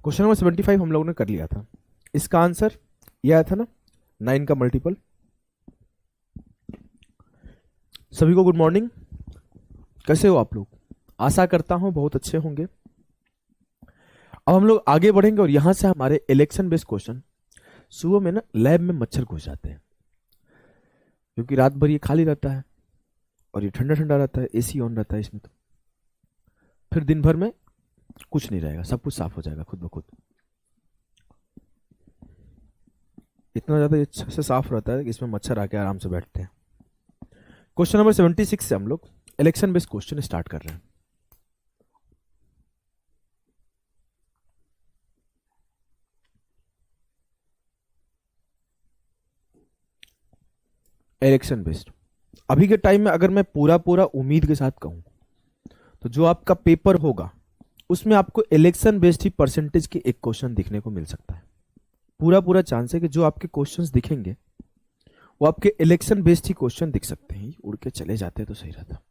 Question number 75 हम लोगों ने कर लिया था। इसका आंसर ये आया था ना, 9 का मल्टीपल। सभी को गुड मॉर्निंग, कैसे हो आप लोग? आशा करता हूं बहुत अच्छे होंगे। अब हम लोग आगे बढ़ेंगे और यहां से हमारे इलेक्शन बेस्ड क्वेश्चन। सुबह में ना लैब में मच्छर घुस जाते हैं, क्योंकि रात भर ये खाली रहता है और ये ठंडा ठंडा रहता है, एसी ऑन रहता है इसमें, तो फिर दिन भर में कुछ नहीं रहेगा, सब कुछ साफ हो जाएगा खुद ब खुद। इतना ज्यादा अच्छे से साफ रहता है कि इसमें मच्छर आके आराम से बैठते हैं। क्वेश्चन नंबर 76 से हम लोग इलेक्शन बेस्ड क्वेश्चन स्टार्ट कर रहे हैं। इलेक्शन बेस्ड अभी के टाइम में अगर मैं पूरा पूरा उम्मीद के साथ कहूं तो जो आपका पेपर होगा उसमें आपको इलेक्शन बेस्ड ही परसेंटेज के एक क्वेश्चन दिखने को मिल सकता है। पूरा पूरा चांस है कि जो आपके क्वेश्चंस दिखेंगे वो आपके इलेक्शन बेस्ड ही क्वेश्चन दिख सकते हैं। उड़ के चले जाते तो सही रहता।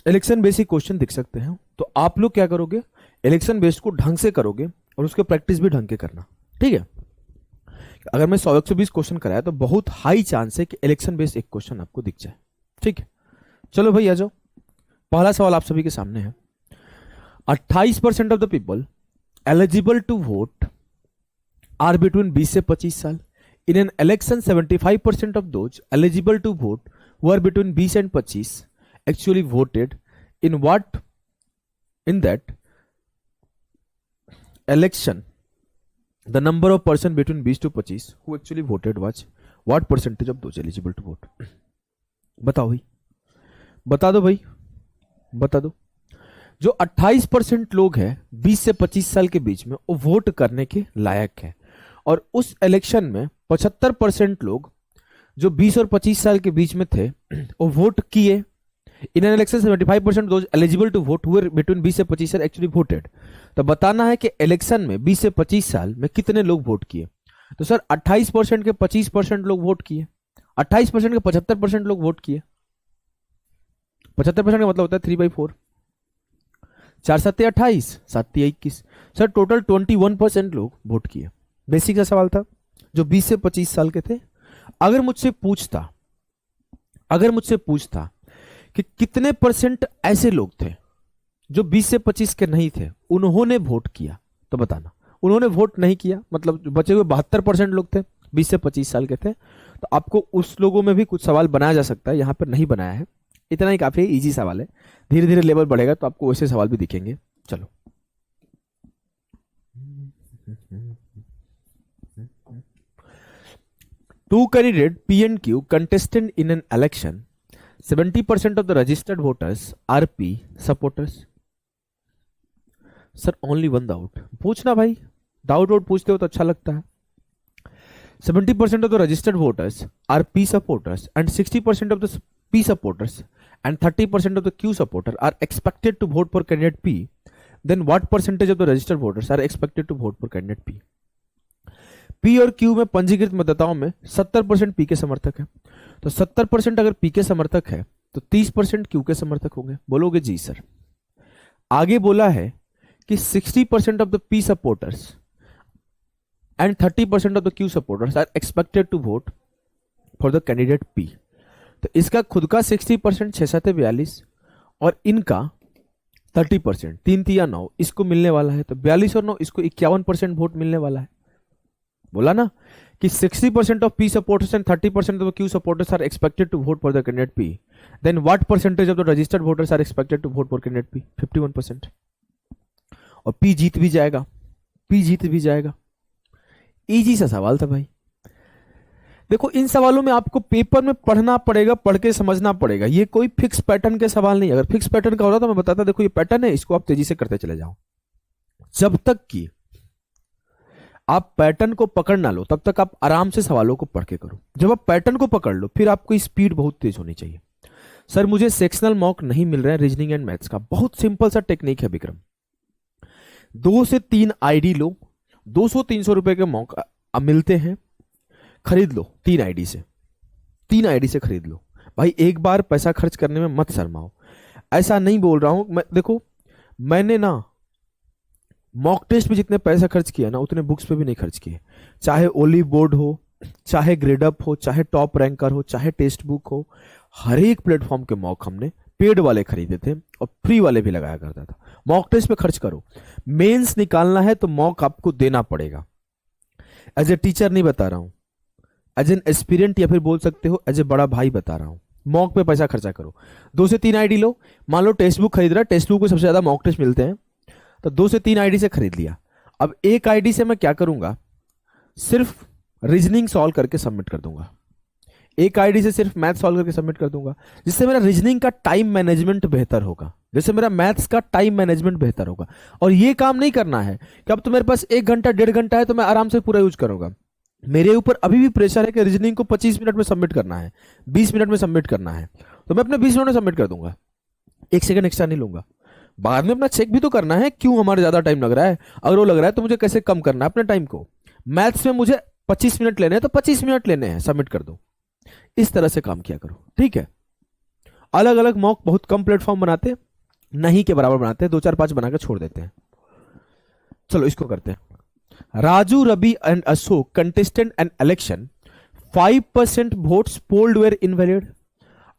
इलेक्शन बेस्ड ही क्वेश्चन दिख सकते हैं, तो आप लोग क्या करोगे, इलेक्शन बेस्ड को ढंग से करोगे और उसके प्रैक्टिस भी ढंग के करना, ठीक है। अगर मैं 100-120 क्वेश्चन कराया तो बहुत हाई चांस है कि इलेक्शन बेस्ड एक क्वेश्चन आपको दिख जाए, ठीक है। चलो भाई आ जाओ, पहला सवाल आप सभी के सामने है। 28% of the people eligible to vote are between 20 से 25 साल। In an election 75% of those eligible to vote who are between 20 and 25 actually voted in that election. The number of person between 20 to 25 who actually voted was what percentage of those eligible to vote? बताओ भाई, बता दो भाई, बता दो। जो 28% लोग हैं 20 से 25 साल के बीच में वो वोट करने के लायक है, और उस इलेक्शन में 75% लोग जो 20 और 25 साल के बीच में थे वो वोट किए। In an election 75% those eligible to vote हुए बिटवीन 20 से 25 साल एक्चुअली वोटेड। तो बताना है कि इलेक्शन में 20 से 25 साल में कितने लोग वोट किए। तो सर 28% के 25% लोग वोट किए, 28% के 75% लोग वोट किए। 75% का मतलब होता है 3/4, 4 7 28, 7 21। सर टोटल 21% लोग वोट किए। बेसिक सा सवाल था, जो 20 से 25 साल के थे। अगर मुझसे पूछता कि कितने परसेंट ऐसे लोग थे जो 20 से 25 के नहीं थे, उन्होंने वोट किया, तो बताना। उन्होंने वोट नहीं किया मतलब बचे हुए 72% लोग थे 20 से 25 साल के थे। तो आपको उस लोगों में भी कुछ सवाल बनाया जा सकता है, यहां पर नहीं बनाया है। इतना ही काफी इजी सवाल है, धीरे धीरे लेवल बढ़ेगा तो आपको वैसे सवाल भी दिखेंगे। चलो Two candidate P and Q contested in an election. 70% of the registered voters are P supporters. Sir, only one doubt. पूछना भाई, डाउट पूछते हो तो अच्छा लगता है। 70% of the registered voters are P supporters and 60% of the P supporters and 30% of the Q supporters are expected to vote for candidate P. Then what percentage of the registered voters are expected to vote for candidate P? P और Q में पंजीकृत मतदाताओं में 70% P के समर्थक है, तो 70% अगर P के समर्थक है तो 30% Q के समर्थक होंगे। बोलोगे जी सर। आगे बोला है कि 60% of the P supporters and 30% of the Q supporters are expected to vote for the candidate P। तो इसका खुद का 60% 6 7 42 और इनका 30% 3 3 9 इसको मिलने वाला है, तो 42 और 9 इसको 51% वोट मिलने वाला है। बोला ना कि 60% of P supporters and 30% of the Q supporters are expected to vote for the candidate P. Then what percentage of the registered voters are expected to vote for candidate P? 51%. और P जीत भी जाएगा। Easy सा सवाल था भाई। देखो इन सवालों में आपको पेपर में पढ़ना पड़ेगा, पढ़ के समझना पड़ेगा। ये कोई फिक्स पैटर्न के सवाल नहीं। अगर फिक्स पैटर्न का होता तो मैं बताता देखो ये पैटर्न है, इसको आप तेजी से करते चले जाओ। जब तक कि आप पैटर्न को पकड़ ना लो तब तक आप आराम से सवालों को पढ़ के करो। जब आप पैटर्न को पकड़ लो फिर आपकी स्पीड बहुत तेज होनी चाहिए। सर मुझे सेक्शनल मॉक नहीं मिल रहा है रीजनिंग एंड मैथ्स का। बहुत सिंपल सा टेक्निक है विक्रम, 2 से 3 आईडी लो, 200-300 रुपए के मॉक मिलते हैं, खरीद लो। 3 आईडी से खरीद लो भाई। एक बार पैसा खर्च करने में मत शर्माओ। ऐसा नहीं बोल रहा हूं मैं, देखो मैंने ना मॉक टेस्ट पे जितने पैसा खर्च किया ना उतने बुक्स पे भी नहीं खर्च किए। चाहे ओली बोर्ड हो, चाहे ग्रेडअप हो, चाहे टॉप रैंकर हो, चाहे टेक्स्ट बुक हो, हर एक प्लेटफॉर्म के मॉक हमने पेड वाले खरीदे थे और फ्री वाले भी लगाया करता था। मॉक टेस्ट पे खर्च करो। मेंस निकालना है तो मॉक आपको देना पड़ेगा। एज ए टीचर नहीं बता रहा हूं, एज एन एस्पिरेंट या फिर बोल सकते हो एज ए बड़ा भाई बता रहा हूं। मॉक पे पैसा खर्चा करो। 2 से 3 आईडी लो। मान लो टेक्स्ट बुक खरीद रहा है, टेक्स्ट बुक को सबसे ज्यादा मॉक टेस्ट मिलते हैं, तो 2 से 3 आईडी से खरीद लिया। अब एक आईडी से मैं क्या करूंगा, सिर्फ रीजनिंग सॉल्व करके सबमिट कर दूंगा। एक आईडी से सिर्फ मैथ सॉल्व करके सबमिट कर दूंगा, जिससे मेरा रीजनिंग का टाइम मैनेजमेंट बेहतर होगा, जिससे मेरा मैथ्स का टाइम मैनेजमेंट बेहतर होगा। और ये काम नहीं करना है कि अब तो मेरे पास 1 घंटा 1.5 घंटा है तो मैं आराम से पूरा यूज करूंगा। मेरे ऊपर अभी भी प्रेशर है कि रीजनिंग को 25 मिनट में सबमिट करना है, 20 मिनट में सबमिट करना है, तो मैं अपने 20 मिनट में सबमिट कर दूंगा। 1 सेकंड एक्स्ट्रा नहीं लूंगा। बाद में अपना चेक भी तो करना है, क्यों हमारा ज्यादा टाइम लग रहा है। अगर वो लग रहा है तो मुझे कैसे कम करना है अपने टाइम को। मैथ्स में मुझे 25 मिनट लेने हैं तो 25 मिनट लेने हैं, सबमिट कर दो। इस तरह से काम किया करो, ठीक है। अलग अलग मॉक बहुत कम प्लेटफॉर्म बनाते, नहीं के बराबर बनाते हैं, 2 4 5 बनाकर छोड़ देते हैं। चलो इसको करते हैं। Raju, Ravi and Ashok contestant an election, 5% votes polled were invalid.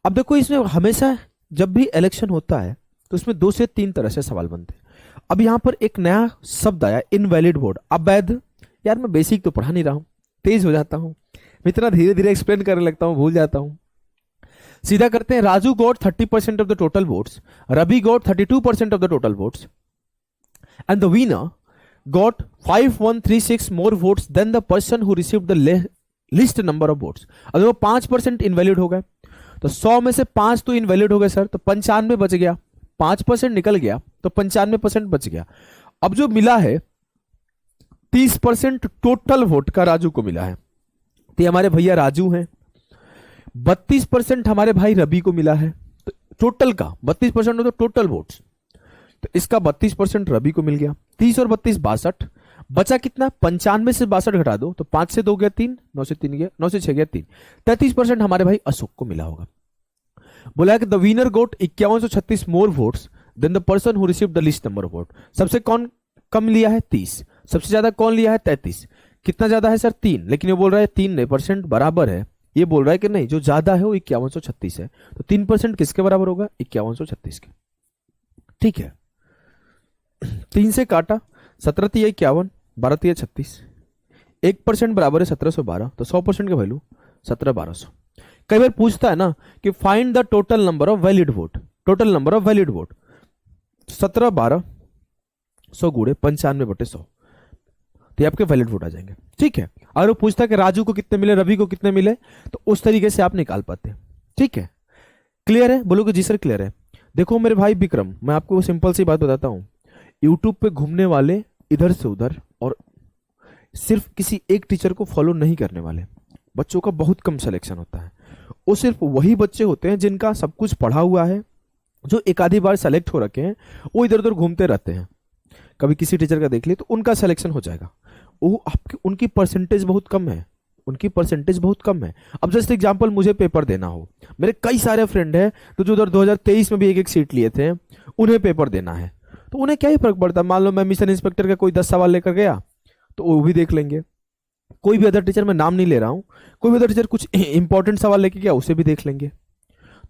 अब देखो इसमें हमेशा जब भी इलेक्शन होता है तो इसमें 2 से 3 तरह से सवाल बनते हैं। अब यहां पर एक नया शब्द आया, इनवैलिड वोट, अवैध। यार मैं बेसिक तो पढ़ा नहीं रहा हूं, तेज हो जाता हूं, मैं इतना धीरे धीरे एक्सप्लेन करने लगता हूं, भूल जाता हूं। सीधा करते हैं। Raju got 30% of the total votes, Ravi got 32% of the total votes and the winner got 5136 more votes than the person who received the least number of votes. अगर वो 5% इनवैलिड हो गए तो 100 में से 5 तो इनवैलिड हो गए सर, तो 95 बच गया। 5% निकल गया तो 95% बच गया। अब जो मिला है 30% टोटल वोट का राजू को मिला है, तो हमारे भैया राजू हैं। 32% हमारे भाई रवि को मिला है। तो टोटल का 32% हो तो टोटल वोट्स, तो इसका 32% रवि को मिल गया। 30 और 32 62, बचा कितना, 95 से 62 घटा दो तो 5 से 2 गया 3, 9 से 3 गया, 9 से 6 गया 3, 33% हमारे भाई अशोक को मिला होगा। बोला कि the winner got 5136 more votes than the person who received the least number of vote. सबसे कौन कम लिया है 30, सबसे ज्यादा कौन लिया है 33। कितना ज्यादा है सर 3, लेकिन ये बोल रहा है 3 नहीं, परसेंट बराबर है। ये बोल रहा है कि नहीं, जो ज्यादा है वो 5136 है, तो 3% किसके बराबर होगा, 5136 के। ठीक है, 3 से काटा, 17 तिया 51, 12 तिया 36, 1% बराबर है 1712, तो 100% का वैल्यू 171200। कई बार पूछता है ना कि find the total number of valid vote, total number of valid vote 1712 100 गुड़े 95/100, तो ये आपके वैलिड वोट आ जाएंगे। ठीक है, अगर वो पूछता है कि राजू को कितने मिले, रवि को कितने मिले, तो उस तरीके से आप निकाल पाते हैं। ठीक है, क्लियर है, बोलोगे जी सर क्लियर है। देखो मेरे भाई विक्रम, मैं आपको सिंपल सी बात बताता हूं, यूट्यूब पे घूमने वाले इधर से उधर और सिर्फ किसी एक टीचर को फॉलो नहीं करने वाले बच्चों का बहुत कम सिलेक्शन होता है। वो सिर्फ वही बच्चे होते हैं जिनका सब कुछ पढ़ा हुआ है, जो एक आधी बार सेलेक्ट हो रखे हैं, वो इधर उधर घूमते रहते हैं। कभी किसी टीचर का देख लिए तो उनका सिलेक्शन हो जाएगा। वो आपकी उनकी परसेंटेज बहुत कम है, उनकी परसेंटेज बहुत कम है। अब जस्ट एग्जांपल, मुझे पेपर देना हो, मेरे कई सारे फ्रेंड हैं तो जो उधर 2023 में भी एक सीट लिए थे, उन्हें पेपर देना है, तो उन्हें क्या ही फर्क पड़ता। मान लो मैं मिशन इंस्पेक्टर का कोई 10 सवाल लेकर गया तो वो भी देख लेंगे। कोई भी अदर टीचर, मैं नाम नहीं ले रहा हूं, कोई भी अदर टीचर कुछ इंपॉर्टेंट सवाल लेके गया, उसे भी देख लेंगे।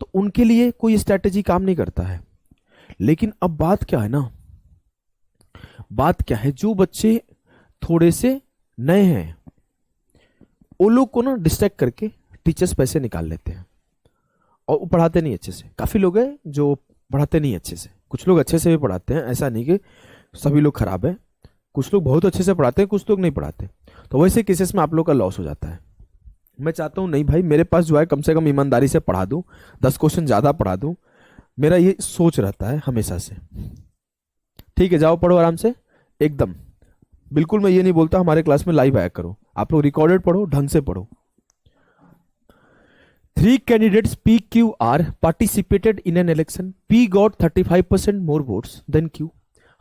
तो उनके लिए कोई स्ट्रैटेजी काम नहीं करता है। लेकिन अब बात क्या है ना, बात क्या है, जो बच्चे थोड़े से नए हैं वो लोग को ना डिस्ट्रैक्ट करके टीचर्स पैसे निकाल लेते हैं और वो पढ़ाते नहीं अच्छे से। काफी लोग हैं जो पढ़ाते नहीं अच्छे से, कुछ लोग अच्छे से भी पढ़ाते हैं, ऐसा नहीं कि सभी लोग खराब है, कुछ लोग बहुत अच्छे से पढ़ाते हैं, कुछ लोग नहीं पढ़ाते। तो वैसे केसेस में आप लोग का लॉस हो जाता है। मैं चाहता हूं नहीं भाई, मेरे पास जो है कम से कम ईमानदारी से पढ़ा दूं, 10 क्वेश्चन ज्यादा पढ़ा दूं, मेरा ये सोच रहता है हमेशा से। ठीक है, जाओ पढ़ो आराम से एकदम। बिल्कुल मैं ये नहीं बोलता हमारे क्लास में लाइव आया करो, आप लोग रिकॉर्डेड पढ़ो, ढंग से पढ़ो। 3 candidates PQR participated in an election. P got 35% more votes than Q.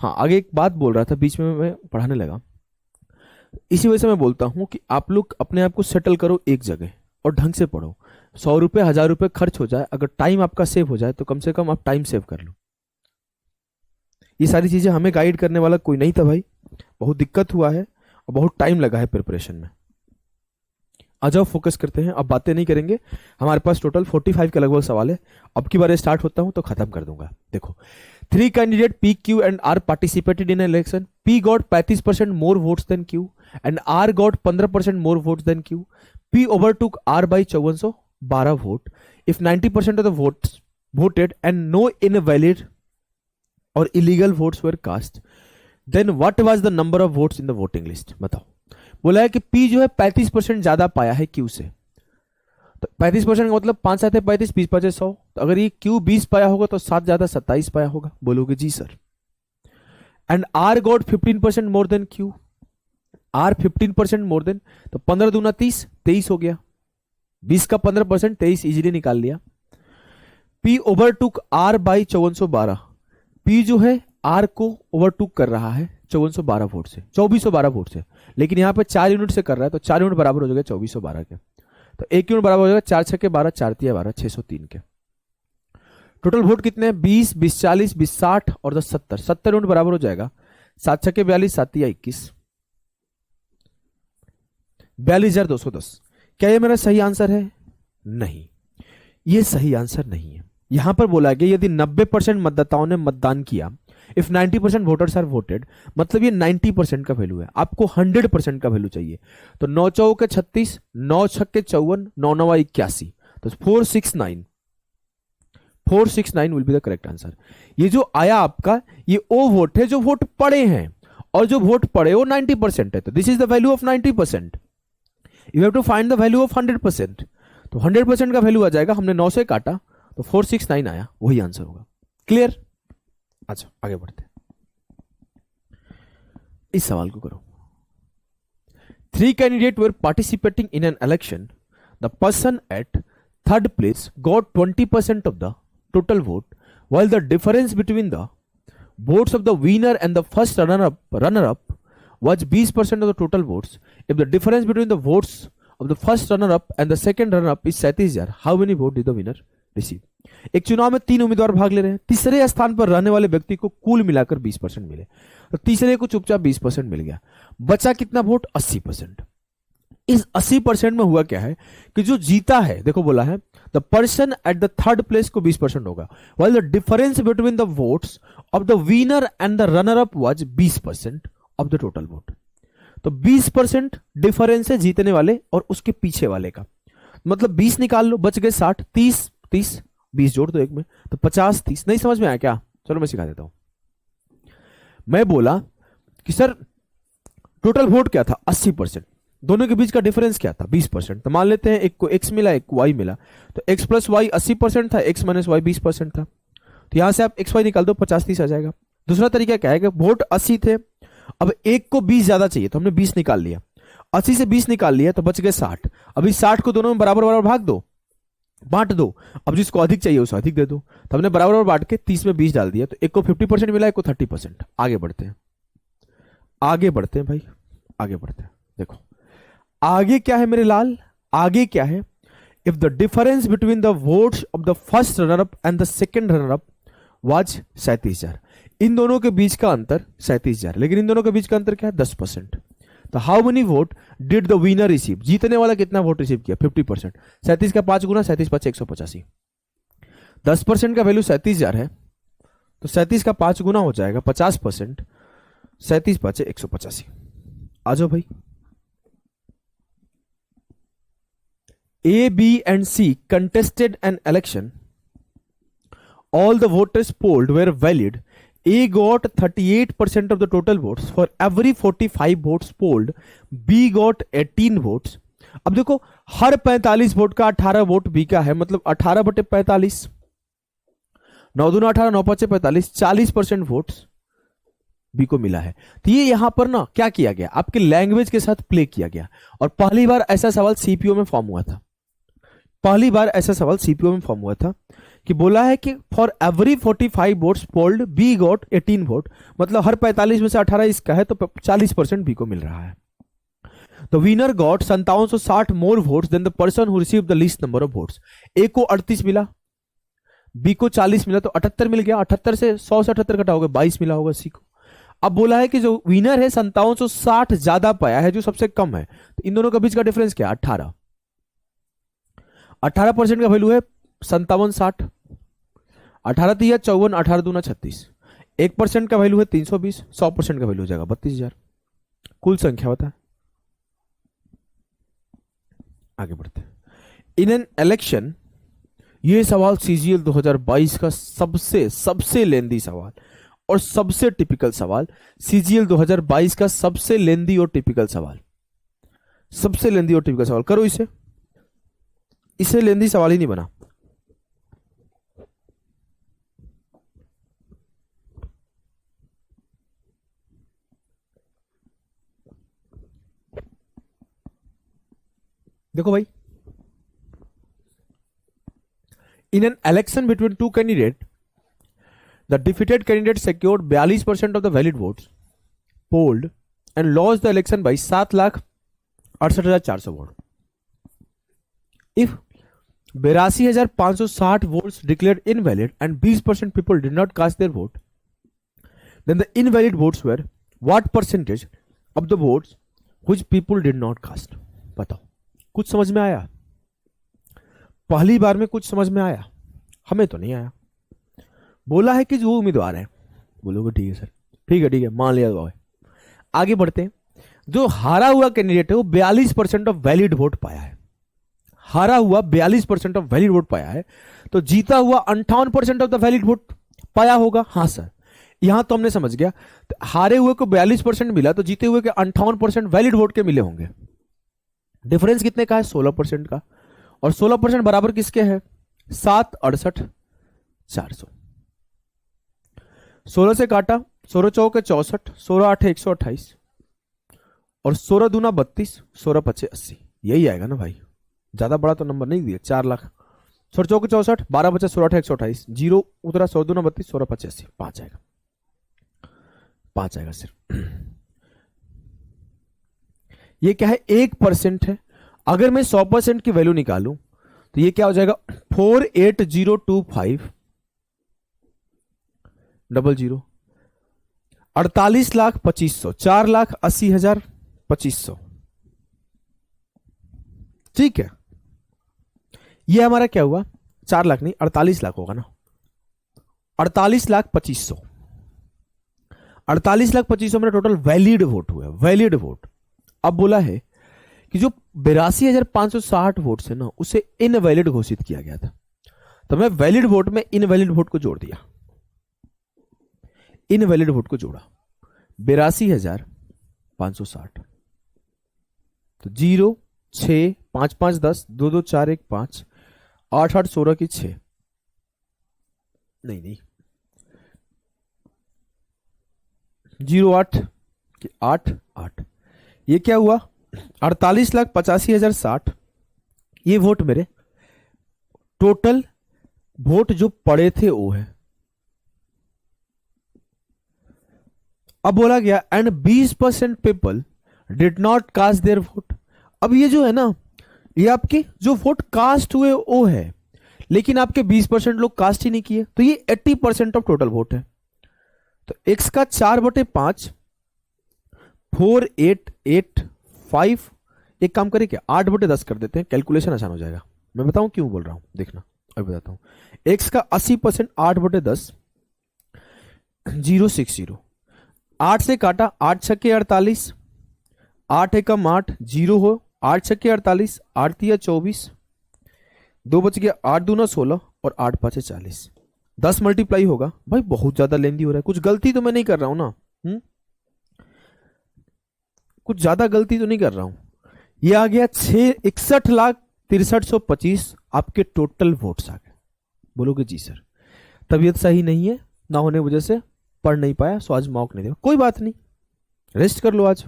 हाँ, आगे एक बात बोल रहा था, बीच में मैं पढ़ाने लगा। इसी वजह से मैं बोलता हूं कि आप लोग अपने आप को सेटल करो एक जगह और ढंग से पढ़ो। 100 रुपए 1000 रुपए खर्च हो जाए, अगर टाइम आपका सेव हो जाए तो कम से कम आप टाइम सेव कर लो। ये सारी चीजें हमें गाइड करने वाला कोई नहीं था भाई, बहुत दिक्कत हुआ है और बहुत टाइम लगा है प्रिपरेशन में। आ जाओ फोकस करते हैं, अब बातें नहीं करेंगे। हमारे पास टोटल 45 के लगभग सवाल है। अब की बार स्टार्ट होता हूं तो खत्म कर दूंगा। देखो, 3 candidate P, Q and R participated in an election. P got 35% more votes than Q and R got 15% more votes than Q. P overtook R by 412 vote. If 90% of the votes voted and no invalid or illegal votes were cast, then what was the number of votes in the voting list? बताओ। बोला है कि P जो है 35% ज्यादा पाया है Q से। तो 35% का मतलब 5 7 35, 20 5 100। तो अगर ये Q 20 पाया होगा तो 7 ज्यादा 27 पाया होगा। बोलोगे जी sir. And R got 15% more than Q। R 15% more than, तो 15 दूना 30, 23 हो गया। 20 का 15%, 23 इजीली निकाल लिया। P overtook R by 5412। P जो है R को ओवरटुक कर रहा है 5412 वोट से, 2412 वोट से, लेकिन यहां पे 4 यूनिट से कर रहा है तो 4 यूनिट बराबर हो जाएगा 2412 के। तो 1 यूनिट बराबर हो जाएगा 4 6 के 12, 4 3 12, 603 के। टोटल वोट कितने हैं? 20 20 40 20 60 और 10 70। 70 यूनिट बराबर हो जाएगा 7 6 के 42, 7 3 21, 42,210। क्या ये मेरा सही आंसर है? नहीं, ये सही आंसर नहीं है। यहां पर बोला गया यदि 90% मतदाताओं ने मतदान किया, इफ 90% वोटर्स आर वोटेड, मतलब ये 90% का वैल्यू है। आपको 100% का वैल्यू चाहिए। तो 9 चौके 36, 9 छक्के 54, 9 9 81, तो 469 will be the correct answer. ये जो आया आपका, ये वो वोट है जो वोट पड़े हैं, और जो वोट पड़े वो 90% है। तो this is the value of 90%। You have to find the value of 100%। तो 100% का वैल्यू आ जाएगा, हमने 9 से काटा तो 469 आया, वही आंसर होगा। क्लियर? अच्छा आगे बढ़ते हैं, इस सवाल को करो। 3 candidate were participating in an election. The person at third place got 20% of the total vote, while the difference between the votes of the winner and the first runner-up was 20% of the total votes. If the difference between the votes of the first runner-up and the second runner-up is 37,000, how many votes did the winner receive? एक चुनाव में 3 उम्मीदवार भाग ले रहे हैं। तीसरे स्थान पर रहने वाले व्यक्ति को कुल मिलाकर 20% मिले, तो तीसरे को चुपचाप 20% मिल गया। बचा कितना वोट? 80%। इस 80% में हुआ क्या है कि जो जीता है, देखो बोला है the person at the third place को 20% होगा, while the difference between the votes of the winner and the runner up was 20% of the total vote। तो 20% डिफरेंस है जीतने वाले और उसके पीछे वाले का, मतलब 20 निकाल लो, बच गए 60, 30 30, 20 जोड़ दो एक में, तो 50 30। नहीं समझ में आया क्या? चलो मैं सिखा देता हूं। मैं बोला कि सर टोटल वोट क्या था? 80%। दोनों के बीच का डिफरेंस क्या था? 20%। तो मान लेते हैं एक को x मिला, एक को y मिला, तो x प्लस वाई 80% था, x माइनस वाई 20% था। तो यहां से आप x y निकाल दो, 50 30 आ जाएगा। दूसरा तरीका क्या है कि वोट 80 थे, अब एक को 20 ज्यादा चाहिए तो हमने 20 निकाल लिया, 80 से 20 निकाल लिया तो बच गए 60। अभी 60 को दोनों में बराबर बराबर भाग दो, बांट दो। अब जिसको अधिक चाहिए उसे अधिक दे दो। तो हमने बराबर बराबर बांट के 30 में 20 डाल दिया, तो एक को 50% मिला, एक को 30%। आगे बढ़ते हैं, आगे बढ़ते हैं भाई, आगे बढ़ते हैं। देखो आगे क्या है मेरे लाल? आगे क्या है? If the difference between the votes of the first runner up and the second runner up was 37,000। इन दोनों के बीच का अंतर 37,000, लेकिन इन दोनों के बीच का अंतर क्या है? 10%। तो how many vote did the winner receive? जीतने वाला कितना वोट रिसीव किया? 50%। 37 का 5 गुना, 37 5 185। 10% का वैल्यू 37,000 है, तो 37 का 5 गुना हो जाएगा 50%, 37 5 185। आ जाओ भाई। A, B and C contested an election. All the voters polled were valid. A got 38% of the total votes. For every 45 votes polled, B got 18 votes. अब देखो हर 45 वोट का 18 वोट B का है, मतलब 18 बटे 45, 9 दूना 18, 9 5 45, 40% वोट्स B को मिला है। तो ये यहां पर ना क्या किया गया? आपके लैंग्वेज के साथ प्ले किया गया, और पहली बार ऐसा सवाल सीपीओ में फॉर्म हुआ था। पहली बार ऐसा सवाल सीपीओ में फॉर्म हुआ था कि बोला है कि for every 45 votes polled B got 18 vote, मतलब हर 45 में से 18 इसका है, तो 40% बी को मिल रहा है। तो winner got 5760 more votes than the person who received the least number of votes. A को 38 मिला, बी को 40 मिला, तो 78 मिल गया। 78 से 100 से 78 घटा होगा, 22 मिला होगा सी को। अब बोला है कि जो विनर है 5760 ज्यादा पाया है जो सबसे कम है, तो इन दोनों के बीच का डिफरेंस क्या है? 18% का वैल्यू है 5760, 18 3 54, 18 दूना 36, 1% का वैल्यू है 320, 100% का वैल्यू हो जाएगा 32,000। कुल संख्या होता है। आगे बढ़ते हैं। इन एन इलेक्शन, ये सवाल सीजीएल 2022 का सबसे सबसे लेंदी सवाल और सबसे टिपिकल सवाल, सीजीएल 2022 का सबसे लेंदी और टिपिकल सवाल, सबसे लेंदी और टिपिकल सवाल। करो इसे, इसे लेंदी सवाल ही नहीं बना। देखो भाई, इन an election between two candidate, the defeated candidate secured 42% of the valid votes polled and lost the election by 7,68,400 vote. If 82,560 votes declared invalid and 20% people did not cast their vote, then the invalid votes were what percentage of the votes which people did not cast? बताओ, कुछ समझ में आया? पहली बार में कुछ समझ में आया? हमें तो नहीं आया। बोला है कि जो उम्मीदवार है, बोलोगे ठीक है सर, ठीक है मान लिया भाई। आगे बढ़ते हैं। जो हारा हुआ कैंडिडेट है वो 42% ऑफ वैलिड वोट पाया है। हारा हुआ 42% ऑफ वैलिड वोट पाया है, तो जीता हुआ 58% ऑफ द वैलिड वोट पाया होगा। हाँ सर, यहां तो हमने समझ गया। तो हारे हुए को 42% मिला, तो जीते हुए के 58% वैलिड वोट के मिले होंगे। डिफरेंस कितने का है? 16% का। और 16% बराबर किसके है? 7,68,400। 16 से काटा, 16 चौके 64, 16 8 128 और 16 दूना 32, 16 पचे 80। यही आएगा ना भाई, ज्यादा बड़ा तो नंबर नहीं दिया। 4 लाख, 16 चौके 64, 12 बचे 16 8 128, जीरो उतरा, 16 दूना 32, 16 पचे 80, 5 आएगा, 5 आएगा सिर्फ। ये क्या है? 1% है। अगर मैं 100% की वैल्यू निकालूं तो ये क्या हो जाएगा? 48025 00, 48,25,000, 4,80,25,000। ठीक है, ये हमारा क्या हुआ? 4 लाख नहीं, 48 लाख होगा ना। 48,25,000, 48,25,000 मेरा टोटल वैलिड वोट हुआ। Valid vote. अब बोला है कि जो 82,560 वोट है ना, उसे इनवैलिड घोषित किया गया था। तो मैं वैलिड वोट में इनवैलिड वोट को जोड़ दिया, इनवैलिड वोट को जोड़ा। 82,560, तो 0 6 5 5 10 2 2 4 1 5 8 8 16 की 6, नहीं 0 8 की 8 8, ये क्या हुआ? 48,85,060। ये वोट मेरे टोटल वोट जो पड़े थे वो है। अब बोला गया and 20% people did not cast their vote. अब ये जो है ना, ये आपके जो वोट कास्ट हुए वो है, लेकिन आपके 20% लोग कास्ट ही नहीं किए, तो ये 80% ऑफ टोटल वोट है। तो x का 4/5, 4885, एक काम करें क्या, 8/10 कर देते हैं, कैलकुलेशन आसान हो जाएगा। मैं बताऊं क्यों बोल रहा हूं, देखना अभी बताता हूं। x का 80%, 8/10, 060। 8 से काटा, 8 छक्के 48, 8 एकम 8, 0 हो, 8 छक्के 48, 8 तिया 24, 2 बच गया, 8 दूना 16 और 8 पांचे 40। 10 मल्टीप्लाई होगा। भाई बहुत ज्यादा लेंदी हो रहा है, कुछ गलती तो मैं नहीं कर रहा हूं ना? कुछ ज्यादा गलती तो नहीं कर रहा हूं। ये आ गया 61,63,125 आपके टोटल वोट्स आ गए। बोलोगे जी सर तबीयत सही नहीं है, ना होने वजह से पढ़ नहीं पाया, सो आज मॉक नहीं दे। कोई बात नहीं, रेस्ट कर लो। आज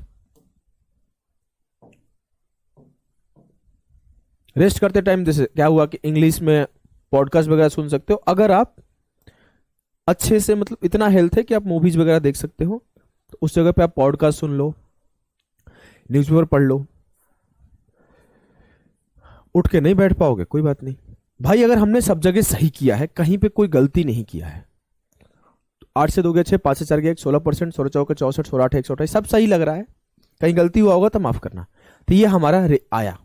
रेस्ट करते टाइम जैसे क्या हुआ कि इंग्लिश में पॉडकास्ट वगैरह सुन सकते हो। अगर आप अच्छे से, मतलब इतना हेल्थ है कि आप मूवीज वगैरह देख सकते हो, तो उस जगह पे आप पॉडकास्ट सुन लो, न्यूज़पेपर पढ़ लो। उठ के नहीं बैठ पाओगे, कोई बात नहीं भाई। अगर हमने सब जगह सही किया है, कहीं पे कोई गलती नहीं किया है, तो 8 से 2 गया 6, 5 से 4 गया 1, 16%, 16 चौके 64, 16 8 128, सब सही लग रहा है। कहीं गलती हुआ होगा तो माफ करना। तो ये हमारा आया।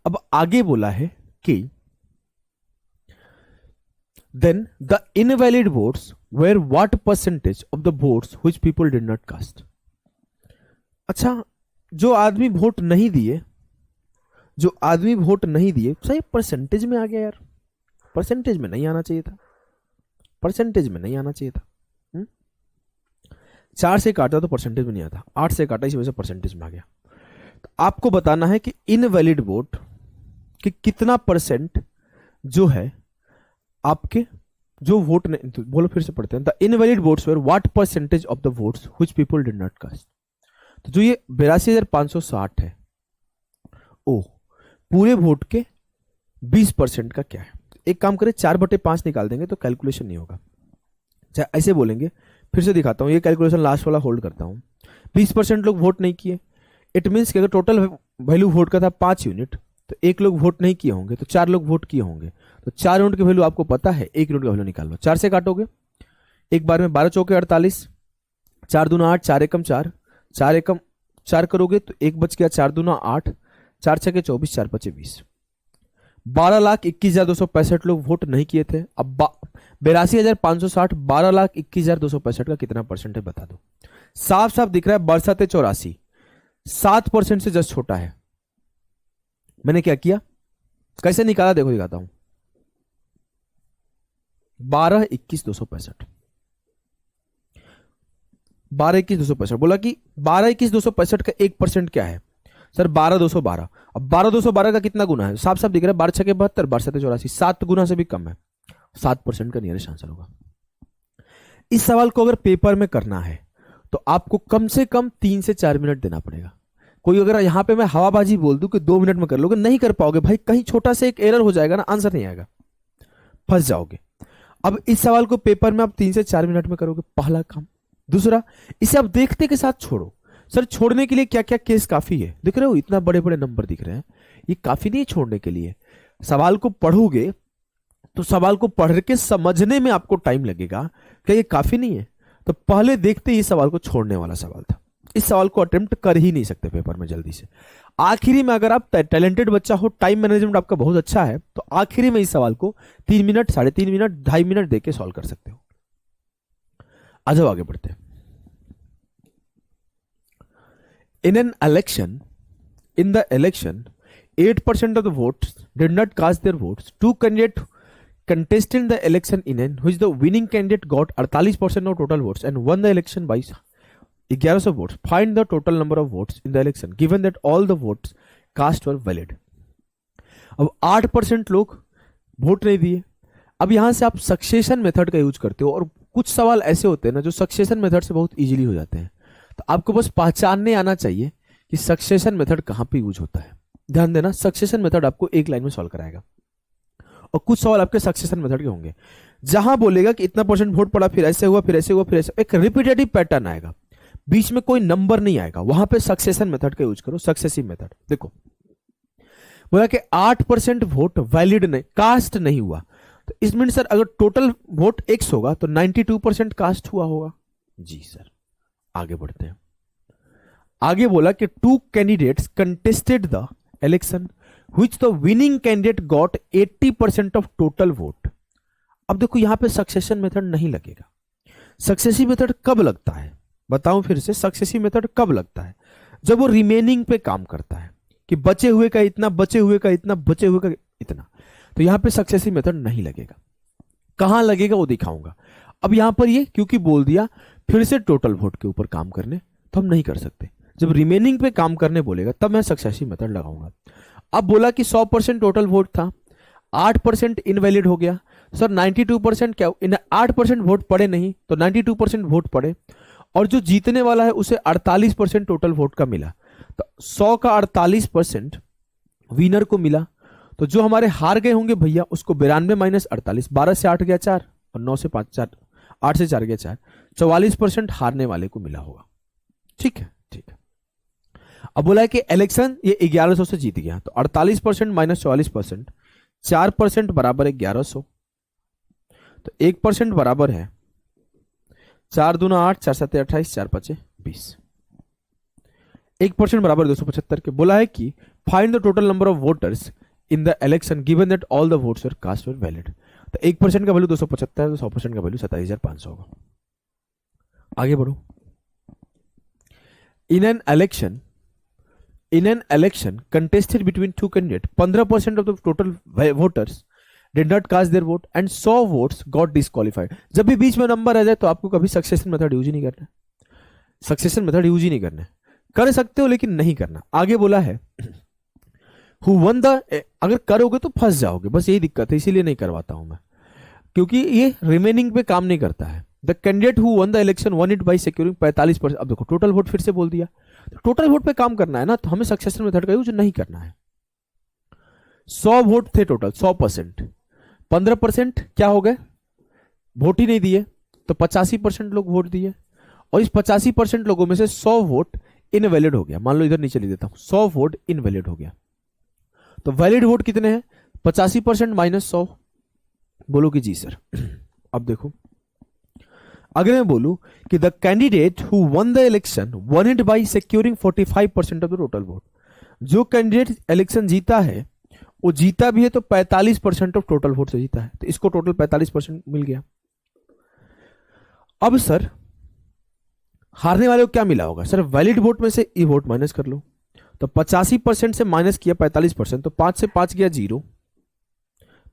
अब आगे बोला है कि then the invalid votes were what percentage of the votes which people did not cast. अच्छा, जो आदमी वोट नहीं दिए, जो आदमी वोट नहीं दिए, सही परसेंटेज में आ गया यार। परसेंटेज में नहीं आना चाहिए था, परसेंटेज में नहीं आना चाहिए था। 4 से काटा तो परसेंटेज में नहीं आता, 8 से काटा इस वजह से परसेंटेज में आ गया। तो आपको बताना है कि इनवैलिड वोट कि कितना परसेंट जो है आपके जो वोट ने, तो बोलो फिर से पढ़ते हैं। The invalid votes were what percentage of the votes which people did not cast. तो जो ये 82,560 है, ओ पूरे वोट के 20% का क्या है। एक काम करें, 4/5 निकाल देंगे तो कैलकुलेशन नहीं होगा। चाहे ऐसे बोलेंगे, फिर से दिखाता हूं, ये कैलकुलेशन लास्ट वाला होल्ड करता हूं। 20% लोग वोट नहीं किए, इट मीन्स कि अगर टोटल वैल्यू वोट का था 5 यूनिट, तो 1 लोग वोट नहीं किए होंगे, तो 4 लोग वोट किए होंगे। तो 4 यूनिट की वैल्यू आपको पता है, 1 यूनिट का वैल्यू निकाल लो। 4 से काटोगे, एक बार में 12 चौके 48, 4 दूना 8, 4 एकम 4, 4 एकम 4 करोगे तो 1 बच गया, 4 दूना 8, 4 छके 24, 4 पचे 20। 12,21,265 लोग वोट नहीं किए थे। अब 82,560, 12,21,265 का कितना परसेंट है बता दो। साफ साफ दिख रहा है, 82,84 7% से जस्ट छोटा है। मैंने क्या किया, कैसे निकाला देखो, दिखाता हूं। 12,21,265, 12,21,265 बोला कि 12,21,265 का 1% क्या है सर, 12,212। अब 12,212 का कितना गुना है, साफ साफ दिख रहा है, 12 छके 72, 12 सते 84, 7 गुना से भी कम है। 7% का नियरेस्ट आंसर होगा। इस सवाल को अगर पेपर में करना है तो आपको कम से कम 3 से 4 मिनट देना पड़ेगा। कोई अगर यहां पे मैं हवाबाजी बोल दूं कि 2 मिनट में कर लोगे, नहीं कर पाओगे भाई, कहीं छोटा से एक एरर हो जाएगा ना, आंसर नहीं आएगा, फंस जाओगे। अब इस सवाल को पेपर में आप 3 से 4 मिनट में करोगे, पहला काम। दूसरा, इसे आप देखते के साथ छोड़ो। सर छोड़ने के लिए क्या क्या केस काफी है, देख रहे हो इतना बड़े बड़े नंबर दिख रहे हैं, ये काफी नहीं छोड़ने के लिए। सवाल को पढ़ोगे तो सवाल को पढ़ के समझने में आपको टाइम लगेगा, क्या ये काफी नहीं है? तो पहले देखते ही सवाल को छोड़ने वाला सवाल था। इस सवाल को अटेम्प्ट कर ही नहीं सकते पेपर में जल्दी से। आखिरी में अगर आप टैलेंटेड बच्चा हो, टाइम मैनेजमेंट आपका बहुत अच्छा है, तो आखिरी में इस सवाल को 3 मिनट, 3.5 मिनट, 2.5 मिनट देके सॉल्व कर सकते हो। आ जाओ आगे बढ़ते हैं। In the election, 8% of the votes did not cast their votes. 2 candidates contested in the election in which the winning candidate got 48% of total votes and won the election by 1100 votes. Find the total number of votes in the election given that all the votes cast were valid. अब 8% लोग vote नहीं दिए। अब यहां से आप succession method का use करते हो, और कुछ सवाल ऐसे होते हैं ना जो सक्सेशन मेथड से बहुत इजीली हो जाते हैं। तो आपको बस पहचानने आना चाहिए कि सक्सेशन मेथड कहां पे यूज होता है। ध्यान देना, सक्सेशन मेथड आपको एक लाइन में सॉल्व कराएगा, और कुछ सवाल आपके सक्सेशन मेथड के होंगे जहां बोलेगा कि इतना परसेंट वोट पड़ा, फिर ऐसे हुआ, फिर ऐसे हुआ, फिर ऐसे, एक रिपीटेटिव पैटर्न आएगा, बीच में कोई नंबर नहीं आएगा, वहां पे सक्सेशन मेथड का यूज करो, सक्सेसिव मेथड। देखो बोला कि 8% वोट वैलिड नहीं, कास्ट नहीं हुआ, तो इस मीन सर अगर टोटल वोट x होगा तो 92% कास्ट हुआ होगा। जी सर, आगे बढ़ते हैं। आगे बोला कि 2 candidates contested the election which the winning candidate got 80% of total vote. अब देखो यहां पे सक्सेशन मेथड नहीं लगेगा। सक्सेसिव मेथड कब लगता है बताऊं फिर से, सक्सेसिव मेथड कब लगता है? जब वो रिमेनिंग पे काम करता है कि बचे हुए का इतना, बचे हुए का इतना, बचे हुए का इतना, तो यहां पे सक्सेसिव मेथड नहीं लगेगा। कहां लगेगा वो दिखाऊंगा। अब यहां पर ये क्योंकि बोल दिया फिर से टोटल वोट के ऊपर काम करने, तो हम नहीं कर सकते। जब रिमेनिंग पे काम करने बोलेगा तब मैं सक्सेसिव मेथड लगाऊंगा। अब बोला कि 100% टोटल वोट था, 8% इनवैलिड हो गया। सर 92% क्या, 8% वोट पड़े नहीं तो 92% वोट पड़े, और जो जीतने वाला है उसे 48% टोटल वोट का मिला, तो 100 का 48% विनर को मिला। तो जो हमारे हार गए होंगे भैया उसको 92 माइनस 48, 12 से 8 गया 4, और 9 से 5 4, 8 से 4 गया 4, 44% हारने वाले को मिला होगा। ठीक है, ठीक है। अब बोला है कि इलेक्शन ये 1100 से जीत गया, तो 48% माइनस 44%, 4% बराबर है 1100, तो 1% बराबर है 4 दूना 8, 4 7 28, 4 5 20। 1% बराबर 275 के। बोला है कि find the total number of voters in the election given that all the votes were cast were valid. तो 1% का वैल्यू 275 है, तो 100% का वैल्यू 27,500 होगा। आगे बढ़ो। In an election contested between two candidate 15% of the total voters did not cast their vote and 100 votes got disqualified. जब भी बीच में नंबर आ जाए तो आपको कभी सक्सेशन मेथड यूज ही नहीं करना। सक्सेशन मेथड यूज ही नहीं करना। कर सकते हो लेकिन नहीं करना। आगे बोला है हु वन द, अगर करोगे तो फंस जाओगे, बस यही दिक्कत है, इसीलिए नहीं करवाता हूं मैं, क्योंकि ये रिमेनिंग पे काम नहीं करता है। The candidate who one the election one it by securing 45%। अब देखो टोटल वोट फिर से बोल दिया, तो टोटल वोट पे काम करना है ना, तो हमें सक्सेशन मेथड का यूज नहीं करना है। 100 वोट थे टोटल, 100%, 15% क्या हो गए, वोट ही नहीं दिए, तो 85% लोग वोट दिए, और इस 85% लोगों में से 100 वोट इनवैलिड हो गया। मान लो इधर नीचे लिख देता हूं, 100 वोट इनवैलिड हो गया। तो वैलिड वोट कितने हैं, 85% माइनस 100। बोलो कि जी सर। अब देखो, अगर मैं बोलूं कि the candidate who one the election one it by securing 45% of the total vote, जो कैंडिडेट इलेक्शन जीता है वो जीता भी है तो 45% ऑफ टोटल वोट से जीता है, तो इसको टोटल 45% मिल गया। अब सर हारने वाले को क्या मिला होगा, सर वैलिड वोट में से ई वोट माइनस कर लो, तो 85% से माइनस किया 45%, तो 5 से 5 गया 0,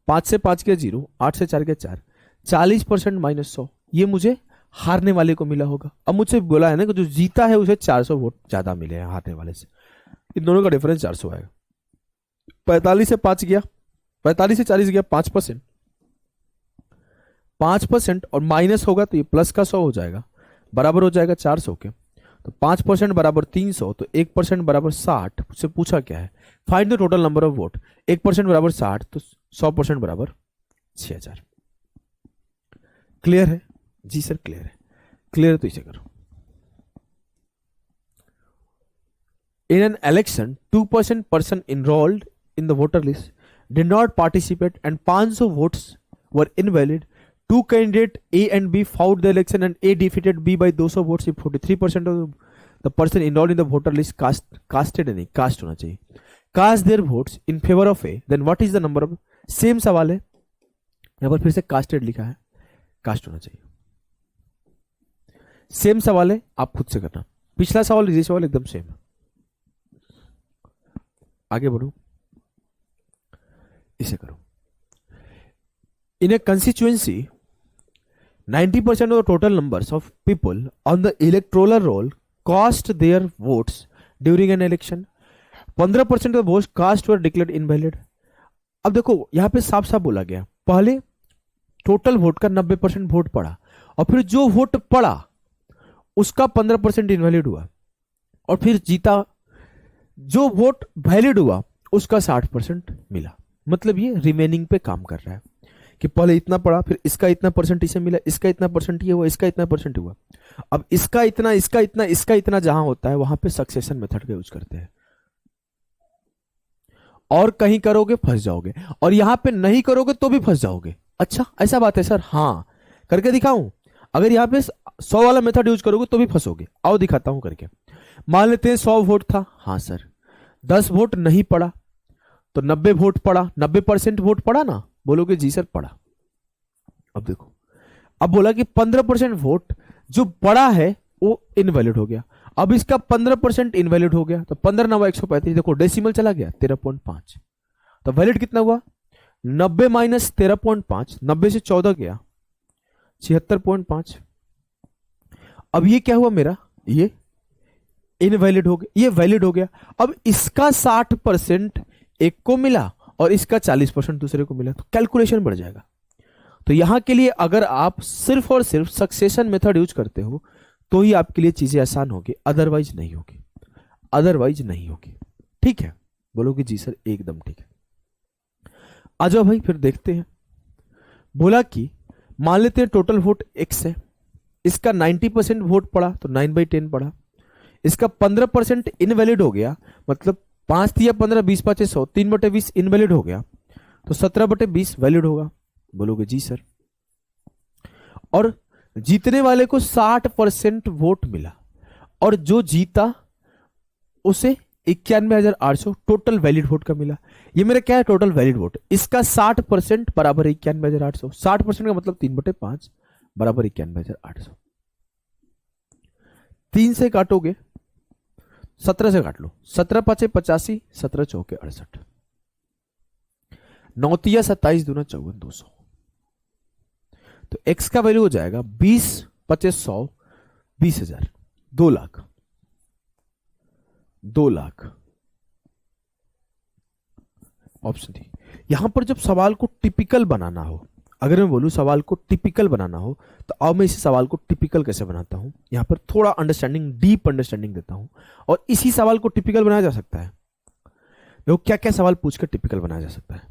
5 से 5 गया 0, 8 से 4 गया 4, 40% माइनस 100, ये मुझे हारने वाले को मिला होगा। अब मुझसे बोला है ना कि जो जीता है उसे 400 वोट ज्यादा मिले हैं हारने वाले से, इन दोनों का डिफरेंस 400 आएगा। 45 से 5 गया, 45 से 40 गया 5%, 5% और माइनस होगा तो ये प्लस का 100 हो जाएगा, बराबर हो जाएगा 400 के। तो 5% बराबर 300, तो 1% बराबर 60। उससे पूछा क्या है, find the total number of vote. 1% बराबर 60, तो 100% बराबर 6000। क्लियर है जी सर, क्लियर है। क्लियर है तो इसे करो। इन an election 2% person enrolled in the voter list did not participate and 500 votes were invalid. Two candidate A and B fought the election and A defeated B by 200 votes if 43% of the person enrolled in the voter list casted नहीं, cast होना चाहिए, cast their votes in favor of A, then what is the number of, same सवाल है, यहां पर फिर से casted लिखा है, cast होना चाहिए। सेम सवाल है, आप खुद से करना, पिछला सवाल ये सवाल एकदम सेम है। आगे बढ़ो, इसे करो। In a constituency 90% of the total numbers of people on the electoral roll cast their votes during an election. 15% of the votes cast were declared invalid. अब देखो यहां पे साफ साफ बोला गया, पहले टोटल वोट का 90% वोट पड़ा, और फिर जो वोट पड़ा उसका 15% इनवैलिड हुआ, और फिर जीता, जो वोट वैलिड हुआ उसका 60% मिला। मतलब ये रिमेनिंग पे काम कर रहा है कि पहले इतना पड़ा, फिर इसका इतना परसेंट इसे मिला, इसका इतना परसेंट ये हुआ, इसका इतना परसेंट हुआ। अब इसका इतना, इसका इतना, इसका इतना जहां होता है वहां पे सक्सेशन मेथड का यूज करते हैं। और कहीं करोगे फंस जाओगे, और यहां पे नहीं करोगे तो भी फंस जाओगे। अच्छा ऐसा बात है सर, हाँ करके दिखाऊं। अगर यहां पे 100 वाला मेथड यूज करोगे तो भी फंसोगे, आओ दिखाता हूं करके। मान लेते हैं 100 वोट था, हाँ सर 10 वोट नहीं पड़ा, तो 90 वोट पड़ा, 90% वोट पड़ा ना, बोलोगे जी सर पड़ा। अब देखो, अब बोला कि 15% वोट जो पड़ा है वो इनवैलिड हो गया। अब इसका 15% इनवैलिड हो गया, तो 15 9 135, देखो डेसिमल चला गया 13.5, तो वैलिड कितना हुआ 90 माइनस 13.5, 90 से 14 गया 76.5। अब ये क्या हुआ मेरा, ये इनवैलिड हो गया, ये वैलिड हो गया। अब इसका 60% एक को मिला और इसका 40% दूसरे को मिला, तो कैलकुलेशन बढ़ जाएगा। तो यहां के लिए अगर आप सिर्फ और सिर्फ सक्सेशन मेथड यूज करते हो तो ही आपके लिए चीजें आसान होगी, अदरवाइज नहीं होगी, अदरवाइज नहीं होगी। ठीक है, बोलोगे जी सर एकदम ठीक है। आ जाओ भाई फिर देखते हैं। बोला कि मान लेते हैं टोटल वोट x है, इसका 90% वोट पड़ा तो 9/10 पड़ा, इसका 15% इनवैलिड हो गया, मतलब 5 दिया 15, 20 5 100, 3/20 इनवैलिड हो गया, तो 17/20 वैलिड होगा। बोलोगे जी सर। और जीतने वाले को 60% वोट मिला और जो जीता उसे 91,800 टोटल वैलिड वोट का मिला। ये मेरा क्या है, टोटल वैलिड वोट। इसका 60% बराबर 91,800। 60% का मतलब 3/5 बराबर 91,800। 3 से काटोगे, 17 से काट लो, 17 5 85, 17 चौके 68, 9 तिया 27, 2 54, 200। तो x का वैल्यू हो जाएगा 20 25 100, 20,000, 2 लाख, 2 लाख। Option D. यहां पर जब सवाल को टिपिकल बनाना हो, अगर मैं बोलूं सवाल को टिपिकल बनाना हो, तो अब मैं इसी सवाल को टिपिकल कैसे बनाता हूं, यहां पर थोड़ा अंडरस्टैंडिंग, डीप अंडरस्टैंडिंग देता हूं। और इसी सवाल को टिपिकल बनाया जा सकता है। देखो क्या क्या सवाल पूछ के टिपिकल बनाया जा सकता है,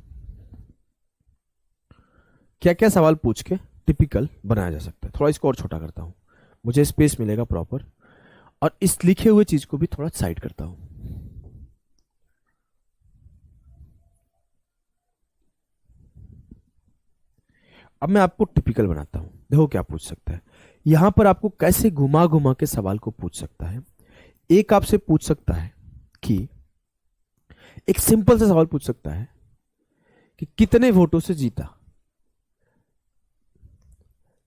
क्या क्या सवाल पूछ के टिपिकल बनाया जा सकता है। थोड़ा इसको और छोटा करता हूं, मुझे स्पेस मिलेगा प्रॉपर, और इस लिखे हुए चीज को भी थोड़ा साइड करता हूं। अब मैं आपको टिपिकल बनाता हूं। देखो क्या पूछ सकता है यहां पर, आपको कैसे घुमा घुमा के सवाल को पूछ सकता है। एक आपसे पूछ सकता है कि एक सिंपल सा सवाल पूछ सकता है कि कितने वोटों से जीता।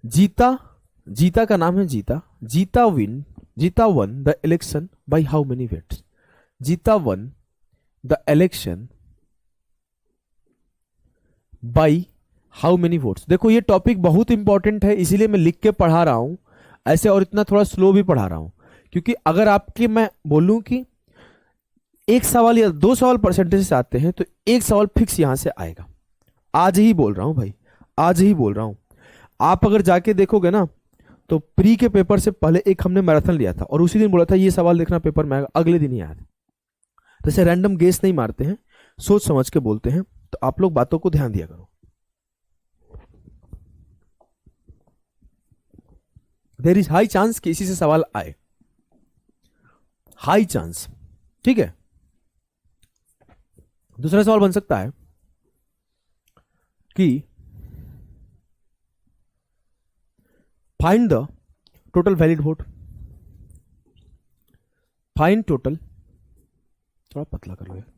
जीता, जीता का नाम है जीता। जीता विन, जीता won the election by how many votes. जीता won the election by how many votes. देखो ये टॉपिक बहुत इंपॉर्टेंट है, इसीलिए मैं लिख के पढ़ा रहा हूं ऐसे, और इतना थोड़ा स्लो भी पढ़ा रहा हूं, क्योंकि अगर आपके मैं बोलूं कि एक सवाल या 2 सवाल परसेंटेज से आते हैं तो एक सवाल फिक्स यहां से आएगा। आज ही बोल रहा हूं भाई, आज ही बोल रहा हूं। आप अगर जाके देखोगे ना, तो प्री के पेपर से पहले एक हमने मैराथन लिया था और उसी दिन बोला था ये सवाल देखना पेपर में आएगा, अगले दिन ही आया था। तो ऐसे रैंडम गेस नहीं मारते हैं, सोच समझ के बोलते हैं। तो आप लोग बातों को ध्यान दिया करो। देयर इज हाई चांस कि इसी से सवाल आए, हाई चांस, ठीक है। दूसरा सवाल बन सकता है कि find the total valid vote. Find total, थोड़ा पतला कर लो यार,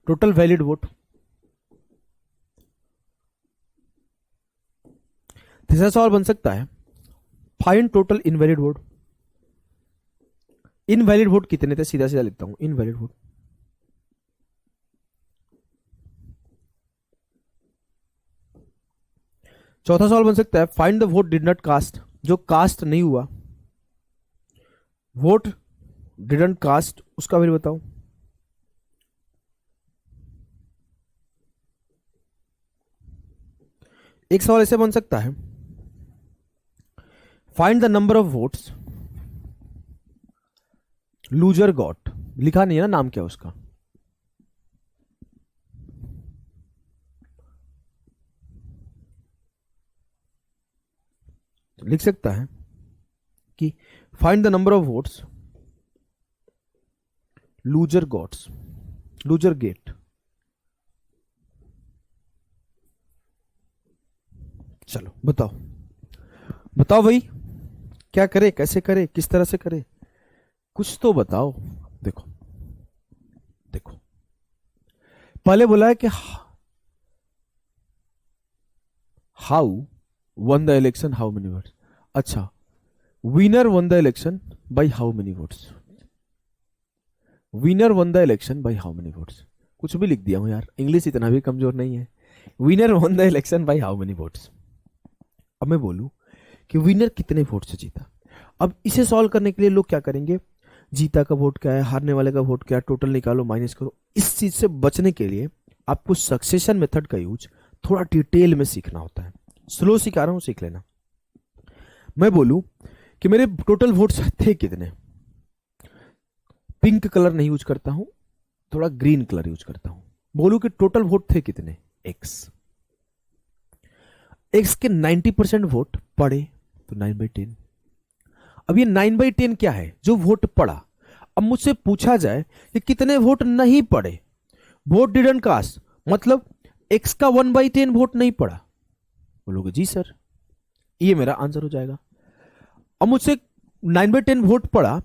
टोटल वैलिड वोट। तीसरा सवाल बन सकता है find total invalid vote. Invalid vote कितने थे, सीधा सीधा लिखता हूं, इनवैलिड वोट। चौथा सवाल बन सकता है find the vote did not cast. जो कास्ट नहीं हुआ, वोट डिडंट कास्ट, उसका वैल्यू बताओ। एक सवाल ऐसे बन सकता है find the number of votes loser got. लिखा नहीं है ना नाम क्या उसका। लिख सकता है कि find the number of votes loser gots, loser get. चलो बताओ, बताओ भाई, क्या करे, कैसे करे, किस तरह से करे, कुछ तो बताओ। देखो देखो, पहले बोला है कि how won the election, how many votes. अच्छा, winner won the election by how many votes. Winner won the election by how many votes. कुछ भी लिख दिया हूं यार, इंग्लिश इतना भी कमजोर नहीं है। Winner won the election by how many votes. अब मैं बोलूं कि विनर कितने वोट से जीता। अब इसे सॉल्व करने के लिए लोग क्या करेंगे, जीता का वोट क्या है, हारने वाले का वोट क्या है, टोटल निकालो, माइनस करो। इस चीज से बचने के लिए आपको सक्सेशन मेथड का यूज थोड़ा डिटेल में सीखना होता है। स्लो सिखा रहा हूं, सीख लेना। मैं बोलूं कि मेरे टोटल वोट्स थे कितने, पिंक कलर नहीं यूज करता हूं, थोड़ा ग्रीन कलर यूज करता हूं। बोलूं कि टोटल वोट थे कितने, एक्स। एक्स के 90% वोट पड़े तो 9/10। अब ये 9/10 क्या है, जो वोट पड़ा। अब मुझसे पूछा जाए कि कितने वोट नहीं पड़े, वोट डिडंट कास्ट, मतलब एक्स का 1/10 वोट नहीं पड़ा। बोलोगे जी सर, ये मेरा आंसर हो जाएगा। अब मुझसे 9/10 वोट पड़ा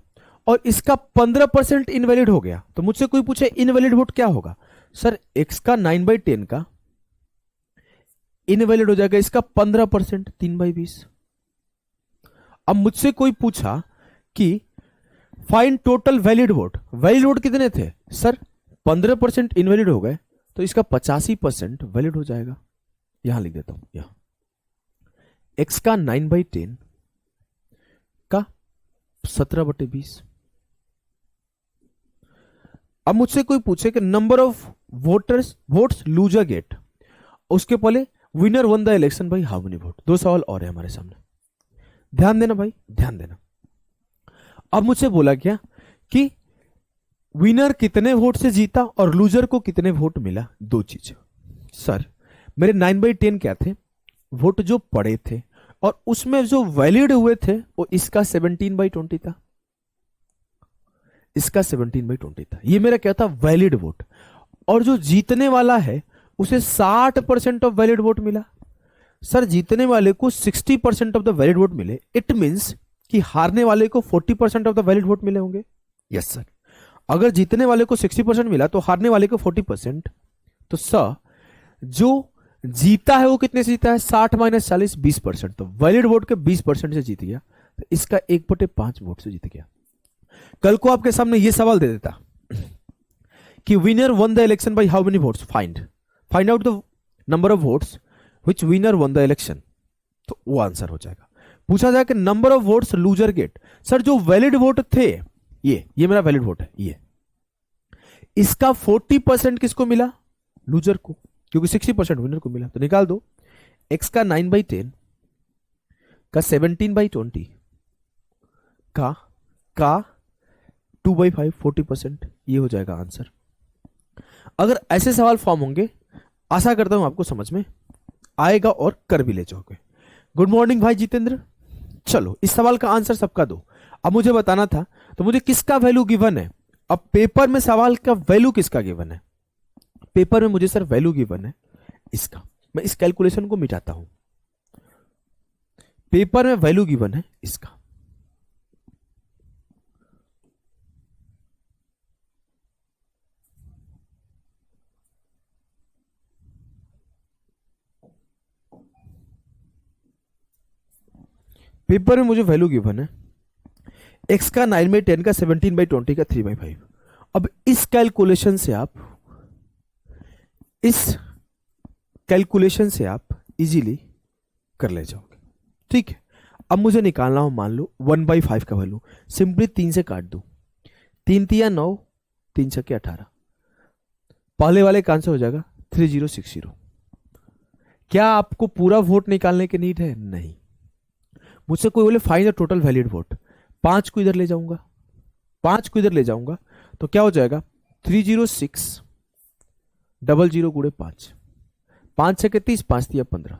और इसका 15% इनवैलिड हो गया, तो मुझसे कोई पूछे इनवैलिड वोट क्या होगा, सर x का 9/10 का इनवैलिड हो जाएगा इसका 15%, 3/20। अब मुझसे कोई पूछा कि find total valid vote, valid vote कितने थे, सर 15% इनवैलिड हो गए, तो इसका 85% वैलिड हो जाएगा। यहां लिख देता हूं, यहां x का 9/10 का 17/20। अब मुझसे कोई पूछे कि number of votes loser get, उसके पहले winner won the election by how many vote. दो सवाल और है हमारे सामने, ध्यान देना भाई, ध्यान देना। अब मुझसे बोला क्या कि विनर कितने वोट से जीता और लूजर को कितने वोट मिला, दो चीज। सर मेरे 9/10 क्या थे, वोट जो पड़े थे, और उसमें जो वैलिड हुए थे वो इसका 17/20 था, इसका 17/20 था। ये मेरा क्या था, वैलिड वोट। और जो जीतने वाला है उसे 60% ऑफ वैलिड वोट मिला। सर जीतने वाले को 60% ऑफ द वैलिड वोट मिले, इट मींस कि हारने वाले को 40% ऑफ द वैलिड वोट मिले होंगे। यस सर, अगर जीतने वाले को 60% मिला तो हारने वाले को 40%, तो सर जो जीता है वो कितने से जीता है, 60 - 40 20%, तो वैलिड वोट के 20% से जीत गया, तो इसका 1/5 वोट से जीत गया। कल को आपके सामने ये सवाल दे देता कि winner won the election by how many votes, find out the number of votes which winner won the election, तो वो आंसर हो जाएगा। पूछा जाए कि number of votes loser get, sir जो वैलिड वोट थे, ये मेरा वैलिड वोट है, ये इसका 40% किसको मिला, लूजर को, क्योंकि 60% विनर को मिला। तो निकाल दो, x का 9/10 का 17/20 का 2/5 40%, ये हो जाएगा आंसर। अगर ऐसे सवाल फॉर्म होंगे, आशा करता हूं आपको समझ में आएगा और कर भी ले जाओगे। गुड मॉर्निंग भाई जितेंद्र। चलो इस सवाल का आंसर सबका दो। अब मुझे बताना था, तो मुझे किसका वैल्यू गिवन है, अब पेपर में सवाल का वैल्यू किसका गिवन है, पेपर में मुझे सर वैल्यू गिवन है इसका, मैं इस कैलकुलेशन को मिटाता हूं। पेपर में वैल्यू गिवन है इसका, पेपर में मुझे वैल्यू गिवन है x का 9/10 का 17/20 का 3/5। अब इस कैलकुलेशन से आप इजीली कर ले जाओगे, ठीक है। अब मुझे निकालना हो, मान लो 1/5 का वैल्यू, सिंपली 3 से काट दो, 3 तिया 9, 3 छक्के 18, पहले वाले का आंसर हो जाएगा 3060। क्या आपको पूरा वोट निकालने की नीड है, नहीं। मुझसे कोई बोले find the total valid vote, 5 को इधर ले जाऊंगा, 5 को इधर ले जाऊंगा, तो क्या हो जाएगा 306 00 गुणे 5, 5 छक्के 30, 5 तिया 15,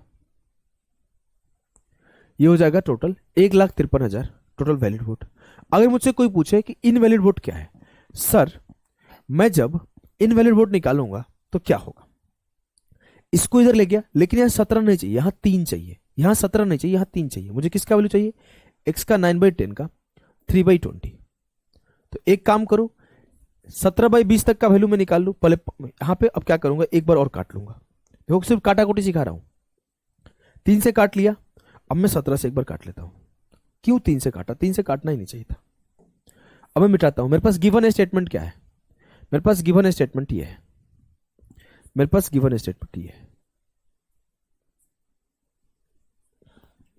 ये हो जाएगा टोटल 1,53,000 टोटल वैलिड वोट। अगर मुझसे कोई पूछे कि इनवैलिड वोट क्या है, सर मैं जब इनवैलिड वोट निकालूंगा तो क्या होगा, इसको इधर ले गया, लेकिन यहां 17 नहीं चाहिए, यहां 3 चाहिए, यहां 17 नहीं चाहिए, यहां 3 चाहिए। मुझे किसका वैल्यू चाहिए, x का 9/10 का 3/20। तो एक काम करो, 17/20 तक का वैल्यू मैं निकाल लूं पहले यहां पे। अब क्या करूंगा, एक बार और काट लूंगा, देखो सिर्फ काटाकुटी सिखा रहा हूं। 3 से काट लिया, अब मैं 17 से एक बार काट लेता हूं। क्यों 3 से काटा, 3 से काटना ही नहीं चाहिए था। अब मैं मिटाता हूं, मेरे पास गिवन स्टेटमेंट क्या है, मेरे पास गिवन स्टेटमेंट ये है, मेरे पास गिवन स्टेटमेंट ये है,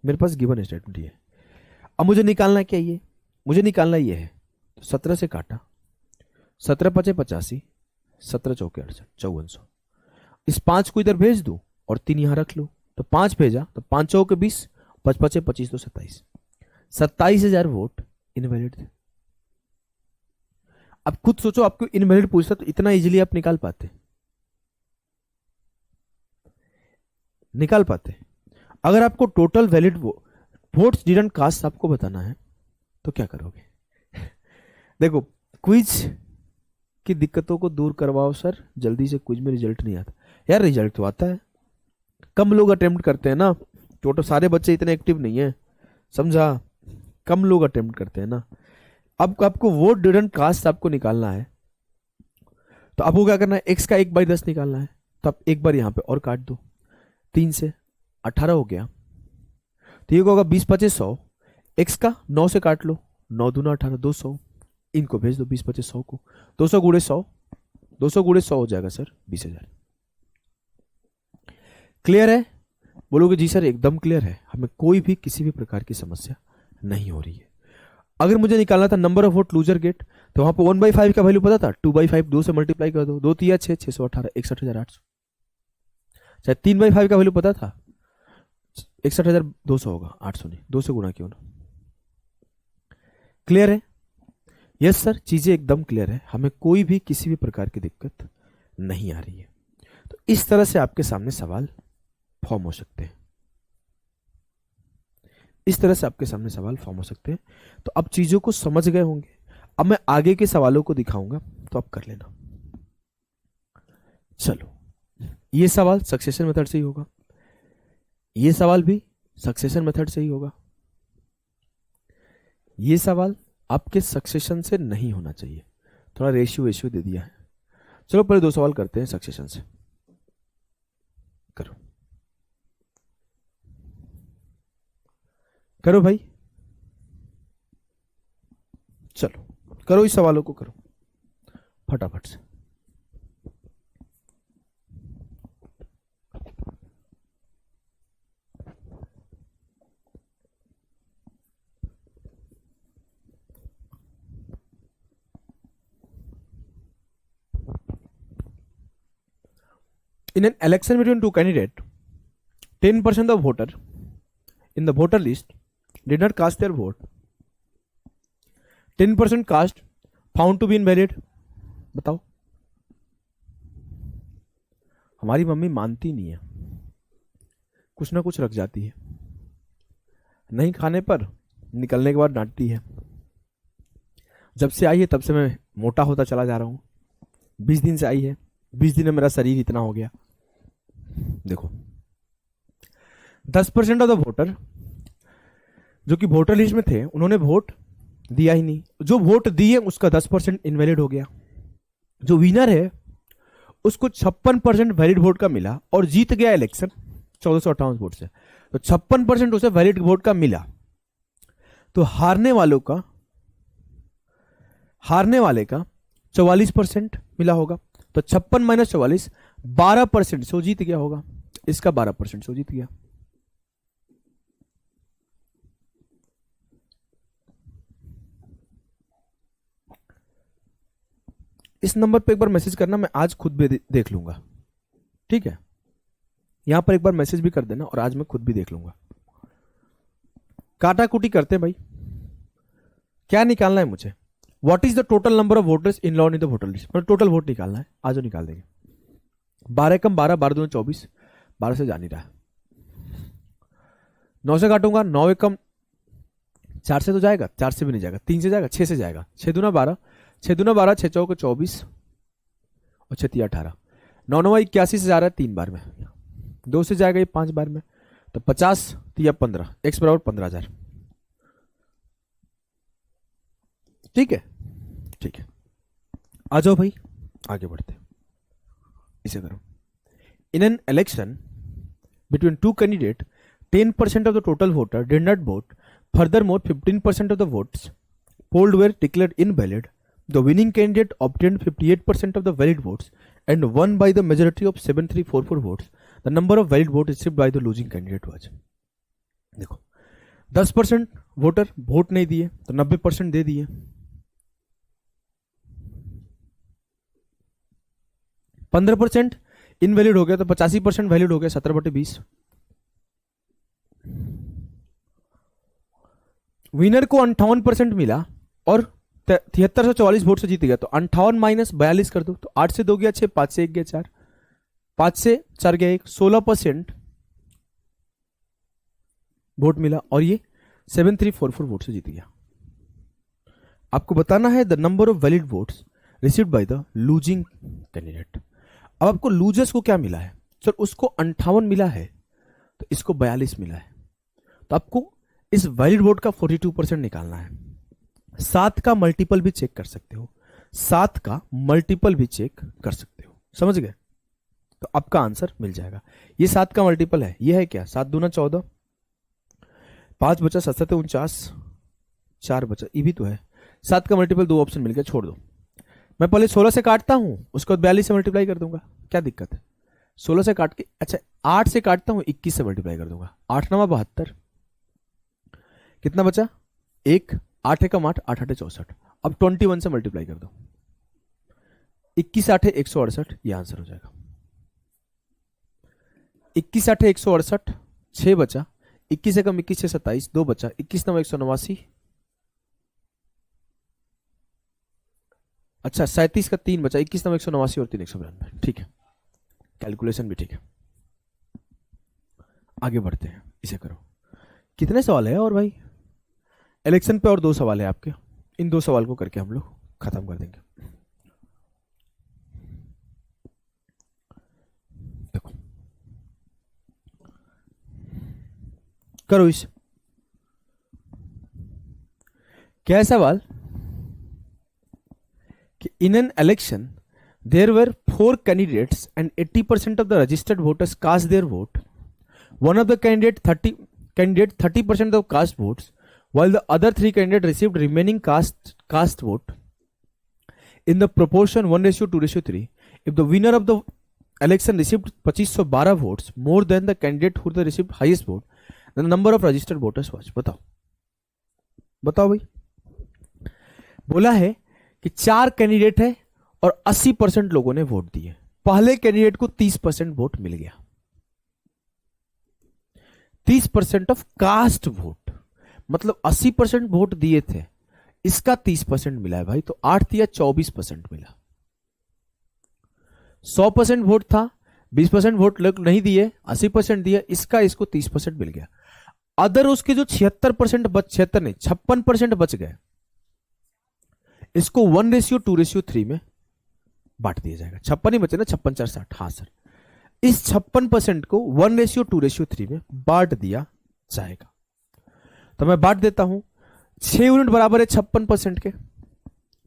मेरे पास गिवन स्टेटमेंट ये है। अब मुझे निकालना क्या, ये मुझे निकालना ये है, तो 17 से काटा, 17 × 5 = 85, 17 × 4 = 68, 5400। इस 5 को इधर भेज दूं और 3 यहां रख लूं, तो 5 भेजा तो 5 × 4 = 20, 5 × 5 = 25, तो 27, 27,000 वोट इनवैलिड थे। अब खुद सोचो, आपको इनवैलिड पूछता तो इतना इजीली आप निकाल पाते, निकाल पाते। अगर आपको total valid votes didn't cast आपको बताना है तो क्या करोगे देखो, क्विज की दिक्कतों को दूर करवाओ सर, जल्दी से क्विज में रिजल्ट नहीं आता। यार रिजल्ट तो आता है, कम लोग अटेम्प्ट करते हैं ना, तो सारे बच्चे इतने एक्टिव नहीं है, समझा, कम लोग अटेम्प्ट करते हैं ना। अब आपको वोट डिडंट कास्ट आपको निकालना है, तो आपको क्या करना है, x का 1/10 निकालना है। तो आप एक बार यहां पे और काट दो, 3 से 18 हो गया, तो ये होगा 20 25 100। x का 9 से काट लो, 9 दूना 18, 200। इनको भेज दो 20 25 100 को, 200 गुणे 100, 200 गुणे 100 हो जाएगा सर 20,000। क्लियर है? बोलोगे जी सर एकदम क्लियर है, हमें कोई भी किसी भी प्रकार की समस्या नहीं हो रही है। अगर मुझे निकालना था number of vote loser get, तो वहां पर 1/5 का वैल्यू पता था, 2/5 2 से मल्टीप्लाई कर दो, 2 3 6 618 61,800। चाहे 3/5 का वैल्यू पता था, 61,200 होगा, 800 नहीं, 2 से गुणा क्यों ना। क्लियर है? यस सर, चीजें एकदम क्लियर है, हमें कोई भी किसी भी प्रकार की दिक्कत नहीं आ रही है। तो इस तरह से आपके सामने सवाल फॉर्म हो सकते हैं, इस तरह से आपके सामने सवाल फॉर्म हो सकते हैं। तो अब चीजों को समझ गए होंगे, अब मैं आगे के सवालों को दिखाऊंगा, तो आप कर लेना। चलो, ये सवाल सक्सेशन मेथड से ही होगा, ये सवाल भी सक्सेशन मेथड से ही होगा, ये सवाल आपके सक्सेशन से नहीं होना चाहिए, थोड़ा रेशियो दे दिया है। चलो पहले 2 सवाल करते हैं सक्सेशन से, करो करो भाई, चलो करो, इस सवालों को करो फटाफट से। In an election between two candidates, 10% of voter in the voter list did not cast their vote. 10% cast found to be invalid. बताओ, हमारी मम्मी मानती नहीं है, कुछ ना कुछ रख जाती है, नहीं खाने पर निकलने के बाद डांटती है। जब से आई है तब से मैं मोटा होता चला जा रहा हूं, 20 दिन से आई है, 20 दिन में मेरा शरीर इतना हो गया। देखो, 10% ऑफ द वोटर जो कि वोटर लिस्ट में थे, उन्होंने वोट दिया ही नहीं। जो वोट दिए उसका 10% इनवैलिड हो गया। जो विनर है उसको 56% वैलिड वोट का मिला और जीत गया इलेक्शन 1458 वोट से। तो 56% उसे वैलिड वोट का मिला। तो हारने वाले का 44% मिला होगा। तो 56 माइनस 44 12% से वो जीत गया होगा, इसका 12% से वो जीत गया। इस नंबर पे एक बार मैसेज करना, मैं आज खुद भी देख लूंगा, ठीक है? यहां पर एक बार मैसेज भी कर देना और आज मैं खुद भी देख लूंगा। काटा कुटी करते हैं भाई, क्या निकालना है मुझे? What is the total number of voters in law in the voter list, मतलब टोटल वोट निकालना है, आज निकाल देंगे। 12 कम 12, 12 दूनी 24, 12 से जा नहीं रहा। 9 से काटूंगा, 9 एकम 4 से तो जाएगा, 4 से भी नहीं जाएगा, 3 से जाएगा, 6 से जाएगा, 6 दूना 12, 6 दूना 12, 6 चौको 24 और 6 तिया 18, 9 9 81 से जा रहा है 3 बार में, 2 से जाएगा ये 5 बार में, तो 50 तिया 15, x बराबर 15,000। ठीक है, ठीक है, आ जाओ भाई आगे बढ़ते। इसे करो। इन an election between two candidate 10% of the total voter did not vote. Furthermore, 15% of the votes polled were declared invalid. The winning candidate obtained 58% of the valid votes and won by the majority of 7344 votes. The number of valid votes received by the losing candidate was. देखो, 10% voter vote नहीं दिए तो 90% दे दिए। 15% invalid हो गया तो 85% valid हो गया, 17/20। विनर को 58% मिला और 73 से 44 वोट से जीत गया। तो 58 माइनस 42 कर दो, तो 8 से 2 गया 6, 5 से 1 गया 4, 5 से 4 गया 1, 16% वोट मिला और ये 7344 वोट से जीत गया। आपको बताना है the number of valid votes received by the losing candidate. अब आपको लूजर्स को क्या मिला है? सर उसको 58 मिला है तो इसको 42 मिला है। तो आपको इस वैलिड वोट का 42% निकालना है। 7 का मल्टीपल भी चेक कर सकते हो, 7 का मल्टीपल भी चेक कर सकते हो, समझ गए? तो आपका आंसर मिल जाएगा। ये 7 का मल्टीपल है, ये है क्या, 7 दूना 14, 5 बचा 7 7 49, 4 बचा, ये भी तो है। 7 का मल्टीपल 2 ऑप्शन मिल गया, छोड़ दो। मैं पहले 16 से काटता हूं, उसके बाद 42 से मल्टीप्लाई कर दूंगा, क्या दिक्कत है? 16 से काट के, अच्छा 8 से काटता हूं, 21 से मल्टीप्लाई कर दूंगा। 8 9 72, कितना बचा? 1, 8 एकम 8, 8 8 64। अब 21 से मल्टीप्लाई कर दो, 21 8 168, ये आंसर हो जाएगा। 21 8 168, 6 बचा, 21 एकम 21 से 27, 2 बचा, 21 9 189, अच्छा 37 का 3 बचा, 21 9 189 और 3 192, ठीक है, कैलकुलेशन भी ठीक है। आगे बढ़ते हैं, इसे करो। कितने सवाल है और भाई? इलेक्शन पे और 2 सवाल है आपके, इन 2 सवाल को करके हम लोग खत्म कर देंगे। देखो करो इस, क्या है सवाल कि in an election there were 4 candidates and 80% of the registered voters cast their vote. One of the candidate 30% of cast votes while the other 3 candidates received remaining cast vote in the proportion 1:2:3. If the winner of the election received 2512 votes more than the candidate who received highest vote, then the number of registered voters was. बताओ बताओ भाई। बोला है कि 4 candidate है और 80% लोगों ने वोट दिए। पहले कैंडिडेट को 30% वोट मिल गया, 30% ऑफ कास्ट वोट, मतलब 80% वोट दिए थे, इसका 30% मिला है भाई, तो 8 दिया 24% मिला। 100% वोट था, 20% वोट लोग नहीं दिए, 80% दिया, इसका इसको 30% मिल गया। अदर उसके जो 76% 76 नहीं 56% बच गए, इसको 1:2:3 में बांट दिया जाएगा। 56 ही बचे ना, 56 4 60, हाँ सर, इस 56% को 1:2:3 में बांट दिया जाएगा। तो मैं बांट देता हूं, 6 यूनिट बराबर है 56% के,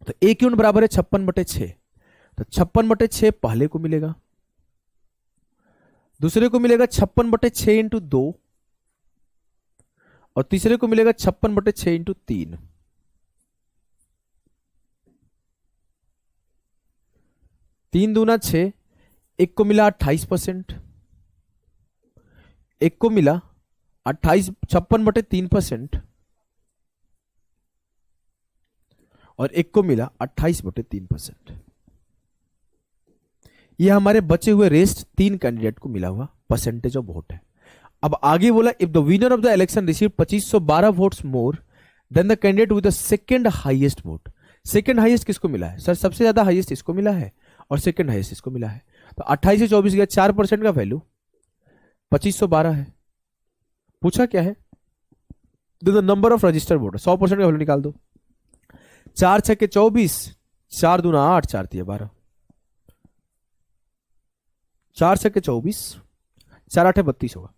तो 1 यूनिट बराबर है 56/6, तो 56/6 पहले को मिलेगा, दूसरे को मिलेगा 56/6 इंटू 2, और तीसरे को मिलेगा 56/6 इंटू 3। 3 दूना 6, एक को मिला 28%, एक को मिला 56/3%, और एक को मिला 28/3%। यह हमारे बचे हुए रेस्ट 3 कैंडिडेट को मिला हुआ परसेंटेज ऑफ वोट है। अब आगे बोला if the winner of the election receive 2512 votes more than the candidate with the second highest vote. Second highest किसको मिला है सर? सबसे ज्यादा हाईएस्ट इसको मिला है और सेकंड हाईएस्ट इसको मिला है। तो 28 से 24 गया, 4% का वैल्यू 2512 है। पूछा क्या है? The number of registered voter, 100% का वैल्यू निकाल दो। 4 6 के 24, 4 दूना 8, 4 3 12, 4 6 के 24, 4 8 32 होगा,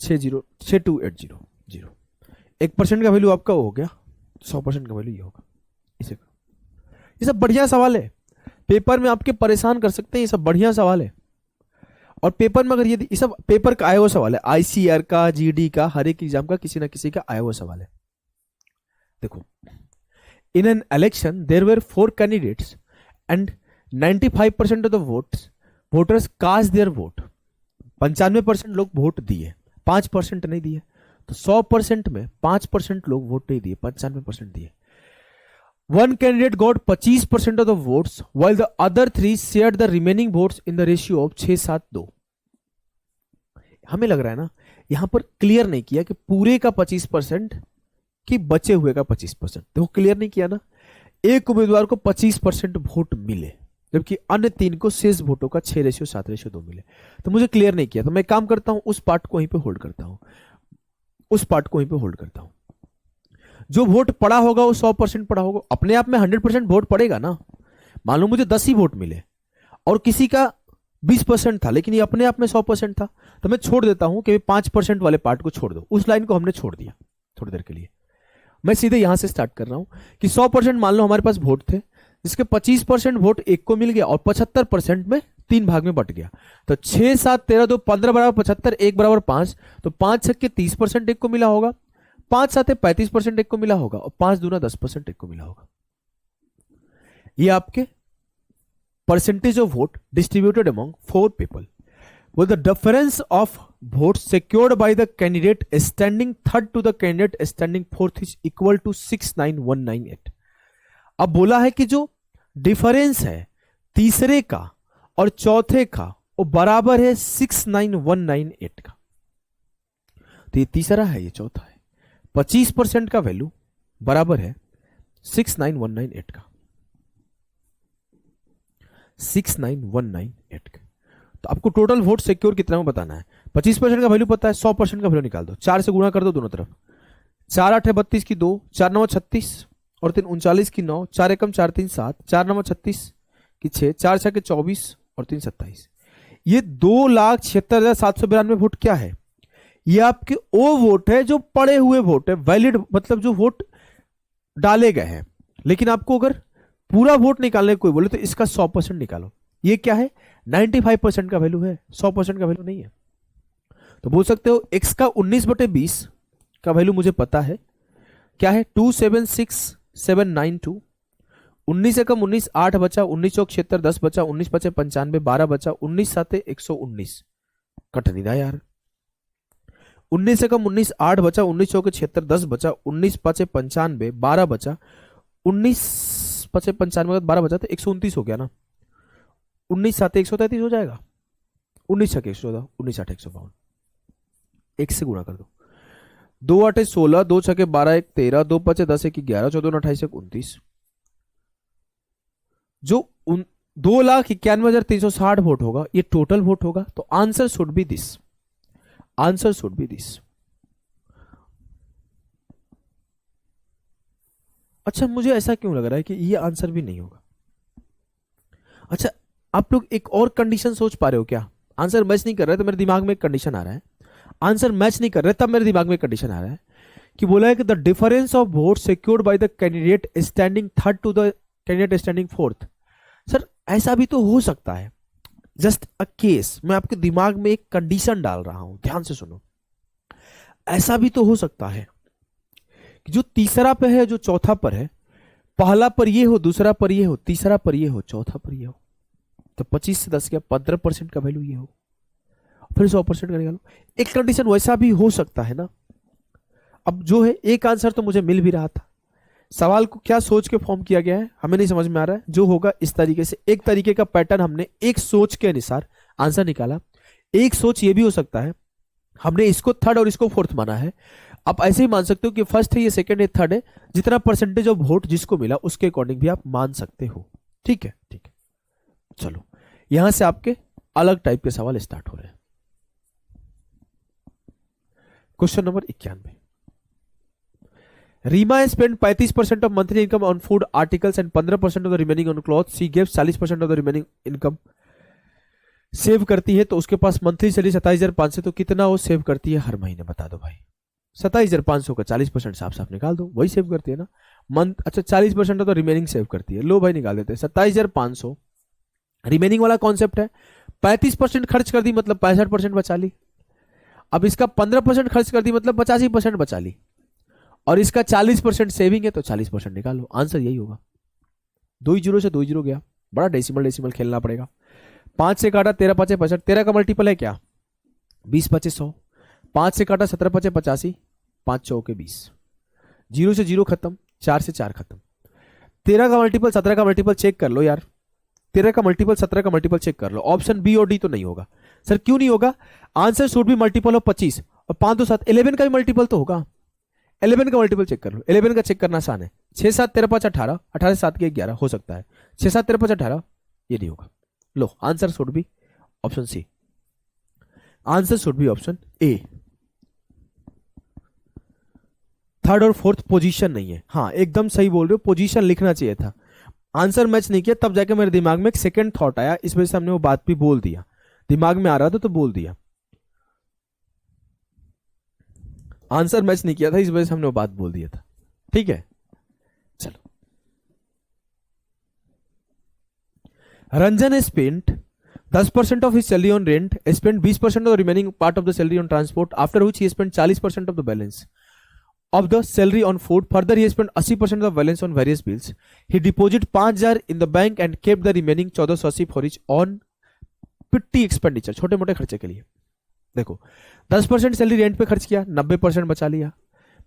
6280 1% का वैल्यू आपका हो गया, 100% का वैल्यू ये होगा। इसे ये सब बढ़िया सवाल है, पेपर में आपके परेशान कर सकते हैं, ये सब बढ़िया सवाल है। और पेपर में अगर ये सब पेपर का आया हुआ सवाल है, आईसीआर का, जीडी का, हर एक एग्जाम का किसी ना किसी का आया हुआ सवाल है। देखो, in an election there were 4 candidates and 95% of the voters cast their vote. 95% लोग वोट दिए, 5% नहीं दिए। तो 100% में 5% लोग वोट नहीं दिए, 95% दिए। One candidate got 25% of the votes while the other 3 shared the remaining votes in the ratio of 6-7-2। हमें लग रहा है ना यहां पर क्लियर नहीं किया कि पूरे का 25% कि बचे हुए का 25%। देखो क्लियर नहीं किया ना, एक उम्मीदवार को 25% वोट मिले जबकि अन्य 3 को शेष वोटों का 6:7:2 मिले। तो मुझे क्लियर नहीं किया, तो मैं काम करता हूं उस पार्ट को वहीं पे होल्ड करता हूं, उस पार्ट को वहीं पे होल्ड करता हूं। जो वोट पड़ा होगा वो 100% पड़ा होगा, अपने आप में 100% वोट पड़ेगा ना। मान लो मुझे 10 ही वोट मिले और किसी का 20% था, लेकिन ये अपने आप में 100% था, तो मैं छोड़ देता हूं कि 5% वाले पार्ट को छोड़ दो। उस लाइन को हमने छोड़ दिया थोड़ी देर के लिए। मैं सीधे यहां से स्टार्ट कर रहा हूं कि 100% मान लो हमारे पास वोट थे, जिसके 25% वोट एक को मिल गया और 75% में 3 भाग में बट गया। तो 6 7 13 2 15 बराबर 75, 1 बराबर 5, तो 5 छक्के 30% एक को मिला होगा, 5 7 35% एक को मिला होगा और 5 दूना 10% एक को मिला होगा। ये आपके percentage of vote distributed among 4 people. Well, the difference of votes secured by the candidate standing third to the candidate standing fourth is equal to 69198. अब बोला है कि जो डिफरेंस है तीसरे का और चौथे का वो बराबर है 69198 का। तो ये तीसरा है, ये चौथा है। 25% का वैल्यू बराबर है 69198 का, 69198 का। तो आपको टोटल वोट सिक्योर कितना में बताना है। 25% का वैल्यू पता है, 100% का वैल्यू निकाल दो, 4 से गुणा कर दो दोनों तरफ। 4 8 32 की 2, 4 9 36 और 3 39 की 9, 4 एकम 4 3 7, 4 9 36 की 6, 4 6 के 24 और 3 27। ये 2,76,792 वोट क्या है? ये आपके वो वोट है जो पड़े हुए वोट है, वैलिड मतलब जो वोट डाले गए हैं। लेकिन आपको अगर पूरा वोट निकालने कोई बोले तो इसका 100% निकालो। ये क्या है? 95% का वैल्यू है, 100% का वैल्यू नहीं है। तो बोल सकते हो x का 19/20 का वैल्यू मुझे पता है क्या है, 276792। 19 से कम 19, 8 बचा, 19 चौक 76, 10 बचा, 19 पचे 95, 12 बचा, 19 साते 119। कट नहीं रहा यार। 19 से कम 19, 8 बचा, 19 चौके 76, 10 बचा, 19 पचे 95, 12 बचा, 19 पचे 95 12 बचा तो 129 हो गया ना। 19 साते 133 हो जाएगा, 19 छके 114, 19 8 152। 1 से गुणा कर दो, 2 8 16, 2 छके 12 1 13, 2 पचे 10 1 11, 14 28 1 29। जो 2,91,360 वोट होगा ये टोटल वोट होगा। तो answer should be this, answer should be this. अच्छा, मुझे ऐसा क्यों लग रहा है कि ये आंसर भी नहीं होगा? अच्छा, आप लोग एक और कंडीशन सोच पा रहे हो क्या? आंसर मैच नहीं कर रहा है तो मेरे दिमाग में एक कंडीशन आ रहा है। आंसर मैच नहीं कर रहा है तब मेरे दिमाग में एक कंडीशन आ रहा है कि बोला है कि the difference of vote secured by the candidate standing third to the candidate standing fourth. Sir ऐसा भी तो हो सकता है, जस्ट अ केस। मैं आपके दिमाग में एक कंडीशन डाल रहा हूं, ध्यान से सुनो। ऐसा भी तो हो सकता है कि जो तीसरा पे है, जो चौथा पर है, पहला पर ये हो, दूसरा पर ये हो, तीसरा पर ये हो, चौथा पर ये हो। तो 25 से 10 गया, 15% का वैल्यू ये हो, फिर 100% का निकालो। एक कंडीशन वैसा भी हो सकता है ना। अब जो है एक आंसर तो मुझे मिल भी रहा था। सवाल को क्या सोच के फॉर्म किया गया है हमें नहीं समझ में आ रहा है। जो होगा इस तरीके से, एक तरीके का पैटर्न हमने एक सोच के अनुसार आंसर निकाला। एक सोच ये भी हो सकता है हमने इसको थर्ड और इसको फोर्थ माना है। आप ऐसे ही मान सकते हो कि फर्स्ट है, ये सेकंड है, थर्ड है। जितना परसेंटेज ऑफ वोट जिसको मिला उसके अकॉर्डिंग भी आप मान सकते हो। ठीक है, ठीक है। चलो, यहां से आपके अलग टाइप के सवाल स्टार्ट हो रहे हैं। Question number 91। Reema spend 35% of monthly income on food articles and 15% of the remaining on cloth. She gives 40% of the remaining income save करती है, तो उसके पास मंथली सैलरी 27,500। तो कितना वो सेव करती है हर महीने? बता दो भाई। 27,500 का 40% साफ साफ निकाल दो, वही सेव करती है ना मंथ। अच्छा, 40% तो रिमेनिंग सेव करती है। लो भाई, निकाल देते हैं। 27,500 रिमेनिंग वाला कॉन्सेप्ट है। 35% खर्च कर दी मतलब 65% बचा ली। अब इसका 15% खर्च कर दी मतलब 85% बचा ली। और इसका 40% सेविंग है तो 40% निकालो। आंसर यही होगा। 2 जीरो से 2 जीरो गया, बड़ा डेसिमल खेलना पड़ेगा। 5 से काटा 13 5 65, 13 का मल्टीपल है क्या? 20 25 100। 5 से काटा 17 5 85, 5 चौके 20। 0 से 0 खत्म, 4 से 4 खत्म। 13 का मल्टीपल 17 का मल्टीपल चेक कर लो यार। 13 का मल्टीपल 17 का मल्टीपल चेक कर लो। ऑप्शन बी और डी तो नहीं होगा। सर क्यों नहीं होगा? आंसर शुड भी मल्टीपल ऑफ 25 और 5 2 7 11 का भी मल्टीपल तो होगा। 11 का मल्टीपल चेक कर लो। 11 का चेक करना आसान है। 6 7 13 5 18, 18 से 7 के 11 हो सकता है। 6 7 13 5 18 ये नहीं होगा। लो, आंसर शुड भी ऑप्शन सी। आंसर शुड भी ऑप्शन ए। थर्ड और फोर्थ पोजीशन नहीं है। हाँ, एकदम सही बोल रहे हो, पोजीशन लिखना चाहिए था। आंसर मैच नहीं किया तब जाके मेरे दिमाग में एक सेकंड थॉट आया, इस वजह से हमने वो बात भी बोल दिया। दिमाग में आ रहा था तो बोल दिया, आंसर मैच नहीं किया था, इस वजह से हमने वो बात बोल दिया था। ठीक है, चलो। Ranjan spent 10% of his salary on rent, spent 20% of the remaining part of the salary on transport, after which he spent 40% of the balance of the salary on food. Further, he spent 80% of the balance on various bills. He deposited 5,000 in the bank and kept the remaining 1480 for his own petty expenditure, छोटे मोटे खर्चे के लिए। देखो, 10% salary rent पे खर्च किया, 90% बचा लिया।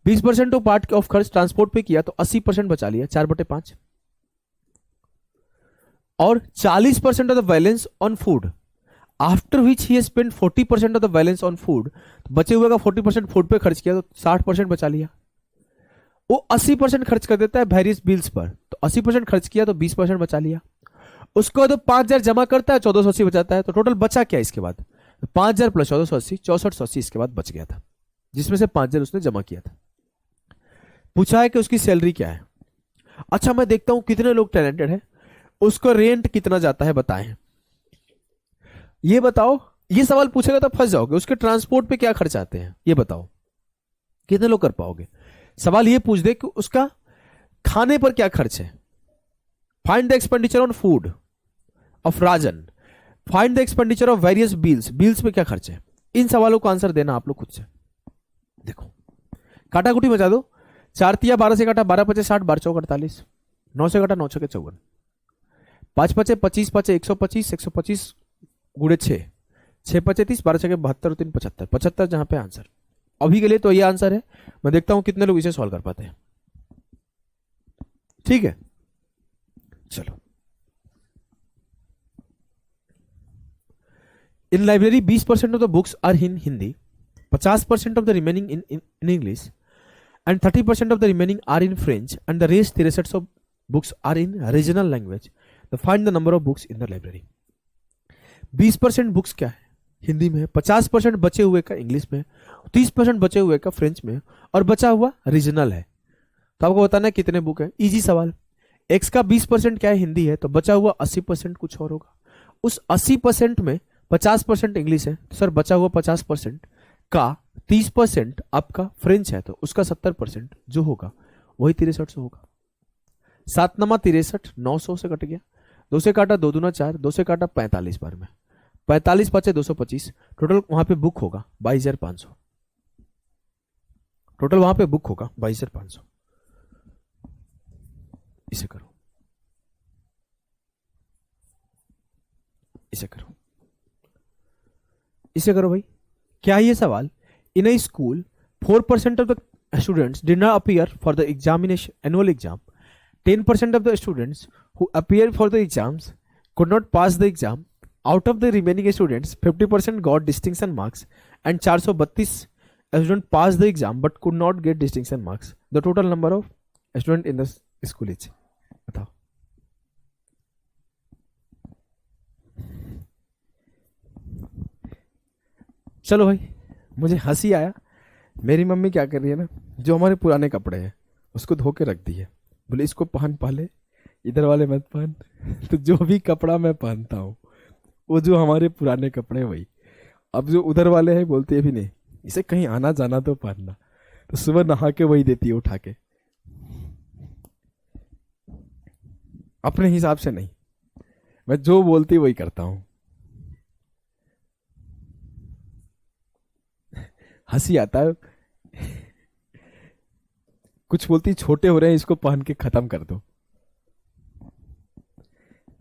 20% पार्ट ऑफ खर्च ट्रांसपोर्ट पे किया तो 80% बचा लिया, 4/5। और 40% of the balance on food, after which he spend 40% of the balance on food. बचे हुए का 40% फूड पे खर्च किया तो 60% बचा लिया। वो 80% खर्च कर देता है वेरियस बिल्स पर, तो 80% खर्च किया तो 20% बचा लिया। उसको तो 5,000 जमा करता है, 1480 बचाता है, तो टोटल बचा क्या इसके बाद? 5,000 प्लस 1480, 6480 इसके बाद बच गया था, जिसमें से 5,000 उसने जमा किया था। पूछा है कि उसकी सैलरी क्या है। अच्छा, मैं देखता हूं कितने लोग टैलेंटेड है। उसको रेंट कितना जाता है बताएं, ये बताओ। ये सवाल पूछेगा तो फंस जाओगे। उसके ट्रांसपोर्ट पे क्या खर्च आते हैं ये बताओ, कितने लोग कर पाओगे? सवाल ये पूछ दे कि उसका खाने पर क्या खर्च है। Find the expenditure on food of Rajan, find the expenditure of various bills, bills पे क्या खर्च है। इन सवालों का आंसर देना आप लोग खुद से। देखो, काटाकुटी मचा दो। 4 तिया 12 से काटा 12 पचे 60, 12 चौक 48, 9 से काटा 9 छके 54, 5 पचे 25, 5 125, 125 गुड़े 6, 6 पचे 30, 12 छके 72, 3 75, 75 जहां पे आंसर। अभी के लिए तो ये आंसर है। मैं देखता हूं कितने लोग इसे सॉल्व कर पाते हैं। ठीक है, चलो। In library 20% of the books are in Hindi, 50% of the remaining in English, and 30% of the remaining are in French, and the rest 63 of books are in regional language. तो find the number of books in the library. 20% books क्या है? हिंदी में है, 50% बचे हुए का English में, 30% बचे हुए का फ्रेंच में, और बचा हुआ रीजनल है। तो आपको बताना है कितने बुक है। इजी सवाल। एक्स का 20% क्या है? हिंदी है, तो बचा हुआ 80% कुछ और होगा। उस 80% में 50% इंग्लिश है, तो सर बचा हुआ 50% का 30% आपका फ्रेंच है, तो उसका 70% जो होगा वही 63 होगा। 7 नमा 63, 900 से कट गया, 2 से काटा 2 दूना 4, 2 से काटा 45 बार में, 45 पचे 225, टोटल वहां पे बुक होगा 22,500। टोटल वहां पे बुक होगा 22,500। इसे करो, इसे करो, इसे करो भाई। क्या है ये सवाल? In a school 4% of the students did not appear for the examination annual exam, 10% of the students who appeared for the exams could not pass the exam. Out of the remaining students, 50% got distinction marks and 432 students passed the exam but could not get distinction marks. The total number of students in the school is, बताओ। चलो भाई, मुझे हंसी आया। मेरी mummy क्या कर रही है ना, जो हमारे पुराने कपड़े हैं उसको धो के रख दी है, बोले इसको पहन पहले, इधर वाले मत पहन। तो जो भी कपड़ा मैं पहनता हूँ वो जो हमारे पुराने कपड़े वही, अब जो उधर वाले हैं बोलते भी नहीं, इसे कहीं आना जाना तो पहनना। तो सुबह नहा के वही देती है उठा के, अपने हिसाब से नहीं, मैं जो बोलती वही करता हूँ। हंसी आता है। कुछ बोलती छोटे हो रहे हैं, इसको पहन के खत्म कर दो।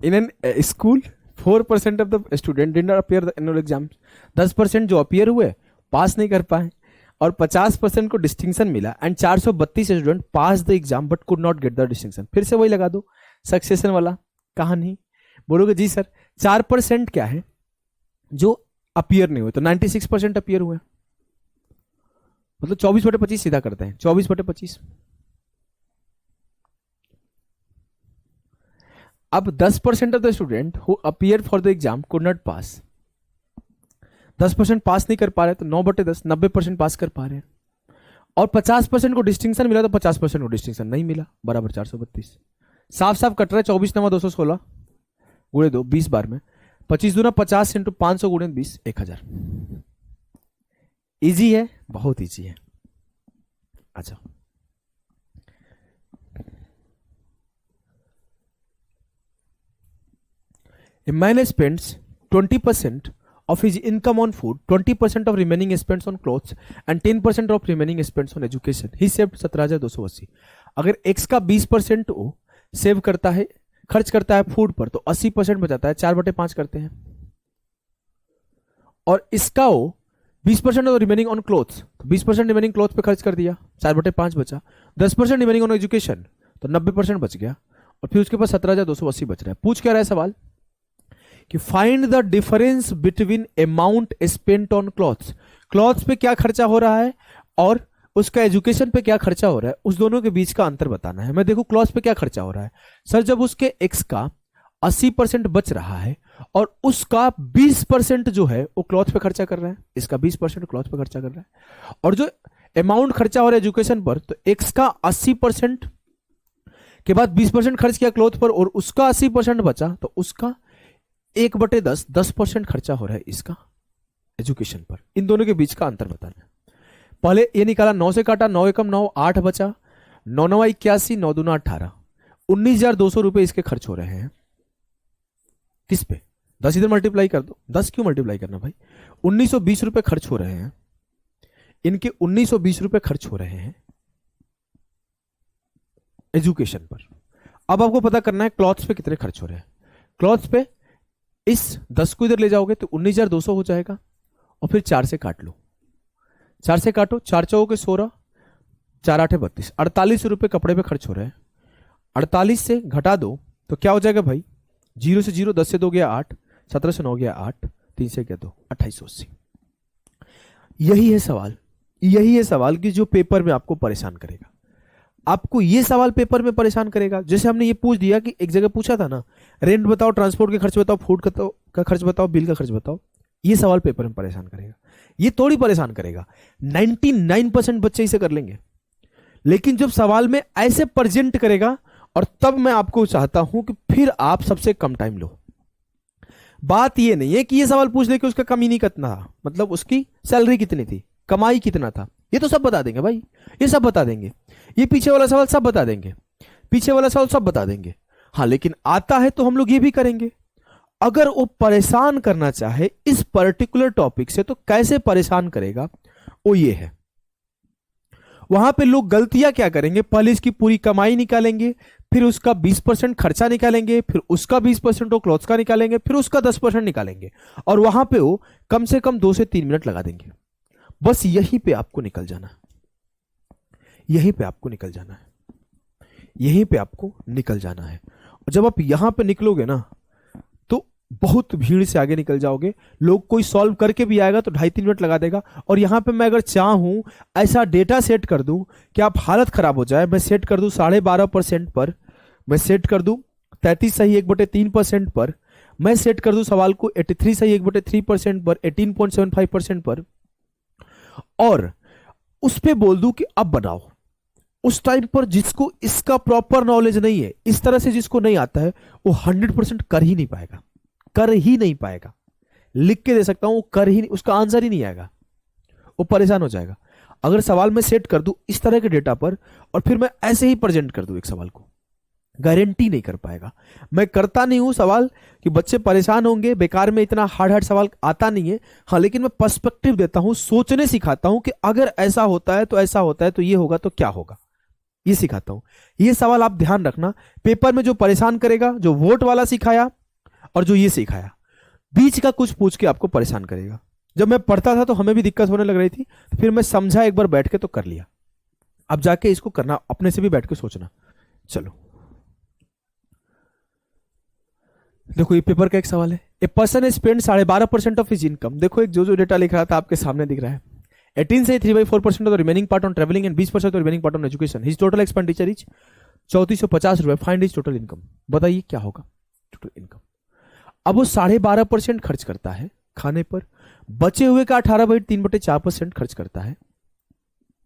In an school 4% of the student did not appear the annual exam, 10% जो अपीयर हुए पास नहीं कर पाए, और 50% को डिस्टिंक्शन मिला, and 432 student pass the exam but could not get the distinction. फिर से वही लगा दो, सक्सेशन वाला कहानी। बोलोगे जी सर 4% क्या है जो अपीयर नहीं हुए, तो 96% अपीयर हुए, मतलब 24/25 सीधा करते हैं, 24/25। अब 10% of the student who appear for the exam could not pass, 10% पास नहीं कर पा रहे, तो 9/10, 90% पास कर पा रहे हैं, और 50% को डिस्टिंक्शन मिला, तो 50% को डिस्टिंक्शन नहीं मिला, बराबर 432। साफ साफ कट रहा है, 24 × 216 गुणे 2, 20 बार में, 25 दूना 50 इंटू 500 गुणे 20, 1000। इजी है, बहुत इजी है। अच्छा, A man spends 20% of his income on food, 20% of remaining spends on clothes and 10% of remaining spends on education. He saved 17,280। अगर x का 20% वो सेव करता है, खर्च करता है फूड पर, तो 80% बचाता है, 4/5 करते हैं। और इसका वो 20% ऑफ रिमेनिंग ऑन क्लोथ्स, तो 20% रिमेनिंग क्लोथ पे खर्च कर दिया, 4/5 बचा। 10% रिमेनिंग ऑन एजुकेशन, तो 90% बच गया। और फिर उसके पास 17,280 बच रहा है। पूछ क्या रहा है सवाल कि find the difference between amount spent on clothes. Clothes पे क्या खर्चा हो रहा है और उसका एजुकेशन पे क्या खर्चा हो रहा है, उस दोनों के बीच का अंतर बताना है। मैं देखूं क्लॉथ्स पे क्या खर्चा हो रहा है। सर, जब उसके एक्स का 80% बच रहा है और उसका 20% जो है वो क्लॉथ पे खर्चा कर रहा है, इसका 20% क्लॉथ पे खर्चा कर रहा है। और जो अमाउंट खर्चा हो रहा है एजुकेशन पर, तो एक्स का 80% के बाद 20% खर्च किया क्लॉथ पर और उसका 80% बचा, तो उसका 1/10, 10% खर्चा हो रहा है इसका एजुकेशन पर। इन दोनों के बीच का अंतर बताना है। पहले ये निकाला, 9 से काटा, 9 एकम 9, 8 बचा, 9 9 81, 9 दूना 18, 19,200 रुपए इसके खर्च हो रहे हैं। किस पे? 10 इधर मल्टीप्लाई कर दो। 10 क्यों मल्टीप्लाई करना भाई? 1920 रुपए खर्च हो रहे हैं इनके, 1920 रुपए खर्च हो रहे हैं एजुकेशन पर। अब आपको पता करना है क्लॉथ्स पे कितने खर्च हो रहे हैं। क्लॉथ्स पे इस 10 को इधर ले जाओगे तो 19,200 हो जाएगा और फिर 4 से काट लो, 4 से काटो, 4 चौके के 16, 4 8 32, 48 रुपए कपड़े पे खर्च हो रहे हैं। 48 से घटा दो तो क्या हो जाएगा भाई? 0 से 0, 10 से 2 गया 8, 17 से 9 गया 8, 3 से गया 2, 2880। यही है सवाल, यही है सवाल कि जो पेपर में आपको परेशान करेगा। आपको ये सवाल पेपर में परेशान करेगा। जैसे हमने ये पूछ दिया कि एक जगह पूछा था ना, रेंट बताओ, ट्रांसपोर्ट के खर्च बताओ, फूड का खर्च बताओ, बिल का खर्च बताओ। ये सवाल पेपर में परेशान करेगा, ये थोड़ी परेशान करेगा। 99% बच्चे इसे कर लेंगे, लेकिन जब सवाल में ऐसे प्रेजेंट करेगा, और तब मैं आपको चाहता हूं कि फिर आप सबसे कम टाइम लो। बात ये नहीं है कि ये सवाल पूछ ले कि उसका कमी नहीं कितना था, मतलब उसकी सैलरी कितनी थी, कमाई कितना था, ये तो सब बता देंगे भाई, ये सब बता देंगे। ये पीछे वाला सवाल सब बता देंगे, पीछे वाला सवाल सब बता देंगे। हाँ, लेकिन आता है तो हम लोग ये भी करेंगे। अगर वो परेशान करना चाहे इस पर्टिकुलर टॉपिक से, तो कैसे परेशान करेगा वो ये है। वहां पे लोग गलतियां क्या करेंगे, पहले इसकी पूरी कमाई निकालेंगे, फिर उसका 20% खर्चा निकालेंगे, फिर उसका 20% वो क्लॉथ्स का निकालेंगे, फिर उसका 10% निकालेंगे, और वहां पे वो कम से कम 2 से 3 मिनट लगा देंगे। बस यहीं पे आपको निकल जाना है, यहीं पे आपको निकल जाना है, यहीं पे आपको निकल जाना है। और जब आप यहां पे निकलोगे ना, तो बहुत भीड़ से आगे निकल जाओगे। लोग कोई सॉल्व करके भी आएगा तो 2.5-3 मिनट लगा देगा। और यहां पे मैं अगर चाहूं ऐसा डेटा सेट कर दूं कि आप हालत खराब हो जाए, मैं सेट कर दूं 12.5% पर, मैं सेट कर दूं 33 सही 1/3% पर, मैं सेट कर दूं सवाल को 83 सही 1/3% पर, 18.75% पर, और उस पे बोल दूं कि अब बनाओ। उस टाइम पर जिसको इसका प्रॉपर नॉलेज नहीं है, इस तरह से जिसको नहीं आता है, वो 100% कर ही नहीं पाएगा, कर ही नहीं पाएगा। लिख के दे सकता हूं, कर ही नहीं, उसका आंसर ही नहीं आएगा, वो परेशान हो जाएगा। अगर सवाल मैं सेट कर दूं इस तरह के डेटा पर, और फिर मैं ऐसे ही प्रेजेंट कर दूं एक सवाल को, गारंटी नहीं कर पाएगा। मैं करता नहीं हूं सवाल कि बच्चे परेशान होंगे, बेकार में इतना हार्ड सवाल आता नहीं है। हाँ, लेकिन मैं पर्सपेक्टिव देता हूं, सोचने सिखाता हूं कि अगर ऐसा होता है तो ऐसा होता है, तो ये होगा तो क्या होगा, ये सिखाता हूं। ये सवाल आप ध्यान रखना, पेपर में जो परेशान करेगा, जो वोट वाला सिखाया और जो ये सिखाया, बीच का कुछ पूछ के आपको परेशान करेगा। जब मैं पढ़ता था तो हमें भी दिक्कत होने लग रही थी, तो फिर मैं समझा एक बार बैठ के तो कर लिया। अब जाके इसको करना, अपने से भी बैठ के सोचना। चलो देखो, ये पेपर का एक सवाल है। A person spend 12.5% of his income. देखो, एक जो डेटा लिख रहा था आपके सामने दिख रहा है। 18 से 3/4% of the remaining part on travelling and 20% of the remaining part on education. His total expenditure is 3450 रुपए। Find his total income. बताइए क्या होगा टोटल इनकम। अब वो 12.5% खर्च करता है खाने पर, बचे हुए का 18/3/4% खर्च करता है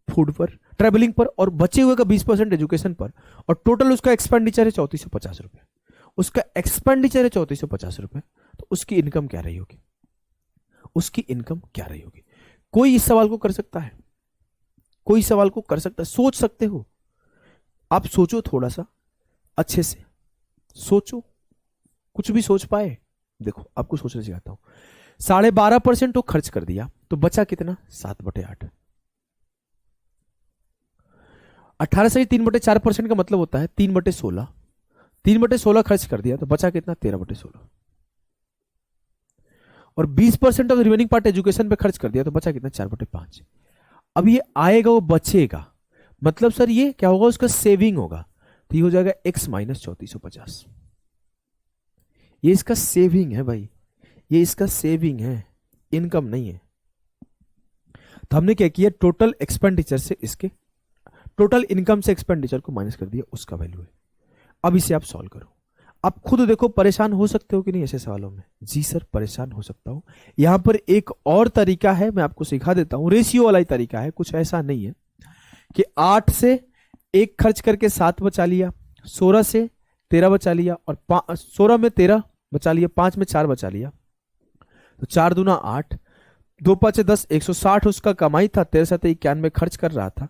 फूड पर, ट्रेवलिंग पर, और बचे हुए का 20% एजुकेशन पर, और टोटल उसका एक्सपेंडिचर है 3450 रुपए। उसका एक्सपेंडिचर है 3450 रुपए, तो उसकी इनकम क्या रही होगी, उसकी इनकम क्या रही होगी। कोई इस सवाल को कर सकता है, कोई सवाल को कर सकता है, सोच सकते हो आप, सोचो थोड़ा सा अच्छे से सोचो, कुछ भी सोच पाए। देखो आपको सोचना सिखाता हूं, 12.5% तो खर्च कर दिया तो बचा कितना, 7/8। 18 से 3/4% का मतलब होता है 3/16। 3/16 खर्च कर दिया तो बचा कितना, 13/16। और 20% ऑफ रिमेनिंग पार्ट एजुकेशन पे खर्च कर दिया तो बचा कितना, 4/5। अब ये आएगा वो बचेगा, मतलब सर ये क्या होगा, उसका सेविंग होगा, तो ये हो जाएगा x माइनस 3450। ये इसका सेविंग है भाई, ये इसका सेविंग है, इनकम नहीं है। तो हमने क्या किया, टोटल एक्सपेंडिचर से इसके टोटल इनकम से एक्सपेंडिचर को माइनस कर दिया, उसका वैल्यू है। अब इसे आप सॉल्व करो, आप खुद देखो परेशान हो सकते हो कि नहीं ऐसे सवालों में। जी सर परेशान हो सकता हूं। यहां पर एक और तरीका है, मैं आपको सिखा देता हूं, रेशियो वाला ही तरीका है, कुछ ऐसा नहीं है कि 8 से 1 खर्च करके 7 बचा लिया, 16 से 13 बचा लिया, और 16 में 13 बचा लिया, 5 में 4 बचा लिया, तो 4 दूना 8, 2 5 10, 160 उसका कमाई था, 13 7 91 खर्च कर रहा था,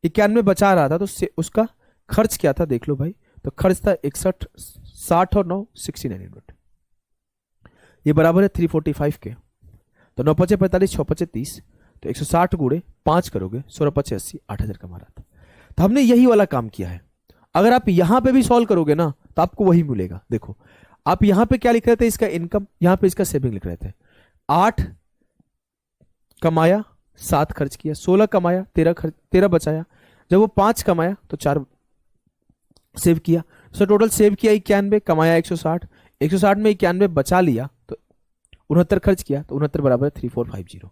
91 बचा रहा था, तो उसका खर्च क्या था देख लो भाई, तो खर्च था 61, 60 और 9 6900। ये बराबर है 345 के। तो 9 5 45, 6 5 30, तो 160 गुणे 5 करोगे, 16 5 80, 8000 कमा रहा था। तो हमने यही वाला काम किया है। अगर आप यहां पे भी सॉल्व करोगे ना तो आपको वही मिलेगा। देखो आप यहां पे क्या लिख रहे थे, इसका इनकम, यहां पे इसका सेविंग लिख रहे थे। 8 कमाया, 7 खर्च किया, 16 कमाया, 13 बचाया, जब वो 5 कमाया तो 4 सेव किया, सो टोटल सेव किया 91, कमाया 160, 160 में 91 बचा लिया, तो 69 खर्च किया, तो 69 बराबर 3450।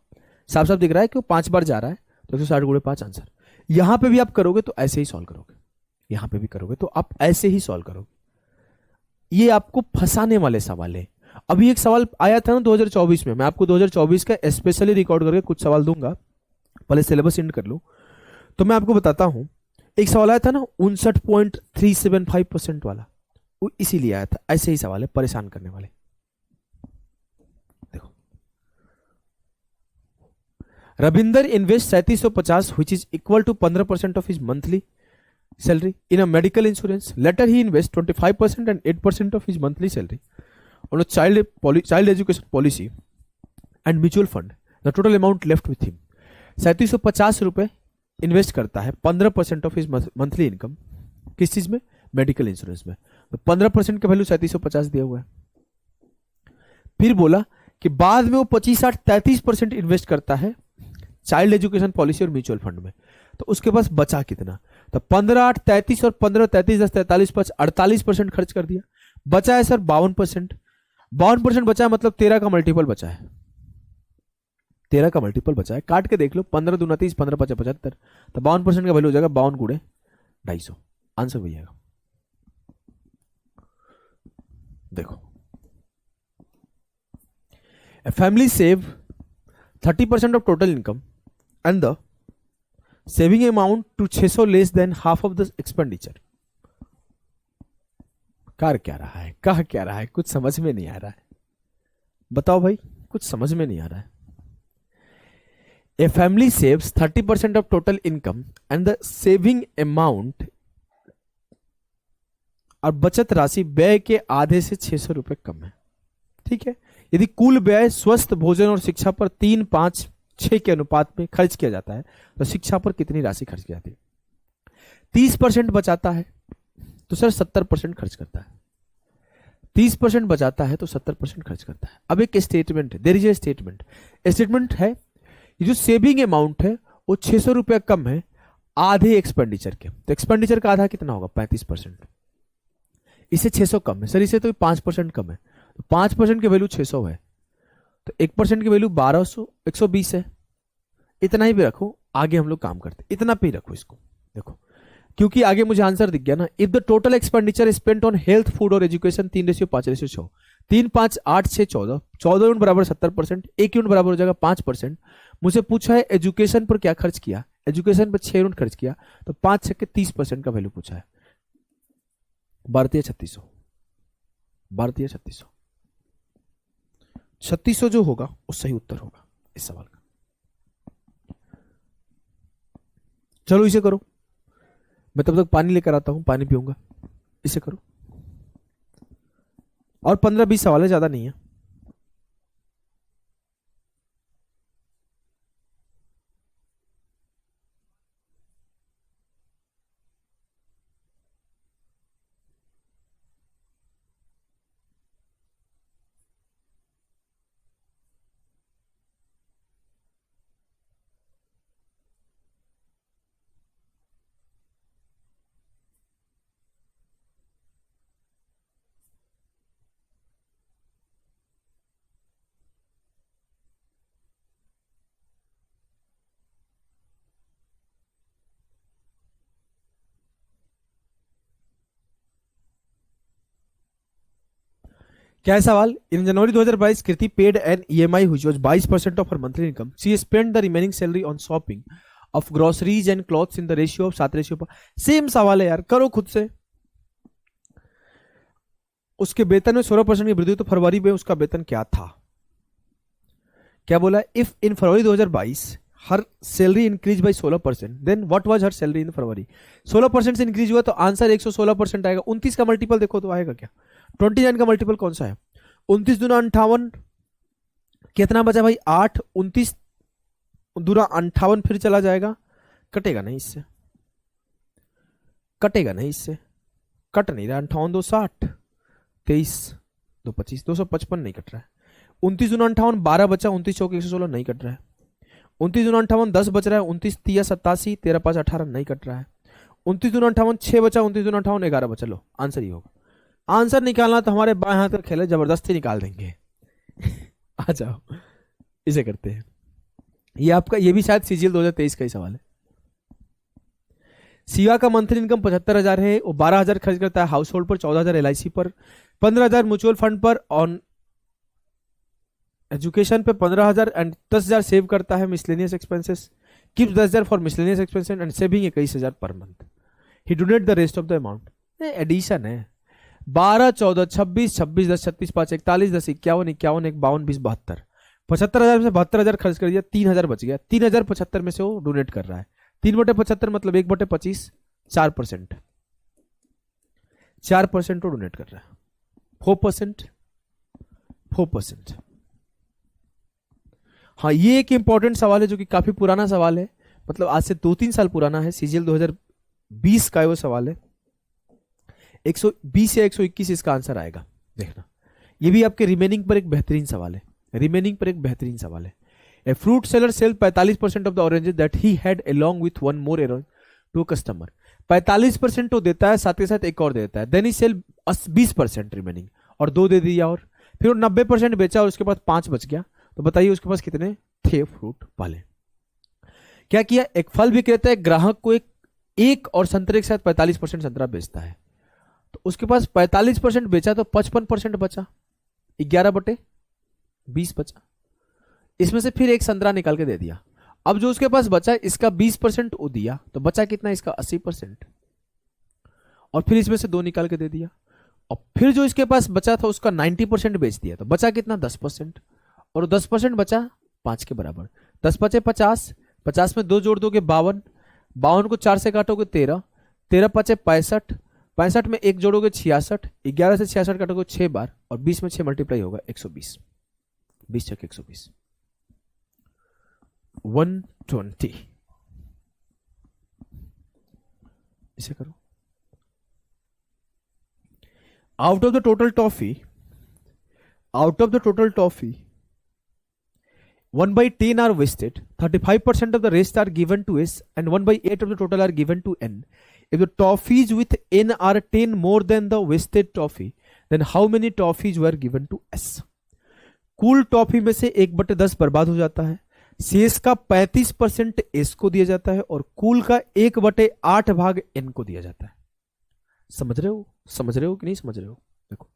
साफ साफ दिख रहा है कि वो 5 बार जा रहा है, तो 160 गुणे 5 आंसर। यहां पे भी आप करोगे तो ऐसे ही सॉल्व करोगे, यहां पे भी करोगे तो आप ऐसे ही सॉल्व करोगे। ये आपको फंसाने वाले सवाल है। अभी एक सवाल आया था ना 2024 में, मैं आपको 2024 का स्पेशली रिकॉर्ड करके कुछ सवाल दूंगा, पहले सिलेबस एंड कर लो। तो मैं आपको बताता हूं, एक सवाल आया था ना 59.375% वाला, वो इसीलिए आया था, ऐसे ही सवाल है परेशान करने वाले। देखो, Ravinder invest 3750 which is equal to 15% of his monthly salary in a medical insurance. Later he invests 25% and 8% of his monthly salary on a child education policy and mutual fund. The total amount left with him 3750 रुपए invest करता है, 15% of his monthly income किस चीज में, medical insurance में, तो 15% का value 3750 दिया हुआ है। फिर बोला कि बाद में वो 25 8 33% इन्वेस्ट करता है चाइल्ड एजुकेशन पॉलिसी और म्यूचुअल फंड में, तो उसके पास बचा कितना, तो 15 8 33 और 15 33 10 43 5 48% खर्च कर दिया, बचा है सर 52%। 52% बचा है मतलब 13 का मल्टीपल बचा है, 13 का मल्टीपल बचा है, काट के देख लो, 15 दूना 30, 15 5 75, तो 52% का वैल्यू हो जाएगा 52 गुणे 250, आंसर वही आएगा। देखो, a family save 30% of total income and the saving amount to 600 less than half of the expenditure. कर क्या रहा है, कह क्या रहा है, कुछ समझ में नहीं आ रहा है, बताओ भाई, कुछ समझ में नहीं आ रहा है। A family saves 30% of total income and the saving amount, और बचत राशि व्यय के आधे से 600 रुपए कम है। ठीक है, यदि कुल व्यय स्वस्थ भोजन और शिक्षा पर 3 5 6 के अनुपात में खर्च किया जाता है तो शिक्षा पर कितनी राशि खर्च की जाती है। 30% बचाता है तो सर 70% खर्च करता है, 30% बचाता है तो 70% खर्च करता है। अब एक स्टेटमेंट है, देयर इज ए स्टेटमेंट है, ये जो सेविंग अमाउंट है वो 600 रुपया कम है आधे एक्सपेंडिचर के, तो एक्सपेंडिचर का आधा कितना होगा 35%, इसे 600 कम है सर, इसे तो 5% कम है, तो 5% की वैल्यू 600 है, तो 1% की वैल्यू 1200 120 है। इतना ही भी रखो, आगे हम लोग काम करते, इतना पे ही रखो इसको। देखो क्योंकि आगे मुझे आंसर दिख गया ना, if the total expenditure spent on health food और एजुकेशन 3:5:6, 3 5 8 6 14, 14 यूनिट बराबर 70%, 1 यूनिट बराबर हो जाएगा 5%। मुझे पूछा है एजुकेशन पर क्या खर्च किया, एजुकेशन पर 6 यूनिट खर्च किया, तो 5 6 के 30% का वैल्यू पूछा है, 12 3600, 12 3600। 3600 जो होगा वो सही उत्तर होगा इस सवाल का। चलो इसे करो, मैं तब तक पानी लेकर आता हूं, पानी पीऊंगा। इसे करो, और 15-20 सवाल है, ज्यादा नहीं है। क्या है सवाल? In January 2022 Kriti paid an EMI which was 22% of her monthly income. She spend the remaining salary on shopping of groceries and clothes in the ratio of 7:5। Same सवाल है यार, करो खुद से। उसके वेतन में 16% की वृद्धि हुई, तो फरवरी में उसका वेतन क्या था? क्या बोला? If in February 2022 her salary increase by 16%, then what was her salary in February? 16% से इंक्रीज हुआ तो आंसर 116% आएगा। 29 का मल्टीपल देखो तो आएगा क्या? 29 का मल्टीपल कौन सा है? 29 दूना 58, कितना बचा भाई? 8। 29 दूना 58 फिर चला जाएगा, कटेगा नहीं इससे, कटेगा नहीं इससे, कट नहीं रहा। 58 2 60, 23 2 25, 255 नहीं कट रहा है। 29 दूना 58, 12 बचा, 29 चौक 116 नहीं कट रहा है। 29 दूना 58, 10 बच रहा है, 29 3 87, 13 5 18 नहीं कट रहा है। 29 दूना 58, 6 बचा, 29 दूना 58, 11 बचा। लो आंसर ही होगा। आंसर निकालना तो हमारे बाएं हाथ का खेल है, जबरदस्ती निकाल देंगे। आ जाओ इसे करते हैं। ये आपका, ये भी शायद सीजीएल 2023 का ही सवाल है। शिवा का मंथली इनकम 75,000 है, वो 12,000 खर्च करता है हाउस होल्ड पर, 14,000 एलआईसी पर, 15,000 म्यूचुअल फंड पर, ऑन एजुकेशन पे 15,000 एंड 10,000 सेव करता है miscellaneous expenses, keeps 10,000 for miscellaneous expenses and saving 21,000 per month. He donate the rest of the amount. Addition है। 12 14 26 26 10 36 5 41 10 51 51 1 52 20 72, 75,000 में से 72,000 खर्च कर दिया, 3,000 बच गया। 3,075 में से वो डोनेट कर रहा है। 3/75 मतलब 1/25, 4%, 4% वो डोनेट कर रहा है। 4%, 4%। हाँ, ये एक इंपॉर्टेंट सवाल है जो कि काफी पुराना सवाल है, मतलब आज से 2-3 साल पुराना है। सीजीएल 2020 का वो सवाल है। 120 या 121 इसका आंसर आएगा, देखना। ये भी आपके रिमेनिंग पर एक बेहतरीन सवाल है। रिमेनिंग पर एक बेहतरीन सवाल है। A fruit seller sell 45% of the oranges that he had along with one more orange to customer. 45% तो देता है, साथ के साथ एक और देता है। देन ही सेल 20% रिमेनिंग, और 2 दे दिया, और फिर वो 90% बेचा और उसके पास 5 बच गया। तो बताइए उसके पास कितने थे फ्रूट वाले? क्या किया? एक फल विक्रेता है, ग्राहक को एक और संतरे के साथ 45% संतरा बेचता है। तो उसके पास 45% बेचा तो 55% बचा, 11/20 बचा। इसमें से फिर एक संतरा निकाल के दे दिया। अब जो उसके पास बचा इसका 20% वो दिया, तो बचा कितना? इसका 80%। और फिर इसमें से 2 निकाल के दे दिया, और फिर जो इसके पास बचा था उसका 90% बेच दिया, तो बचा कितना? 10%। और 10% बचा 5 के बराबर। 10 बचे 50, 50 में 2 जोड़ दोगे 52, 52 को 4 से काटोगे 13, 13 बचे 65, 65 में 1 जोड़ोगे 66, 11 से 66 काटोगे 6 बार, और 20 में 6 मल्टीप्लाई होगा 120, 20 छक 120, 120। इसे करो। Out of the total toffee, out of the total toffee 1/10 are wasted, 35% of the rest are given to S, and 1/8 of the total are given to N. If the toffees with N are 10 more than the wasted toffee, then how many toffees were given to S? कुल toffee में से 1/10 बर्बाद हो जाता है, शेष का 35% S को दिया जाता है, और कुल का 1/8 भाग N को दिया जाता है। समझ रहे हो? समझ रहे हो कि नहीं समझ रहे हो? देखो,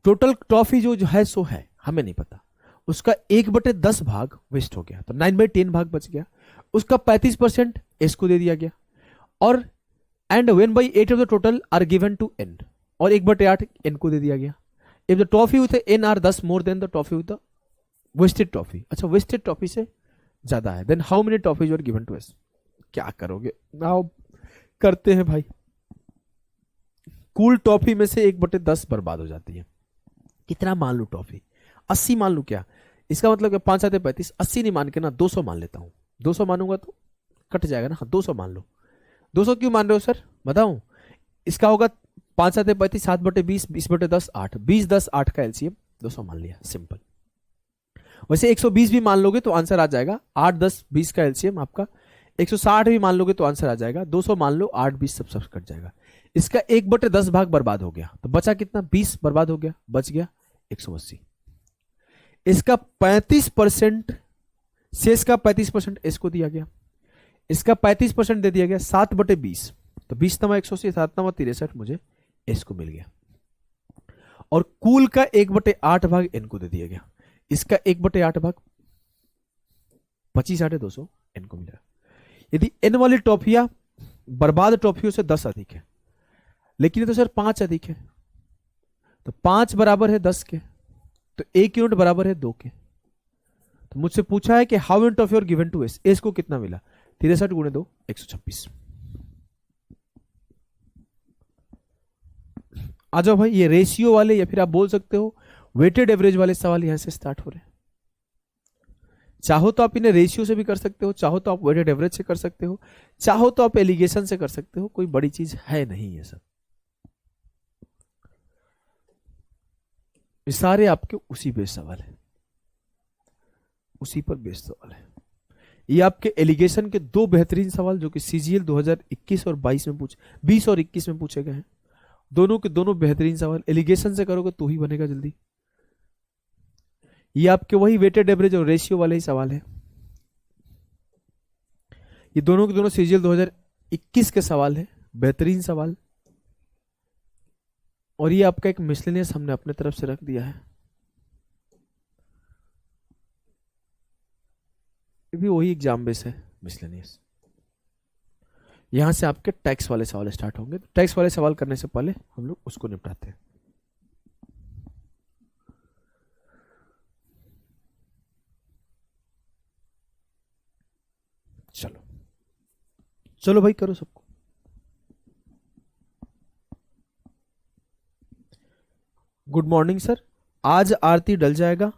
टोटल टॉफी जो है सो है, हमें नहीं पता, उसका 1/10 भाग वेस्ट हो गया, तो 9/10 भाग बच गया। उसका 35% एस को दे दिया गया, और and 1/8 of the total are given to N, और 1/8 एन को दे दिया गया। If the toffee with N are 10 more than the toffee with the wasted toffee, अच्छा वेस्टेड टॉफी से ज्यादा है, then how many toffees were given to us? क्या करोगे? नाउ करते हैं भाई। कुल टॉफी में से 1/10 बर्बाद हो जाती है। कितना मान लू टॉफी? 80 मान लू क्या? इसका मतलब क्या 5 7 35, 80 नहीं मान के ना 200 मान लेता हूं। 200 मानूंगा तो कट जाएगा ना, 200 मान लो। 200 क्यों मान रहे हो सर बताऊं? इसका होगा 5 7 35, 7/20, 20/10 8, 20 10 8 का एलसीएम 200 मान लिया, सिंपल। वैसे 120 भी मान लोगे तो आंसर आ जाएगा, 8 10 20 का एलसीएम आपका। 160 भी मान लोगे तो आंसर आ जाएगा, 200 मान लो, 8 20 सब कट जाएगा। इसका 1/10 भाग बर्बाद हो गया, तो बचा कितना? 20 बर्बाद हो गया, बच गया 180। इसका 35%, शेष का 35% इसको दिया गया, इसका 35% दे दिया गया, 7/20, तो 20 नमा 180, 7 नमा 63, मुझे इसको मिल गया। और कुल का 1/8 भाग इनको दे दिया गया, इसका 1/8 भाग 25 8 200 इनको मिला। यदि एन वाली टॉफियां बर्बाद टॉफियों से 10 अधिक है, लेकिन ये तो सर 5 अधिक है, तो 5 बराबर है 10 के, तो 1 यूनिट बराबर है 2 के। तो मुझसे पूछा है कि how unit of your given to S, S को कितना मिला? 63 गुणे 2 126। आ जाओ भाई, ये रेशियो वाले या फिर आप बोल सकते हो वेटेड एवरेज वाले सवाल यहां से स्टार्ट हो रहे हैं। चाहो तो आप इन्हें रेशियो से भी कर सकते हो, चाहो तो आप वेटेड एवरेज से कर सकते हो, चाहो तो आप एलिगेशन से कर सकते हो, कोई बड़ी चीज है नहीं ये सब। ये सारे आपके उसी बेस सवाल है, उसी पर बेस सवाल है। ये आपके एलिगेशन के 2 बेहतरीन सवाल जो कि सीजीएल 2021 और 22 में 20 और 21 में पूछे गए हैं, दोनों के दोनों बेहतरीन सवाल। एलिगेशन से करोगे तो ही बनेगा जल्दी। ये आपके वही वेटेड एवरेज और रेशियो वाले ही सवाल है। ये दोनों के दोनों सीजीएल 2021 के सवाल है, बेहतरीन सवाल। और ये आपका एक मिसलेनियस हमने अपने तरफ से रख दिया है, ये भी वही एग्जाम बेस है, मिसलेनियस। यहां से आपके टैक्स वाले सवाल स्टार्ट होंगे, तो टैक्स वाले सवाल करने से पहले हम लोग उसको निपटाते हैं। चलो चलो भाई करो सबको। गुड मॉर्निंग सर, आज आरती डल जाएगा,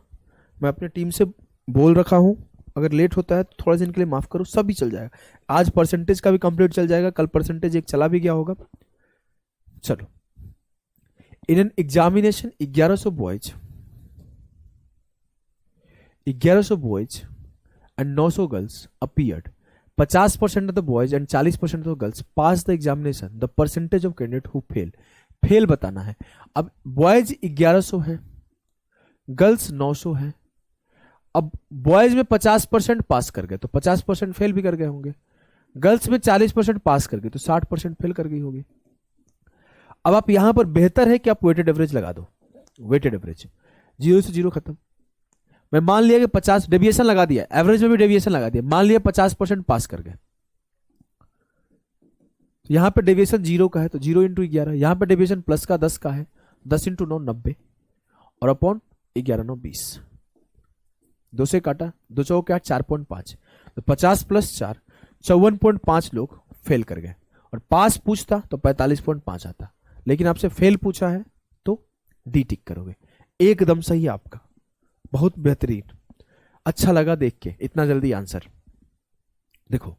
मैं अपने टीम से बोल रखा हूं, अगर लेट होता है तो थोड़ा दिन के लिए माफ करो, सब भी चल जाएगा। आज परसेंटेज का भी कंप्लीट चल जाएगा, कल परसेंटेज एक चला भी गया होगा। चलो, इन an examination 1100 boys and 900 girls appeared, 50% of the boys and 40% of girls pass the examination, the percentage of candidate who fail बताना है। अब बॉयज 1100 है, गर्ल्स 900 है। अब बॉयज में 50% पास कर गए तो 50% फेल भी कर गए होंगे, गर्ल्स में 40% पास कर गए तो 60% फेल कर गई होगी। अब आप यहां पर बेहतर है कि आप वेटेड एवरेज लगा दो, वेटेड एवरेज 0 से 0 खत्म। मैं मान लिया कि 50 डेविएशन लगा दिया, एवरेज में भी डेविएशन लगा दिया, मान लिया 50% पास कर गए, तो यहां पे डेविएशन 0 का है तो 0 × 11, यहां पे डेविएशन प्लस का 10 का है, 10 × 9 90 और अपॉन 11 9 20, 2 से काटा, 2 चौके 8 4.5, तो 50 + 4 54.5 लोग फेल कर गए। और पास पूछता तो 45.5 आता, लेकिन आपसे फेल पूछा है तो डी टिक करोगे। एकदम सही आपका, बहुत बेहतरीन, अच्छा लगा देख के इतना जल्दी आंसर। देखो,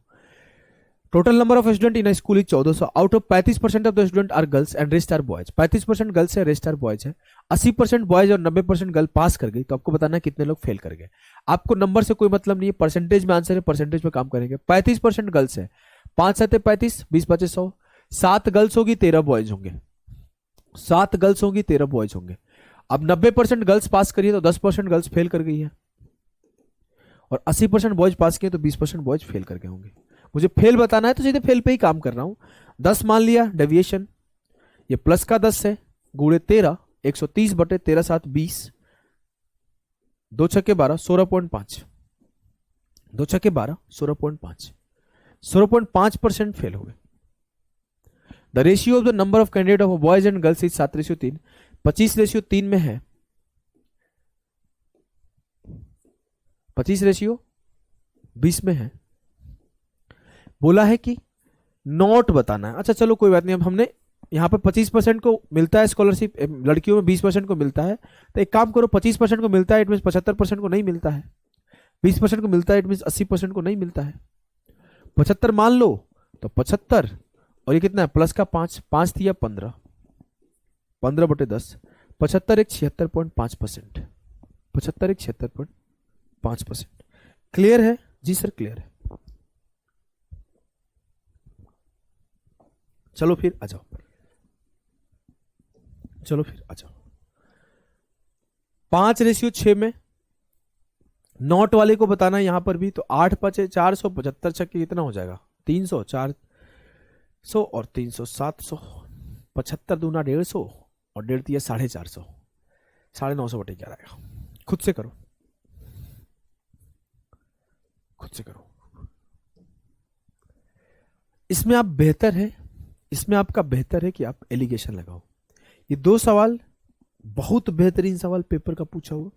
total number of student in school is 1400, out of 35% of the student are girls and rest are boys. 35% girls है, रेस्ट आर बॉयज है। 80% बॉयज और 90% गर्ल पास कर गई, तो आपको बताना है कितने लोग फेल कर गए। आपको नंबर से कोई मतलब नहीं है, परसेंटेज में आंसर है, परसेंटेज पे काम करेंगे। 35% गर्ल्स है, 5 7 35, 20 5 100, 7 गर्ल्स होगी 13 बॉयज होंगे, 7 गर्ल्स होंगी 13 बॉयज होंगे। अब 90% गर्ल्स पास करिए तो 10% गर्ल्स फेल कर गई है, और 80% बॉयज पास किए तो 20% बॉयज फेल कर गए होंगे। मुझे फेल बताना है तो सीधे फेल पे ही काम कर रहा हूं। 10 मान लिया डेविएशन, ये प्लस का 10 है, गुणे 13, 130 बटे 13 7 20, 2 छक्के 12 16.5, 2 छक्के 12 16.5, 16.5% फेल हो गए। The ratio of the number of candidate of boys and girls is 7:3, 25:3 में है, 25:20 में है। बोला है कि नॉट बताना है। अच्छा चलो कोई बात नहीं, अब हमने यहाँ पर 25% को मिलता है स्कॉलरशिप, लड़कियों में 20% को मिलता है, तो एक काम करो, 25% को मिलता है इट मीन 75% को नहीं मिलता है, 20% को मिलता है इट मीन 80% को नहीं मिलता है। 75 मान लो तो 75 और ये कितना है प्लस का 5, 5 थी या 15, 15/10, 75 एक 76.5%, 75 एक 76.5%। क्लियर है जी सर? क्लियर है। चलो फिर आ जाओ, चलो फिर आ जाओ। 5:6 में नॉट वाले को बताना है यहां पर भी, तो 8 5 475 छक्के कितना हो जाएगा 300, 400 और 300 700, 75 दूना 150 और 1.5 दिया 450, 950/11 आएगा। खुद से करो, खुद से करो। इसमें आप बेहतर है, इसमें आपका बेहतर है कि आप एलिगेशन लगाओ। ये 2 सवाल बहुत बेहतरीन सवाल पेपर का पूछा हुआ,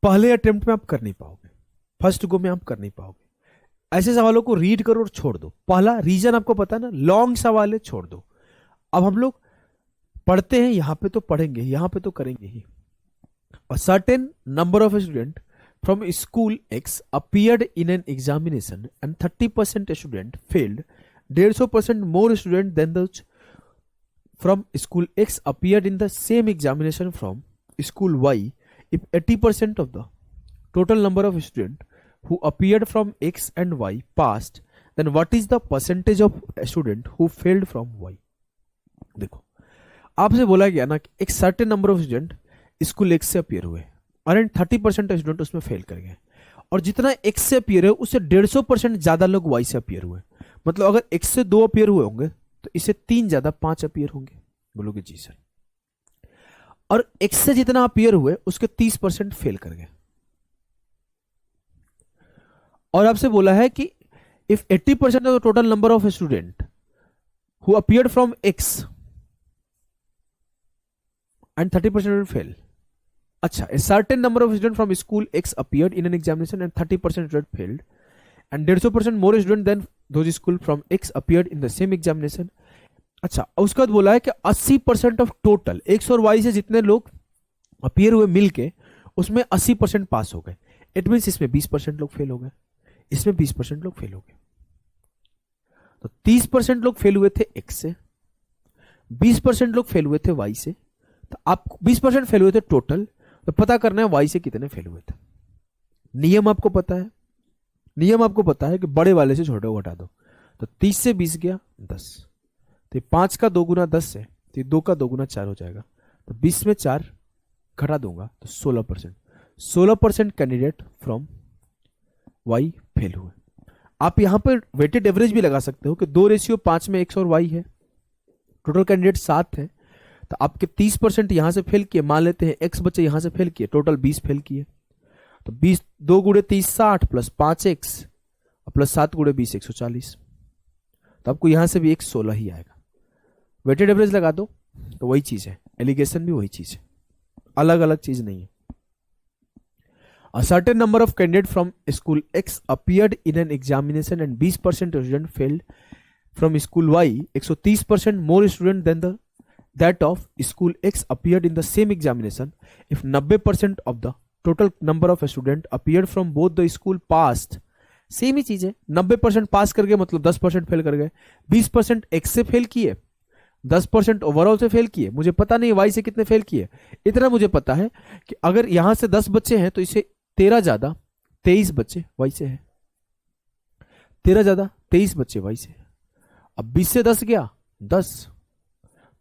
पहले अटेम्प्ट में आप कर नहीं पाओगे, फर्स्ट गो में आप कर नहीं पाओगे। ऐसे सवालों को रीड करो और छोड़ दो। पहला रीजन आपको पता है ना, लॉन्ग सवाल है, छोड़ दो। अब हम लोग पढ़ते हैं, यहां पे तो पढ़ेंगे, यहां पे तो करेंगे ही। A certain number of students from school X appeared in an examination and 30% student failed. 150% more students than those from school X appeared in the same examination from school Y. If 80% of the total number of students who appeared from X and Y passed, then what is the percentage of students who failed from Y? देखो आपसे बोला गया ना कि एक certain number of student school x से appear हुए और 30% स्टूडेंट उसमें फेल कर गए, और जितना एक्स से अपियर है उससे 150% ज्यादा लोग वाई से अपियर हुए। मतलब अगर एक्स से 2 अपियर हुए होंगे तो इससे 3 ज्यादा 5 अपियर होंगे। बोलोगे जी सर। और एक्स से जितना अपियर हुए उसके 30% फेल कर गए। और आपसे बोला है कि if 80% of the total number of student who appeared from x and 30% will fail. अच्छा, a certain number of students from school X appeared in an examination and 30% students failed, and 150% more students than those school from X appeared in the same examination. अच्छा, उसके बाद बोला है कि 80% of total X और Y से जितने लोग अपियर हुए मिलके उसमें 80% पास हो गए। इट मीन्स इसमें 20% लोग फेल हो गए, इसमें 20% लोग फेल हो गए। तो 30% लोग फेल हुए थे X से, 20% लोग फेल हुए थे Y से। तो आप 20% फेल हुए थे टोटल, तो पता करना है वाई से कितने फेल हुए थे। नियम आपको पता है, नियम आपको पता है कि बड़े वाले से छोटे को घटा दो। तो 30 से 20 गया 10, तो 5 का 2 गुना 10 है, तो 2 का 2 गुना 4 हो जाएगा। तो 20 में 4 घटा दूंगा तो 16%, 16% कैंडिडेट फ्रॉम वाई फेल हुए। आप यहां पर वेटेड एवरेज भी लगा सकते हो कि 2:5 में एक्स और वाई है, टोटल कैंडिडेट 7 है, तो आपके 30% यहां से फेल किए, मान लेते हैं एक्स बच्चे यहां से फेल किए, टोटल 20 फेल किए। तो 20 2 गुणे 30 60 प्लस 5 एक्स प्लस 7 गुणे 20 140। तो आपको यहां से भी एक 16 ही आएगा। वेटेड एवरेज लगा दो तो वही चीज है, एलिगेशन भी वही चीज है, अलग अलग चीज नहीं है। A certain number of candidates from school X appeared in an examination and 20% students failed from school Y. 130% more students than that of school X appeared in the same examination. If 90% of the total number of students appeared from both the school passed, same ही चीज है, 90% पास कर गए मतलब 10% fail कर गए। 20% X से fail किए, 10% ओवरऑल से फेल किए। मुझे पता नहीं Y से कितने फेल किए, इतना मुझे पता है कि अगर यहां से 10 बच्चे हैं तो इसे 13 ज्यादा 23 बच्चे Y से है, 13 ज्यादा 23 बच्चे Y से। अब 20 से 10 गया 10,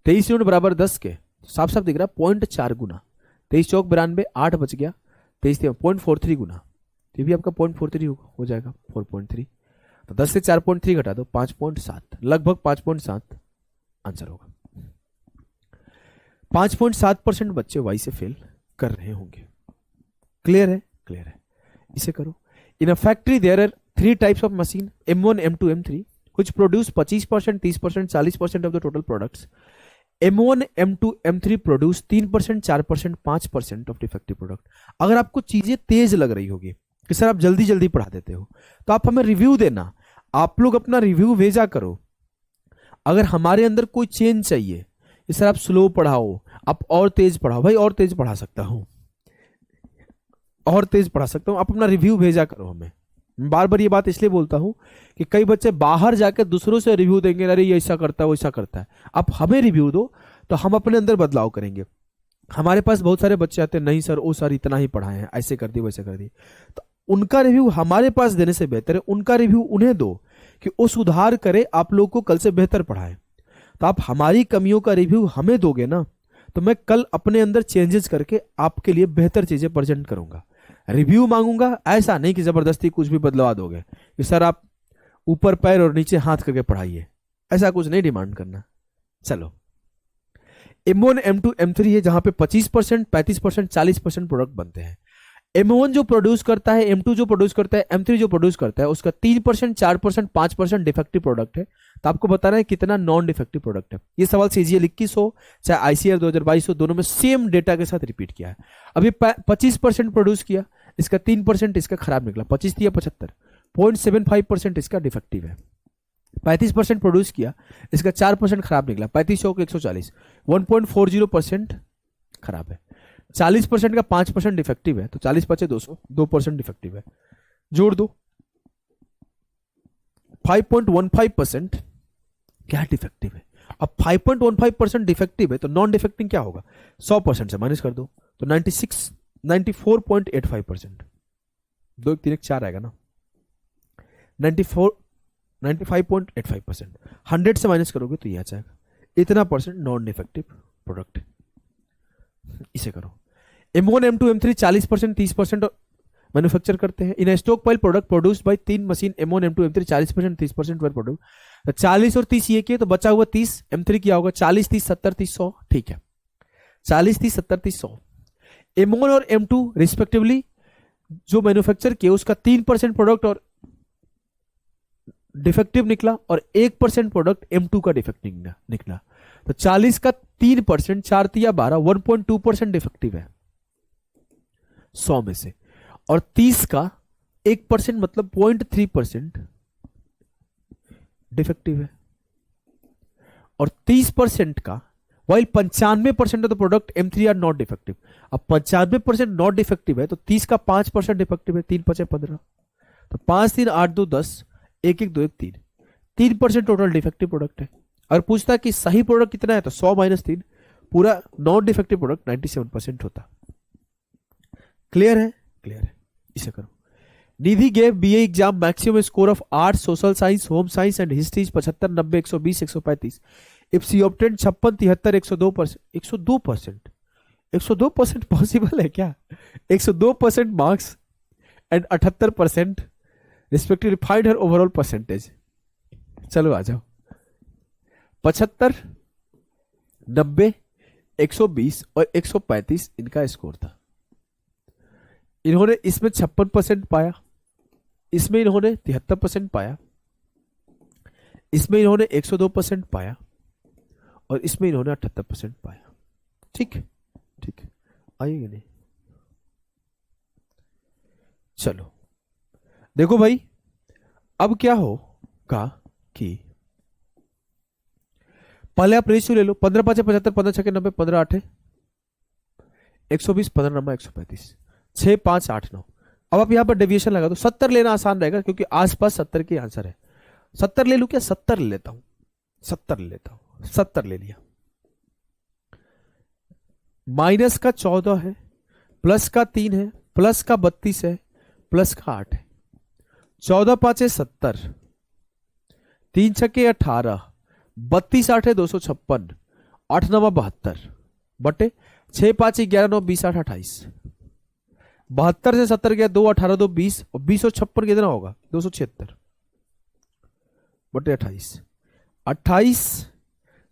23 यूनिट बराबर 10 के, साफ साफ दिख रहा है 0.4 गुना, 23 चौक 92, 8 बच गया, 23 0.43 गुना, तो ये भी आपका 0.43 हो जाएगा 4.3। तो 10 से 4.3 घटा दो 5.7, लगभग 5.7 आंसर होगा। 5.7% बच्चे वाई से फेल कर रहे होंगे। क्लियर है? क्लियर है। इसे करो। In a factory there are 3 types of machine M1 M2 M3 which produce 25%, 30%, 40% of the total products. M1 M2 M3 produce 3% 4% 5% of defective product. अगर आपको चीजें तेज लग रही होगी कि सर आप जल्दी जल्दी पढ़ा देते हो, तो आप हमें रिव्यू देना, आप लोग अपना रिव्यू भेजा करो। अगर हमारे अंदर कोई चेंज चाहिए कि सर आप स्लो पढ़ाओ, आप और तेज पढ़ाओ, भाई और तेज पढ़ा सकता हूं, और तेज पढ़ा सकता हूं, आप अपना रिव्यू भेजा करो हमें। बार बार ये बात इसलिए बोलता हूं कि कई बच्चे बाहर जाकर दूसरों से रिव्यू देंगे, अरे ये ऐसा करता है वो ऐसा करता है। आप हमें रिव्यू दो तो हम अपने अंदर बदलाव करेंगे। हमारे पास बहुत सारे बच्चे आते हैं, नहीं सर ओ सर इतना ही पढ़ाए हैं, ऐसे कर दिए वैसे कर दिए, तो उनका रिव्यू हमारे पास देने से बेहतर है उनका रिव्यू उन्हें दो कि वो सुधार करे, आप लोग को कल से बेहतर पढ़ाए। तो आप हमारी कमियों का रिव्यू हमें दोगे ना, तो मैं कल अपने अंदर चेंजेस करके आपके लिए बेहतर चीजें प्रेजेंट करूंगा। रिव्यू मांगूंगा, ऐसा नहीं कि जबरदस्ती कुछ भी बदलवा दोगे कि सर आप ऊपर पैर और नीचे हाथ करके पढ़ाइए, ऐसा कुछ नहीं डिमांड करना। चलो M1 M2 M3 है जहां पे 25% 35% 40% प्रोडक्ट बनते हैं। M1 जो प्रोड्यूस करता है, M2 जो प्रोड्यूस करता है, M3 जो प्रोड्यूस करता है, उसका 3% 4% 5% डिफेक्टिव प्रोडक्ट है। तो आपको बताना है कितना नॉन डिफेक्टिव प्रोडक्ट है। ये सवाल CGL 21 हो चाहे ICAR 2022 हो, दोनों में सेम डेटा के साथ रिपीट किया है। अब ये 25% प्रोड्यूस किया, इसका 3% इसका खराब निकला, 25 दिया 75, 0.75% इसका डिफेक्टिव है। 35% प्रोड्यूस किया, इसका 4% खराब निकला, 35 हो 140, 1.40% खराब है। 40% का 5% डिफेक्टिव है, तो 40 बचे 200, 2% डिफेक्टिव है, जोड़ दो 5.15% क्या डिफेक्टिव है। अब 5.15% डिफेक्टिव है तो नॉन डिफेक्टिंग क्या होगा, 100% से माइनस कर दो तो 94.85%, 2 1 3 1 4 आएगा ना, 95.85%, 100 से माइनस करोगे तो ये आ जाएगा, इतना परसेंट नॉन डिफेक्टिव प्रोडक्ट। इसे करो। M1 M2 M3 40% 30% मैन्युफैक्चर करते हैं। In stock pile product produced by 3 machine M1 M2 M3 40% 30% were produce. तो 40 और 30 ये किए तो बचा हुआ 30, M3 क्या होगा 40 30 70 30 100, ठीक है 40 30 70 30 100। M1 और M2 रिस्पेक्टिवली जो मैन्युफैक्चर किए उसका 3% प्रोडक्ट और डिफेक्टिव निकला और 1% प्रोडक्ट M2 का डिफेक्टिव निकला। तो 40 का 3%, 4 तिया 12, 1.2% डिफेक्टिव है 100 में से, और 30 का 1% मतलब 0.3% डिफेक्टिव है, और 30% का while 95% of the product M3 are not defective. अब 95% नॉट डिफेक्टिव है तो 30 का 5% डिफेक्टिव है, 3 5 15, तो 5 3 8 2 10, 1 1 2 1 3, 3% टोटल डिफेक्टिव प्रोडक्ट है। और पूछता है कि सही प्रोडक्ट कितना है तो 100 माइनस 3, पूरा नॉन डिफेक्टिव प्रोडक्ट 97% होता। क्लियर है, क्लियर है। इसे करो। Nidhi gave BA exam maximum score of art social science home science and history 75 90 120 135 if she obtain 56 73 102%। 102% possible है क्या? 102% marks and 78% respective find her overall percentage. चलो आ जाओ। 75 90 120 और 135 इनका स्कोर था। इन्होंने इसमें 56% पाया, इसमें इन्होंने 73% पाया, इसमें इन्होंने 102% पाया और इसमें इन्होंने 78% पाया। ठीक है, ठीक है, आइए नहीं। चलो देखो भाई, अब क्या होगा कि पहले आप रेशियो ले लो, 15 5 75, 15 6 90, 15 8 120, 15 9 135, 6 5 8 9। अब आप यहां पर डेविएशन लगा दो। 70 लेना आसान रहेगा क्योंकि आसपास 70 के आंसर है। 70 ले लू क्या? 70 ले लेता हूं, 70 ले लेता हूं, 70 ले लिया। माइनस का 14 है, प्लस का 3 है, प्लस का 32 है, प्लस का 8 है। 14 5 70, 3 6 18, 32 8 है 256, 8 9 72 बटे 6 5 11 9 20 8 28। 72 से 70 गया 2 18 2 20 और 20 और 56 कितना होगा? 276 बटे 28। 28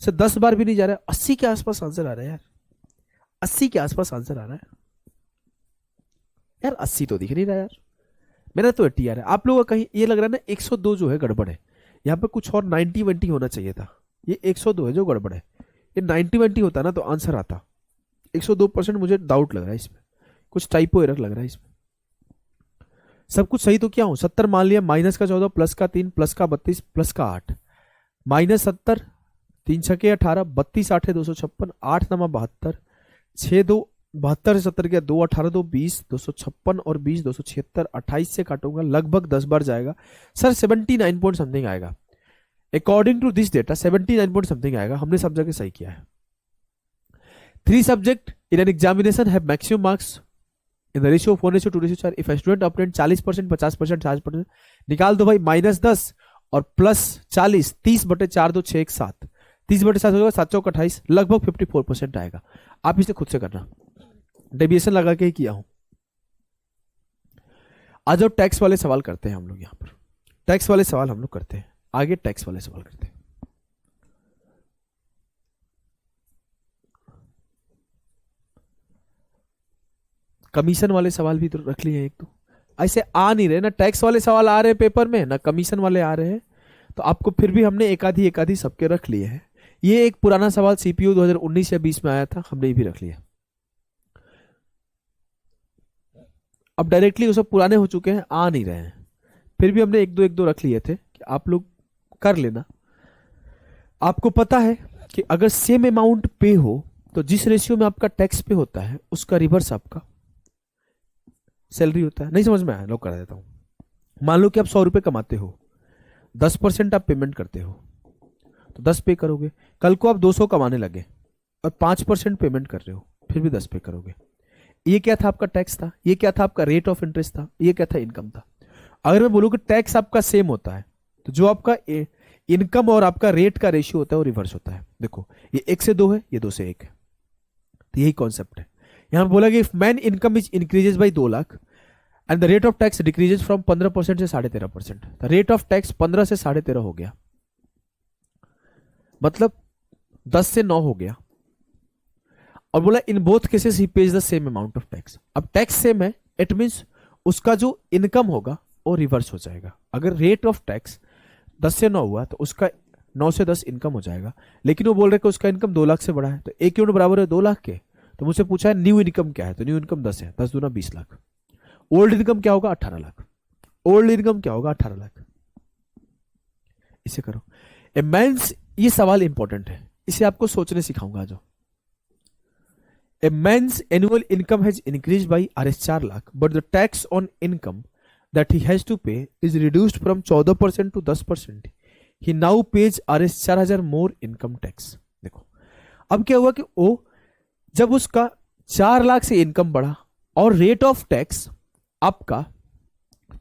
से 10 बार भी नहीं जा रहा है, 80 के आसपास आंसर आ रहा है यार, 80 के आसपास आंसर आ रहा है यार। 80 तो दिख नहीं रहा यार, मेरा तो 80 आ रहा है। आप लोगों का कहीं ये लग रहा है ना 102 जो है गड़बड़ है, यहाँ पे कुछ और 90 20 होना चाहिए था। ये 102 है जो गड़बड़ है, ये 90-20 होता ना तो आंसर आता। 102% मुझे डाउट लग रहा है इसमें, कुछ टाइपो एरर लग रहा है इसमें। सब कुछ सही तो क्या हूं, 70 मान लिया, माइनस का 14, प्लस का 3, प्लस का 32, प्लस का 8, माइनस 70, 3 छके 18, 32 8 256, 8 नमा 72, 6 2 72 से 70 गया 2, 18 2 20, 256 और 20 276, 28 से काटूंगा लगभग 10 बार जाएगा सर, 79 पॉइंट समथिंग आएगा। According to this data 79 point something आएगा, हमने सब जगह सही किया है। 3 subject in an examination have maximum marks in the ratio of 1:2:4। If a student obtain 40%, 50%, 60%, निकाल दो भाई, -10 और प्लस 40, 30/4 2 6 1 7, 30/7 होगा 7 चौक 28, लगभग 54% आएगा। आप इसे खुद से करना, डेविएशन लगा के ही किया हूं। आज अब टैक्स वाले सवाल करते हैं हम लोग, यहां पर टैक्स वाले सवाल हम लोग करते हैं, आगे टैक्स वाले सवाल करते हैं। कमीशन वाले सवाल भी तो रख लिए एक तो, ऐसे आ नहीं रहे ना, टैक्स वाले सवाल आ रहे हैं पेपर में ना कमीशन वाले आ रहे हैं, तो आपको फिर भी हमने एक आधी सबके रख लिए हैं। ये एक पुराना सवाल सीपीयू 2019 या 20 में आया था, हमने ये भी रख लिया। अब डायरेक्टली वो सब पुराने हो चुके हैं, आ नहीं रहे हैं, फिर भी हमने एक दो रख लिए थे कि आप लोग कर लेना। आपको पता है कि अगर सेम अमाउंट पे हो तो जिस रेशियो में आपका टैक्स पे होता है उसका रिवर्स आपका सैलरी होता है। नहीं समझ में आया, लोग करा देता हूं। मान लो कि आप 100 रुपए कमाते हो, 10% आप पेमेंट करते हो तो 10 पे करोगे। कल को आप 200 कमाने लगे और 5% पेमेंट कर रहे हो, फिर भी 10 पे करोगे। ये क्या था आपका टैक्स था, ये क्या था आपका रेट ऑफ इंटरेस्ट था, ये क्या था इनकम था। अगर मैं बोलूं कि टैक्स आपका सेम होता है तो जो आपका इनकम और आपका रेट का रेशियो होता है वो रिवर्स होता है। देखो ये 1 से 2 है, ये 2 से 1 है, तो यही कॉन्सेप्ट है। यहां बोला कि if man income is increases by 2 lakh and the rate of tax decreases from 15% से 13.5%, द रेट ऑफ टैक्स 15 से 13.5 हो गया, मतलब 10 से 9 हो गया। और बोला in both cases he page the same amount of tax. अब टैक्स सेम है, इट मींस उसका जो इनकम होगा वो रिवर्स हो जाएगा। अगर रेट ऑफ टैक्स 10 से 9 हुआ तो उसका 9 से 10 इनकम हो जाएगा, लेकिन वो बोल रहे कि उसका इनकम 2 लाख से बड़ा है, तो एक यूनिट बराबर है 2 लाख के। तो मुझसे पूछा है न्यू इनकम क्या है, तो न्यू इनकम 10 है, 10 दूना 20 लाख। ओल्ड इनकम क्या होगा, 18 लाख। ओल्ड इनकम क्या होगा, 18 लाख। इसे करो ए मैन्स, ये सवाल इंपॉर्टेंट है, इसे आपको सोचने सिखाऊंगा। जो a man's annual income has increase by Rs 4 lakh but the tax on income that he has to pay is reduced from 14% to 10%, he now pays Rs 4,000 more income tax. देखो अब क्या हुआ कि वो जब उसका 4 लाख से इनकम बढ़ा और रेट ऑफ टैक्स आपका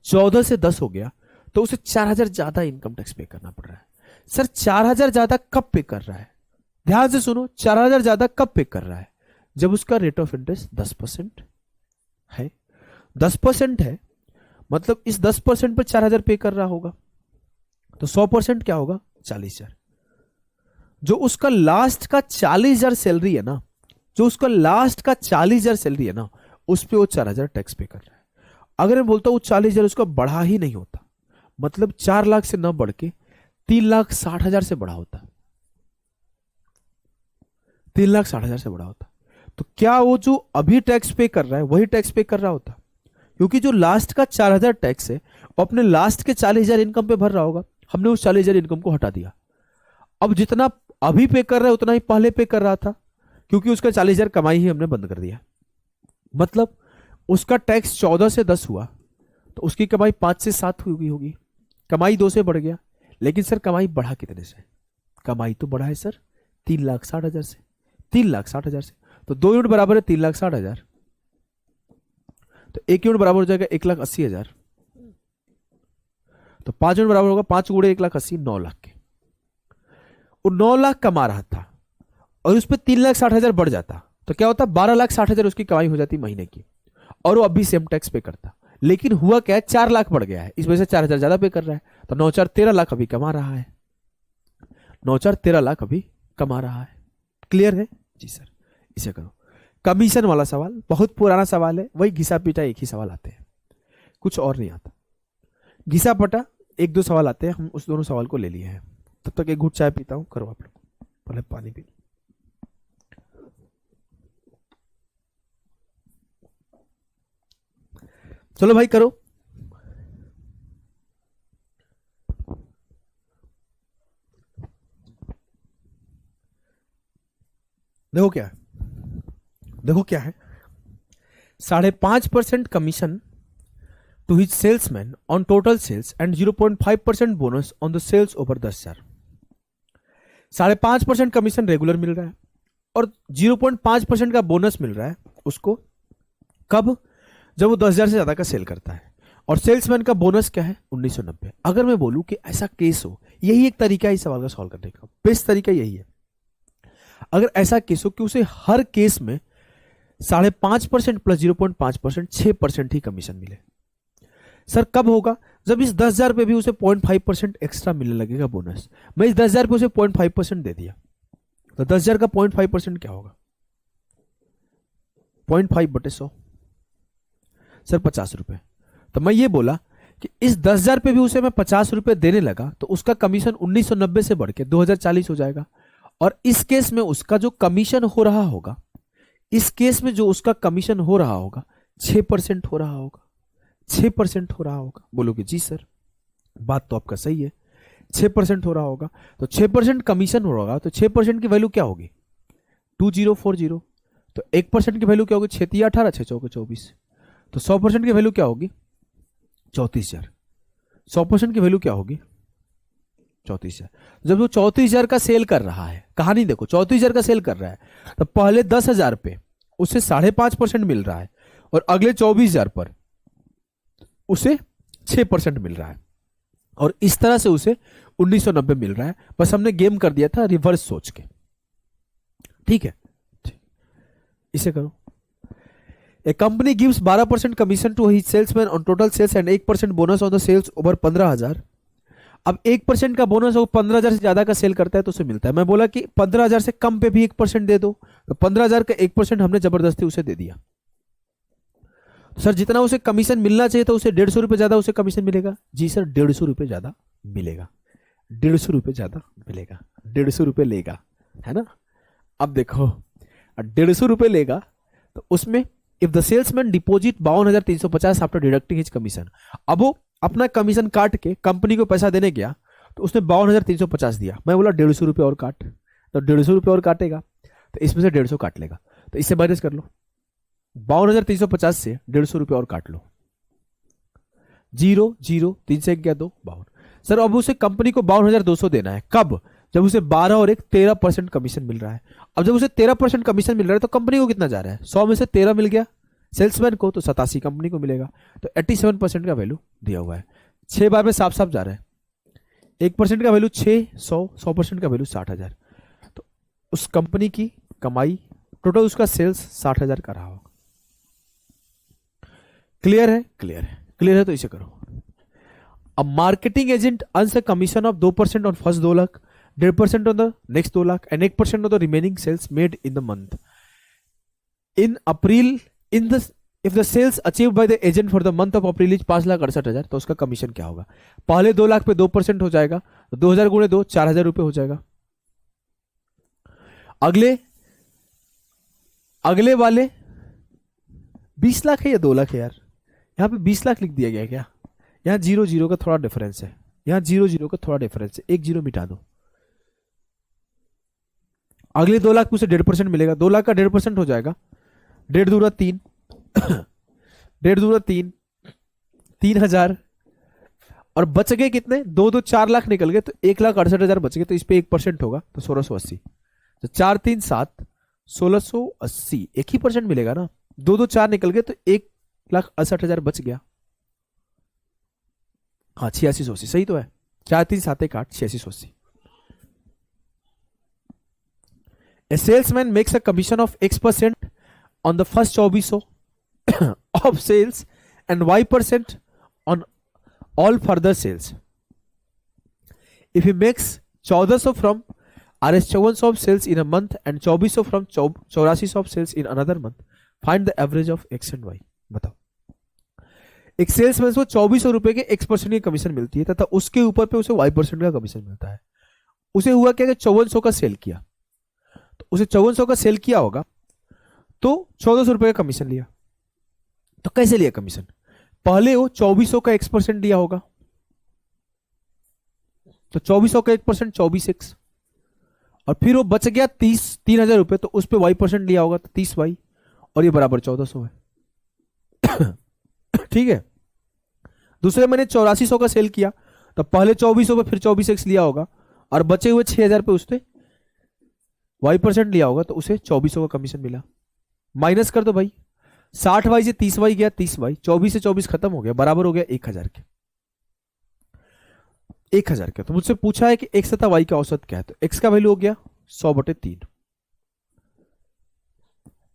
14 से 10 हो गया, तो उसे 4,000 ज्यादा इनकम टैक्स पे करना पड़ रहा है। सर 4,000 ज्यादा कब पे कर रहा है, ध्यान से सुनो, 4,000 ज्यादा कब पे कर रहा है, जब उसका रेट ऑफ इंटरेस्ट 10% है। 10% है मतलब इस 10% पर 4,000 पे कर रहा होगा, तो 100% क्या होगा, 40,000। जो उसका लास्ट का 40,000 सैलरी है ना, जो उसका लास्ट का 40,000 सैलरी है ना, उस पर वो 4,000 टैक्स पे कर रहा है। अगर मैं बोलता हूं 40,000 उसका बढ़ा ही नहीं होता, मतलब 4 लाख से न बढ़ के 3,60,000 से बढ़ा होता, 3,60,000 से बढ़ा होता, तो क्या वो जो अभी टैक्स पे कर रहा है वही टैक्स पे कर रहा होता? क्योंकि जो लास्ट का 4,000 टैक्स है वो अपने लास्ट के 40,000 इनकम पे भर रहा होगा, हमने उस 40,000 इनकम को हटा दिया। अब जितना अभी पे कर रहा है उतना ही पहले पे कर रहा था, क्योंकि उसका 40,000 कमाई ही हमने बंद कर दिया। मतलब उसका टैक्स 14 से 10 हुआ तो उसकी कमाई 5 से 7 हुई होगी, कमाई 2 से बढ़ गया। लेकिन सर कमाई बढ़ा कितने से? कमाई तो बढ़ा है सर 3,60,000 से, 3,60,000 से, तो 2 यूनिट बराबर है 3,60,000, तो 1 यूनिट बराबर हो जाएगा 1,80,000, तो 5 यूनिट बराबर होगा 5 गुणे 1,80,000, 9 लाख के। वो 9 लाख कमा रहा था और उस पर 3,60,000 बढ़ जाता तो क्या होता, 12,60,000 उसकी कमाई हो जाती महीने की, और वो अभी सेम टैक्स पे करता। लेकिन हुआ क्या है, 4 लाख बढ़ गया है, इस वजह से 4,000 ज्यादा पे कर रहा है, तो 9,4 13 लाख अभी कमा रहा है, 9,4 13 लाख अभी कमा रहा है। क्लियर है जी सर? इसे करो। कमीशन वाला सवाल बहुत पुराना सवाल है, वही घिसा पीटा एक ही सवाल आते हैं, कुछ और नहीं आता। घिसा पटा 1-2 सवाल आते हैं, हम उस दोनों सवाल को ले लिए हैं। तब तक एक घूट चाय पीता हूं, करो आप लोग, पहले पानी पी। चलो भाई करो। देखो क्या है, देखो क्या है, 5.5% commission to his salesman on total sales and 0.5% bonus on the sales over 10,000। 5.5% commission regular मिल रहा है और 0.5% का बोनस मिल रहा है उसको कब, जब वो 10,000 से ज्यादा का सेल करता है। और सेल्समैन का बोनस क्या है 1990। अगर मैं बोलूं कि ऐसा केस हो, यही एक तरीका है इस सवाल का सॉल्व करने का, बेस्ट तरीका यही है। अगर ऐसा केस हो कि उसे हर केस में 5.5% प्लस 0.5% 6% ही कमीशन मिले। सर कब होगा, जब इस 10,000 पे भी उसे 0.5% एक्स्ट्रा मिलने लगेगा बोनस। मैं इस 10,000 पे उसे 0.5% दे दिया तो 10,000 का 0.5% क्या होगा, 0.5/100, सर 50 रुपए। तो मैं ये बोला कि इस 10,000 पे भी उसे मैं 50 रुपए देने लगा तो उसका कमीशन 1990 से बढ़ के 2040 हो जाएगा। और इस केस में उसका जो कमीशन हो रहा होगा, इस केस में जो उसका कमीशन हो रहा होगा 6% हो रहा होगा, 6% हो रहा होगा। बोलोगे जी सर बात तो आपका सही है, 6% हो रहा होगा। तो 6% कमीशन हो रहा होगा तो 6% की वैल्यू क्या होगी 2040। तो 1% की वैल्यू क्या होगी 6 18 6 चौके 24। तो 100% की वैल्यू क्या होगी 34,000। 100% की वैल्यू क्या होगी 34,000। जब वो 34,000 का सेल कर रहा है, कहानी देखो 34,000 का सेल कर रहा है, तो पहले 10,000 पे उसे 5.5% मिल रहा है और अगले 24,000 पर उसे 6% मिल रहा है और इस तरह से उसे 1990 मिल रहा है। बस हमने गेम कर दिया था रिवर्स सोच के, ठीक है। इसे करो। A company gives 12% commission to his salesman on total sales and 1% bonus on the sales over 15,000। अब 1% का बोनस हो 15,000 से ज्यादा का सेल करता है तो उसे मिलता है। मैं बोला कि 15,000 से कम पे भी 1% दे दो, तो 15,000 का 1% हमने जबरदस्ती उसे दे दिया। सर जितना उसे कमीशन मिलना चाहिए तो उसे 150 रुपए ज्यादा उसे कमीशन मिलेगा। जी सर 150 रुपए ज्यादा मिलेगा, 150 रुपए ज्यादा मिलेगा, 150 रुपए लेगा, है ना। अब देखो 150 रुपए लेगा तो उसमें if the salesman deposit 52,350 after deducting his commission. अब वो अपना कमीशन काट के कंपनी को पैसा देने गया तो उसने 52,350 दिया। मैं बोला 150 रुपए और काट, तो 150 रुपए और काटेगा तो इसमें से 150 काट लेगा। तो इससे माइनस कर लो, 52,350 से 150 रुपए और काट लो, 0 0 3 से क्या 2 52। सर अब उसे कंपनी को 52,200 देना है। कब, जब उसे 12 और 1 13% कमीशन मिल रहा है। अब जब उसे 13% कमीशन मिल रहा है तो कंपनी को कितना जा रहा है 100 में से 13 मिल गया सेल्समैन को, तो 87 कंपनी को मिलेगा। तो 87% का वैल्यू दिया हुआ है। 6 बार में साफ साफ जा रहा है। 1% का वैल्यू 6 100, 100% का वैल्यू 60,000। तो उस कंपनी की कमाई टोटल उसका सेल्स 60,000 का रहा होगा। क्लियर है, क्लियर है, क्लियर है। तो इसे करो। अब marketing agent earns a commission of 2% on first 2 lakh, 1.5% on the next 2 lakh and 1% on the remaining sales made in the month in April. In the if the sales achieve by the agent for the month of April is 5,68,000, तो उसका commission क्या होगा। पहले 2 लाख पे 2% हो जाएगा तो 2,000 गुणे 2 4,000 रुपए हो जाएगा। अगले वाले 20 लाख है या 2 लाख है यार, यहां पे 20 लाख लिख दिया गया क्या। यहां 0 0 का थोड़ा डिफरेंस है, यहां 0 0 का थोड़ा डिफरेंस है, एक 0 मिटा दो। अगले 2 लाख पे उसे 1.5% मिलेगा। 2 लाख का 1.5% हो जाएगा 1.5 दूना 3 1.5 दूना 3 3,000 और बच गए कितने 2 2 4 लाख निकल गए तो 1,68,000 बच गए। तो इस पे 1% होगा तो 1,680। तो 4 3 7 1,680 एक ही परसेंट मिलेगा ना। 2 2 4 निकल गए तो 1,68,000 बच गया। हाँ 8680 सही तो है। 4 3 7 1 8 8680। A salesman makes a commission of X% on the first 2400 of sales and Y% on all further sales. If he makes 1400 from RS 5400 of sales in a month and 2400 from 8400 of sales in another month, find the average of X and Y. बताओ। एक salesman को 2400 रुपए के X% की commission मिलती है तथा उसके ऊपर पे उसे Y% का कमीशन मिलता है। उसे हुआ क्या कि 5400 का सेल किया, तो उसे 5400 का सेल किया होगा तो 1400 रुपए का कमीशन लिया। तो कैसे लिया कमीशन, पहले वो 2400 का x% लिया होगा, तो 2400 का 1% 24x, और फिर वो बच गया 30,000 रुपए, तो उस पर y% लिया होगा तो 30y, और ये बराबर 1400 है। ठीक है। दूसरे महीने 8400 का सेल किया, तो पहले 2400 पे फिर 24x लिया होगा, और बचे हुए 6000 पे उसने y% लिया होगा, तो उसे 2400 का कमीशन मिला। माइनस कर दो भाई, 60y से 30y गया 30y, 24 से 24 खत्म हो गया, बराबर हो गया 1000 के। 1000 का। तो मुझसे पूछा है कि x तथा y का औसत क्या है, तो x का वैल्यू हो गया 100/3,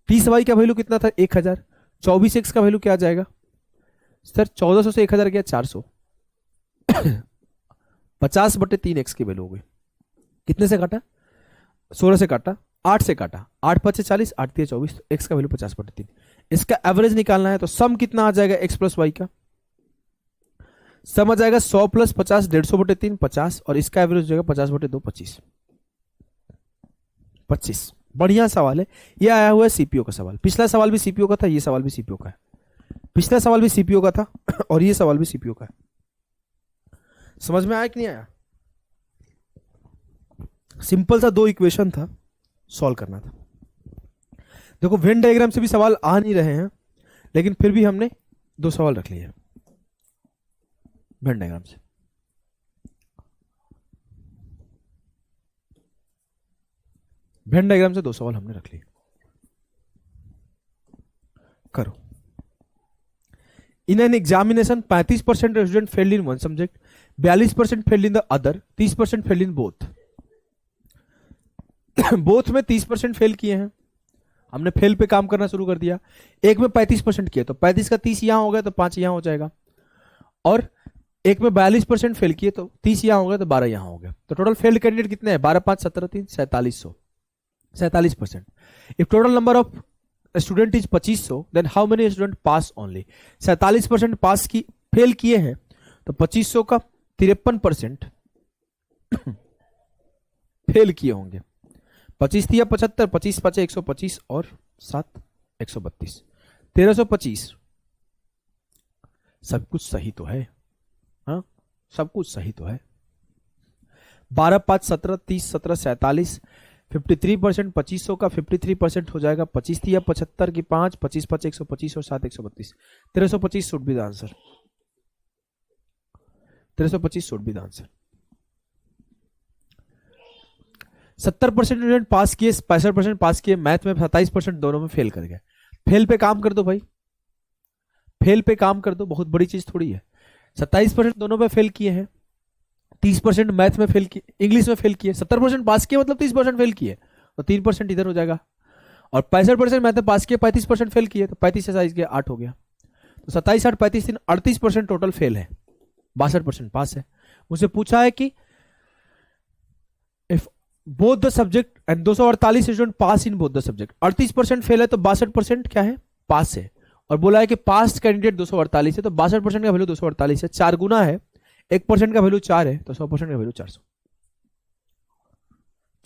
30y का वैल्यू कितना था 1000, 24x का वैल्यू क्या आ जाएगा सर, 1400 से 1000 गया 400, 50/3x की वैल्यू हो गई। कितने से काटा, 16 से काटा, 8 से काटा, 8 5 से 40, 8 3 24, x का वैल्यू 50/3। इसका एवरेज निकालना है, तो सम कितना आ जाएगा x प्लस y का, सम आ जाएगा 100 प्लस 50, 150/3 50, और इसका एवरेज हो जाएगा 50/2 25। 25 बढ़िया सवाल है। ये आया हुआ है सीपीओ का सवाल, पिछला सवाल भी सीपीओ का था, ये सवाल भी सीपीओ का है, पिछला सवाल भी सीपीओ का था और ये सवाल भी सीपीओ का है। समझ में आया कि नहीं आया? सिंपल सा 2 इक्वेशन था, सॉल्व करना था। देखो वेन डायग्राम से भी सवाल आ नहीं रहे हैं, लेकिन फिर भी हमने 2 सवाल रख लिए वेन डायग्राम से। वेन डायग्राम से 2 सवाल हमने रख लिए। करो। इन an examination 35% student failed in one subject, 42% failed in the other, 30% failed in both. Both में 30% फेल किए हैं, हमने फेल पे काम करना शुरू कर दिया। एक में 35% किए, तो 35 का 30 यहां हो गया, तो 5 यहां हो जाएगा, और एक में 42% फेल किए, तो 30 यहां हो गया, तो 12 यहां हो गया। तो टोटल फेल्ड कैंडिडेट कितने हैं, 12 5 17 3 4700, 47%। If total number of student is 2500, then how many student pass only. 47% pass की फेल किए हैं, तो 2500 का 53% फेल किए होंगे। 25 दिया 75, 25 5 125, और 7 132, 1325। सब कुछ सही तो है, हाँ सब कुछ सही तो है। 12 5 17 30 17 47, 53%, 2500 का 53% हो जाएगा। 25 दिया 75 की 5, 25 5 125, और 7 132, 1325 should be the answer. 1325 should be the answer. 70% student पास किए, 65% पास किए, मैथ में 27% दोनों में फेल कर गए। फेल पे काम कर दो भाई, फेल पे काम कर दो, बहुत बड़ी चीज थोड़ी है। 27% दोनों में फेल किए हैं, 30% मैथ में फेल किए, इंग्लिश में फेल किए। 70% पास किए मतलब 30% फेल किए, तो 3% इधर हो जाएगा। और 65% मैथ में पास किए, 35% फेल किए, तो 35 से 7 8 हो गया। तो 27 8 35 3 38% टोटल फेल है, 62% पास है। मुझसे पूछा है कि if both the subject and 248 student pass in both the subject, 38% fail है, तो 62% क्या है, पास है। और बोला है कि पास कैंडिडेट 248 है, तो 62% का वैल्यू 248 है, 4 गुना है, 1% का वैल्यू 4 है, तो 100% का वैल्यू 400।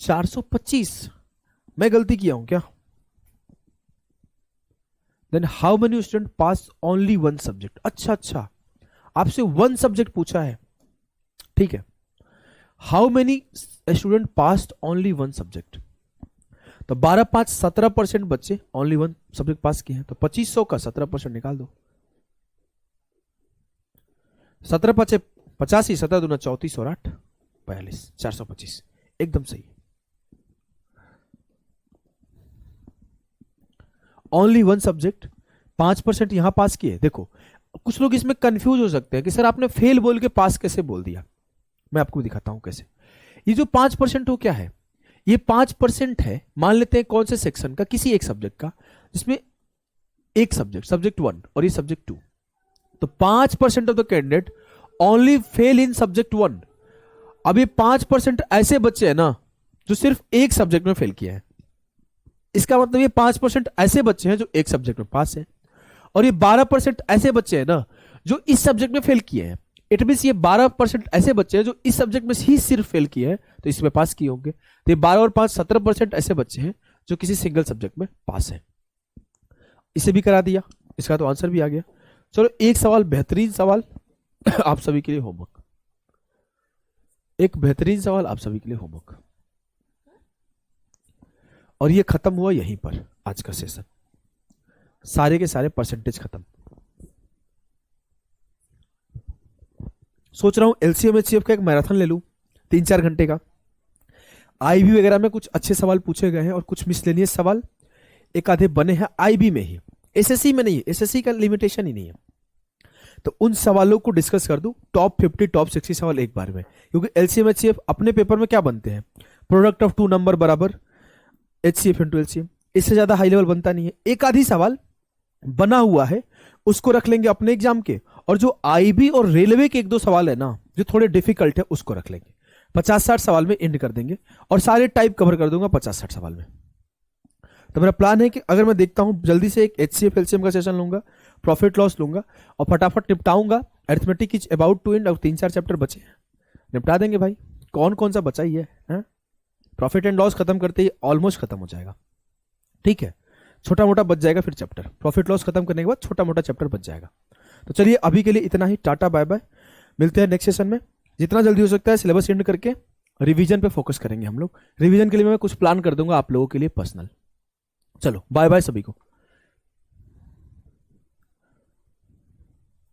425 मैं गलती किया हूं क्या? Then how many student pass only one subject. अच्छा, आपसे वन सब्जेक्ट पूछा है, ठीक है। How many student pass only one subject, तो 12 5 17% बच्चे ओनली वन सब्जेक्ट पास किए हैं, तो 2500 का 17% निकाल दो। 17 5 85, 17 दूना 34, और 8 42, 425 एकदम सही। ओनली वन सब्जेक्ट, 5% यहां पास किए। देखो कुछ लोग इसमें कंफ्यूज हो सकते हैं कि सर आपने फेल बोल के पास कैसे बोल दिया। मैं आपको दिखाता हूं कैसे। ये जो 5% हो क्या है, ये 5% है, मान लेते हैं कौन से सेक्शन का, किसी एक सब्जेक्ट का, जिसमें एक सब्जेक्ट 1 और ये सब्जेक्ट 2, तो 5% of the candidate only fail in subject 1। अब ये 5% ऐसे बच्चे हैं ना जो सिर्फ एक सब्जेक्ट में फेल किया है। इसका मतलब ये 5% ऐसे बच्चे हैं जो एक सब्जेक्ट में पास है, और ये 12% ऐसे बच्चे हैं ना जो इस सब्जेक्ट में फेल किए हैं। इट मीन ये 12% ऐसे बच्चे हैं जो इस सब्जेक्ट में ही सिर्फ फेल किए हैं, तो इसमें पास किए होंगे। तो ये 12 और 5 17% ऐसे बच्चे हैं जो किसी सिंगल सब्जेक्ट में पास है। इसे भी करा दिया, इसका तो आंसर भी आ गया। चलो एक सवाल, बेहतरीन सवाल आप सभी के लिए होमवर्क, एक बेहतरीन सवाल आप सभी के लिए होमवर्क, और ये खत्म हुआ यहीं पर आज का सेशन, सारे के सारे परसेंटेज खत्म। सोच रहा हूं एलसीएम एचसीएफ का एक मैराथन ले लूं 3-4 घंटे का। आईबी वगैरह में कुछ अच्छे सवाल पूछे गए हैं और कुछ मिसलेनियस सवाल एक आधे बने हैं आईबी में ही, एसएससी में नहीं है, एसएससी का लिमिटेशन ही नहीं है। तो उन सवालों को डिस्कस कर दूं, टॉप 50 टॉप 60 सवाल एक बार में, क्योंकि एलसीएम एचसीएफ अपने पेपर में क्या बनते हैं, प्रोडक्ट ऑफ टू नंबर बराबर एचसीएफ इंटू एलसीएम, इससे ज्यादा हाई लेवल बनता नहीं है। एक आधी सवाल बना हुआ है उसको रख लेंगे अपने एग्जाम के, और जो आईबी और रेलवे के 1-2 सवाल है ना जो थोड़े डिफिकल्ट है उसको रख लेंगे। 50-60 सवाल में एंड कर देंगे और सारे टाइप कवर कर दूंगा 50-60 सवाल में। तो मेरा प्लान है कि अगर मैं देखता हूं जल्दी से एक एचसीएफ एलसीएम का सेशन लूंगा, प्रॉफिट लॉस लूंगा और फटाफट निपटाऊंगा। Arithmetic is about to end, और 3-4 चैप्टर बचे हैं, निपटा देंगे भाई। कौन कौन सा बचा ही है, प्रॉफिट एंड लॉस खत्म करते ही ऑलमोस्ट खत्म हो जाएगा, ठीक है। छोटा मोटा बच जाएगा फिर चैप्टर, प्रॉफिट लॉस खत्म करने के बाद छोटा मोटा चैप्टर बच जाएगा। तो चलिए अभी के लिए इतना ही, टाटा बाय बाय, मिलते हैं नेक्स्ट सेशन में। जितना जल्दी हो सकता है सिलेबस एंड करके रिवीजन पे फोकस करेंगे हम लोग। रिवीजन के लिए मैं कुछ प्लान कर दूंगा आप लोगों के लिए पर्सनल। चलो बाय बाय सभी को।